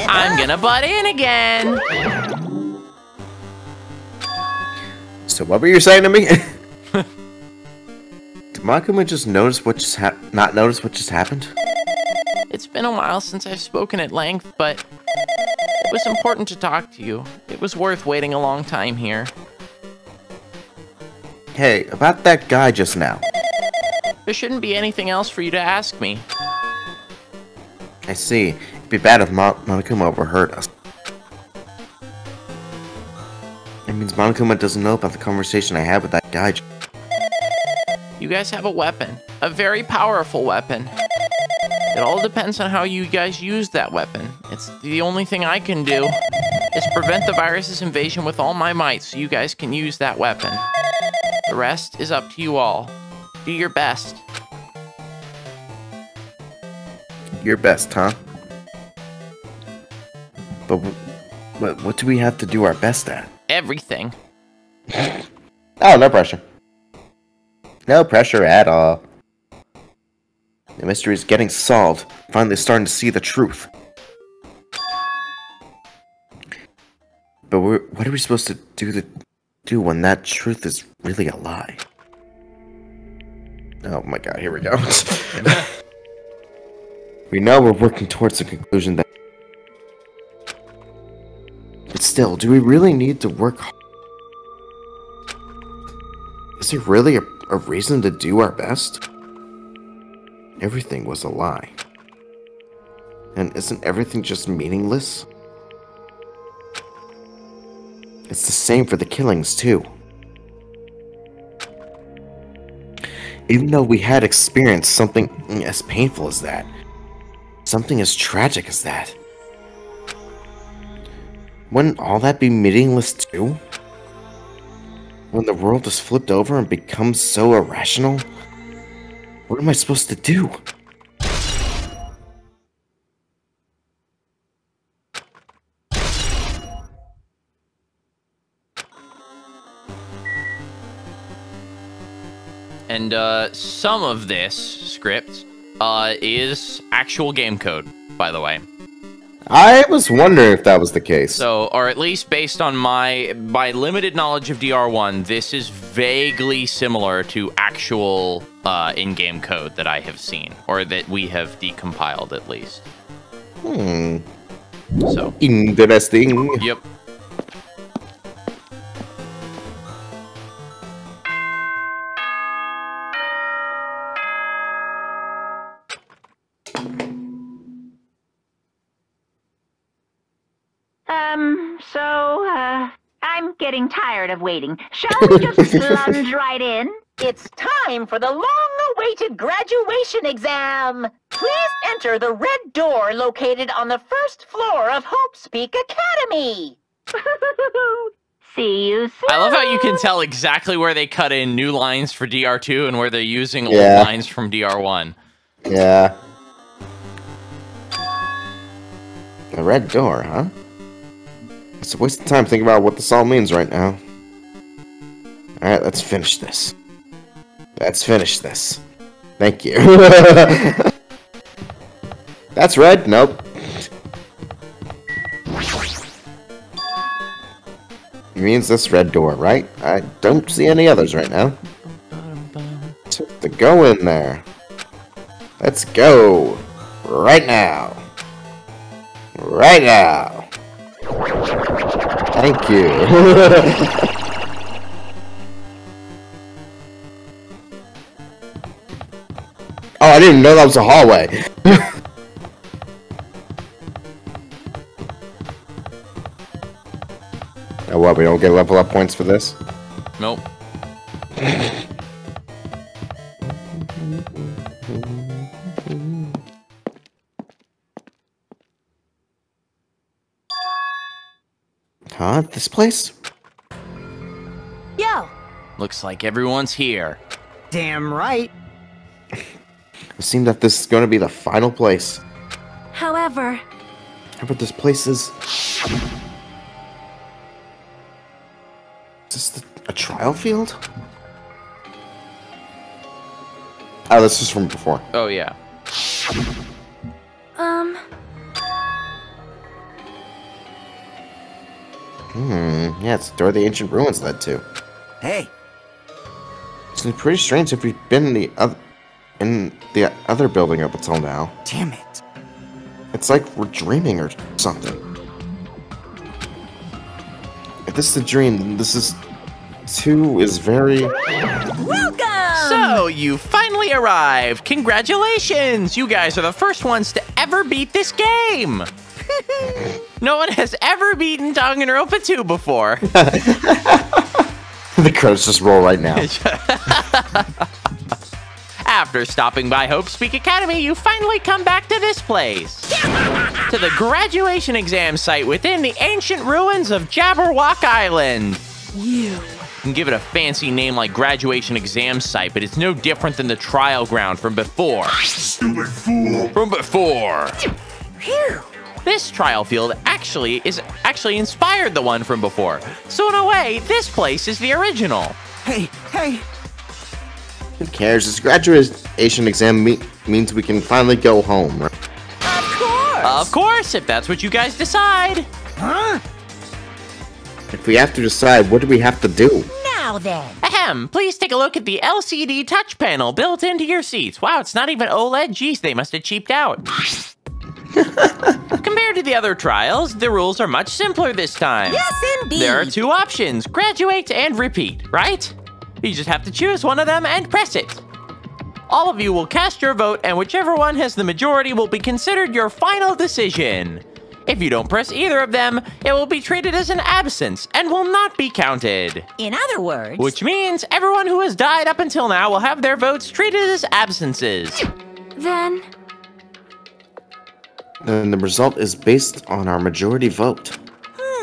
I'm gonna butt in again. So what were you saying to me? Did Monokuma just notice what just not notice what just happened? It's been a while since I've spoken at length, but it was important to talk to you. It was worth waiting a long time here. Hey, about that guy just now. There shouldn't be anything else for you to ask me. I see. It'd be bad if Monokuma overheard us. It means Monokuma doesn't know about the conversation I had with that guy. You guys have a weapon. A very powerful weapon. It all depends on how you guys use that weapon. It's the only thing I can do is prevent the virus's invasion with all my might so you guys can use that weapon. The rest is up to you all. Do your best. Your best, huh? But what do we have to do our best at? Everything. Oh, no pressure. No pressure at all. The mystery is getting solved. Finally starting to see the truth. But what are we supposed to do when that truth is really a lie? Oh my god, here we go. We know we're working towards the conclusion that... But still, do we really need to work hard? Is there really a reason to do our best? Everything was a lie. And isn't everything just meaningless? It's the same for the killings, too. Even though we had experienced something as painful as that, something as tragic as that, wouldn't all that be meaningless too? When the world is flipped over and becomes so irrational, what am I supposed to do? And some of this script is actual game code, by the way. I was wondering if that was the case. So, or at least based on my limited knowledge of DR1, this is vaguely similar to actual in-game code that I have seen, or that we have decompiled at least. So. Interesting. Yep. I'm getting tired of waiting. Shall we just plunge right in? It's time for the long-awaited graduation exam. Please enter the red door located on the first floor of Hope's Peak Academy. See you soon. I love how you can tell exactly where they cut in new lines for DR2 and where they're using old lines from DR1. Yeah. The red door, huh? It's a waste of time thinking about what this all means right now. Alright, let's finish this. Let's finish this. Thank you. That's red? Nope. It means this red door, right? I don't see any others right now. To go in there. Let's go. Right now. Right now. Thank you. Oh, I didn't know that was a hallway. Oh, what? We don't get level up points for this? Nope. Huh? This place? Yo! Looks like everyone's here. Damn right. It seems that this is going to be the final place. However, How about this place is... Is this a trial field? Oh, this is from before. Oh, yeah. Yeah, it's the door the ancient ruins led to. Hey, It's pretty strange if we've been in the other building up until now. damn it. It's like we're dreaming or something. If this is a dream, then this is... 2 is very... Welcome! So, you finally arrived! Congratulations! You guys are the first ones to ever beat this game! No one has ever beaten Danganronpa 2 before. The credits just roll right now. After stopping by Hope's Peak Academy, you finally come back to this place. To the graduation exam site within the ancient ruins of Jabberwock Island. You can give it a fancy name like graduation exam site, but it's no different than the trial ground from before. Stupid fool! From before. Phew! This trial field actually inspired the one from before. So in a way, this place is the original. Hey, Who cares? This graduation exam means we can finally go home, right? Of course! Of course, if that's what you guys decide. huh? If we have to decide, what do we have to do? Now then. Ahem, please take a look at the LCD touch panel built into your seats. Wow, it's not even OLED. Geez, they must have cheaped out. Compared to the other trials, the rules are much simpler this time. Yes, indeed! There are 2 options, graduate and repeat, right? You just have to choose one of them and press it. All of you will cast your vote, and whichever one has the majority will be considered your final decision. If you don't press either of them, it will be treated as an absence and will not be counted. In other words... Which means everyone who has died up until now will have their votes treated as absences. Then... And the result is based on our majority vote.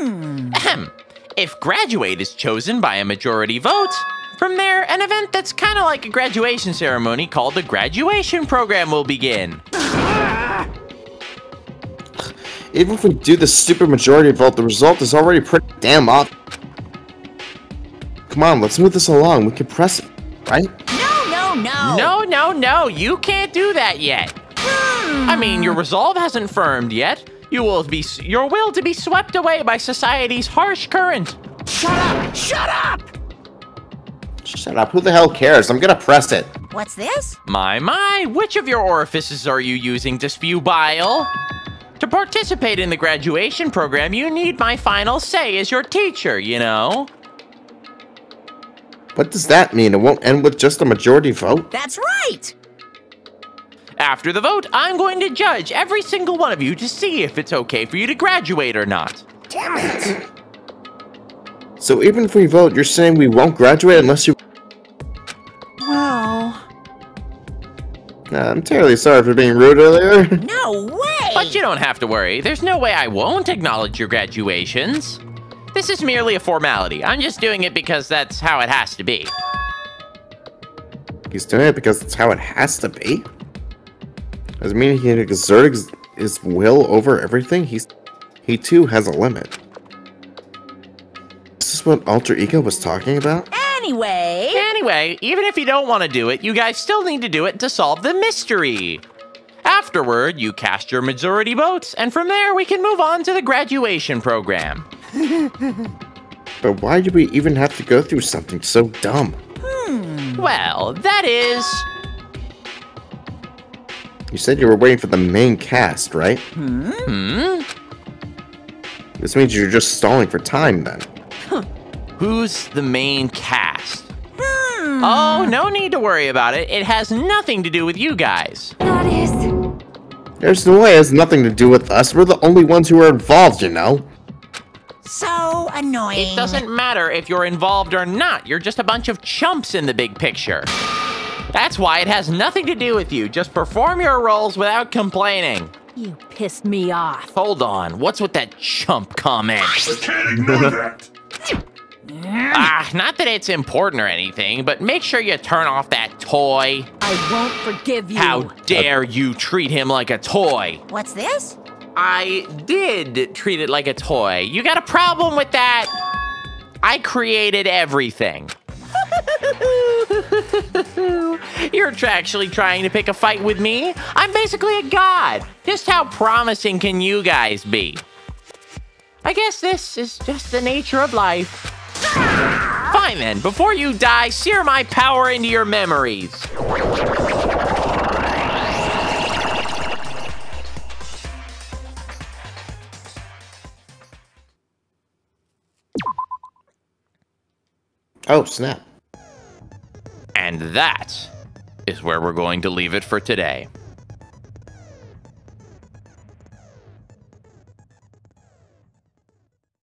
Ahem. If graduate is chosen by a majority vote, from there, an event that's kind of like a graduation ceremony called the graduation program will begin. Even if we do the stupid majority vote, the result is already pretty damn up. Come on, let's move this along. We can press it, right? No, you can't do that yet. I mean, your resolve hasn't firmed yet. Your will to be swept away by society's harsh current. Shut up! Shut up! Shut up, who the hell cares? I'm gonna press it. What's this? My, which of your orifices are you using to spew bile? To participate in the graduation program, you need my final say as your teacher, you know? What does that mean? It won't end with just a majority vote? That's right! After the vote, I'm going to judge every single one of you to see if it's okay for you to graduate or not. Damn it! So even if we vote, you're saying we won't graduate unless you... Well... I'm terribly sorry for being rude earlier. No way! But you don't have to worry. There's no way I won't acknowledge your graduations. This is merely a formality. I'm just doing it because that's how it has to be. He's doing it because that's how it has to be? Does it mean he can exert his will over everything? He too has a limit. Is this what Alter Ego was talking about? Anyway, even if you don't want to do it, you guys still need to do it to solve the mystery. Afterward, you cast your majority votes, and from there we can move on to the graduation program. But why do we even have to go through something so dumb? Well, that is... You said you were waiting for the main cast, right? This means you're just stalling for time, then. Who's the main cast? Oh, no need to worry about it. It has nothing to do with you guys. That is... There's no way it has nothing to do with us. We're the only ones who are involved, you know? so annoying. It doesn't matter if you're involved or not. You're just a bunch of chumps in the big picture. That's why it has nothing to do with you. Just perform your roles without complaining. You pissed me off. Hold on. What's with that chump comment? I can't ignore that. Not that it's important or anything, but make sure you turn off that toy. I won't forgive you. How dare you treat him like a toy? What's this? I did treat it like a toy. You got a problem with that? I created everything. You're actually trying to pick a fight with me? I'm basically a god. Just how promising can you guys be? I guess this is just the nature of life. Fine then, before you die, sear my power into your memories. Oh, snap. And that is where we're going to leave it for today.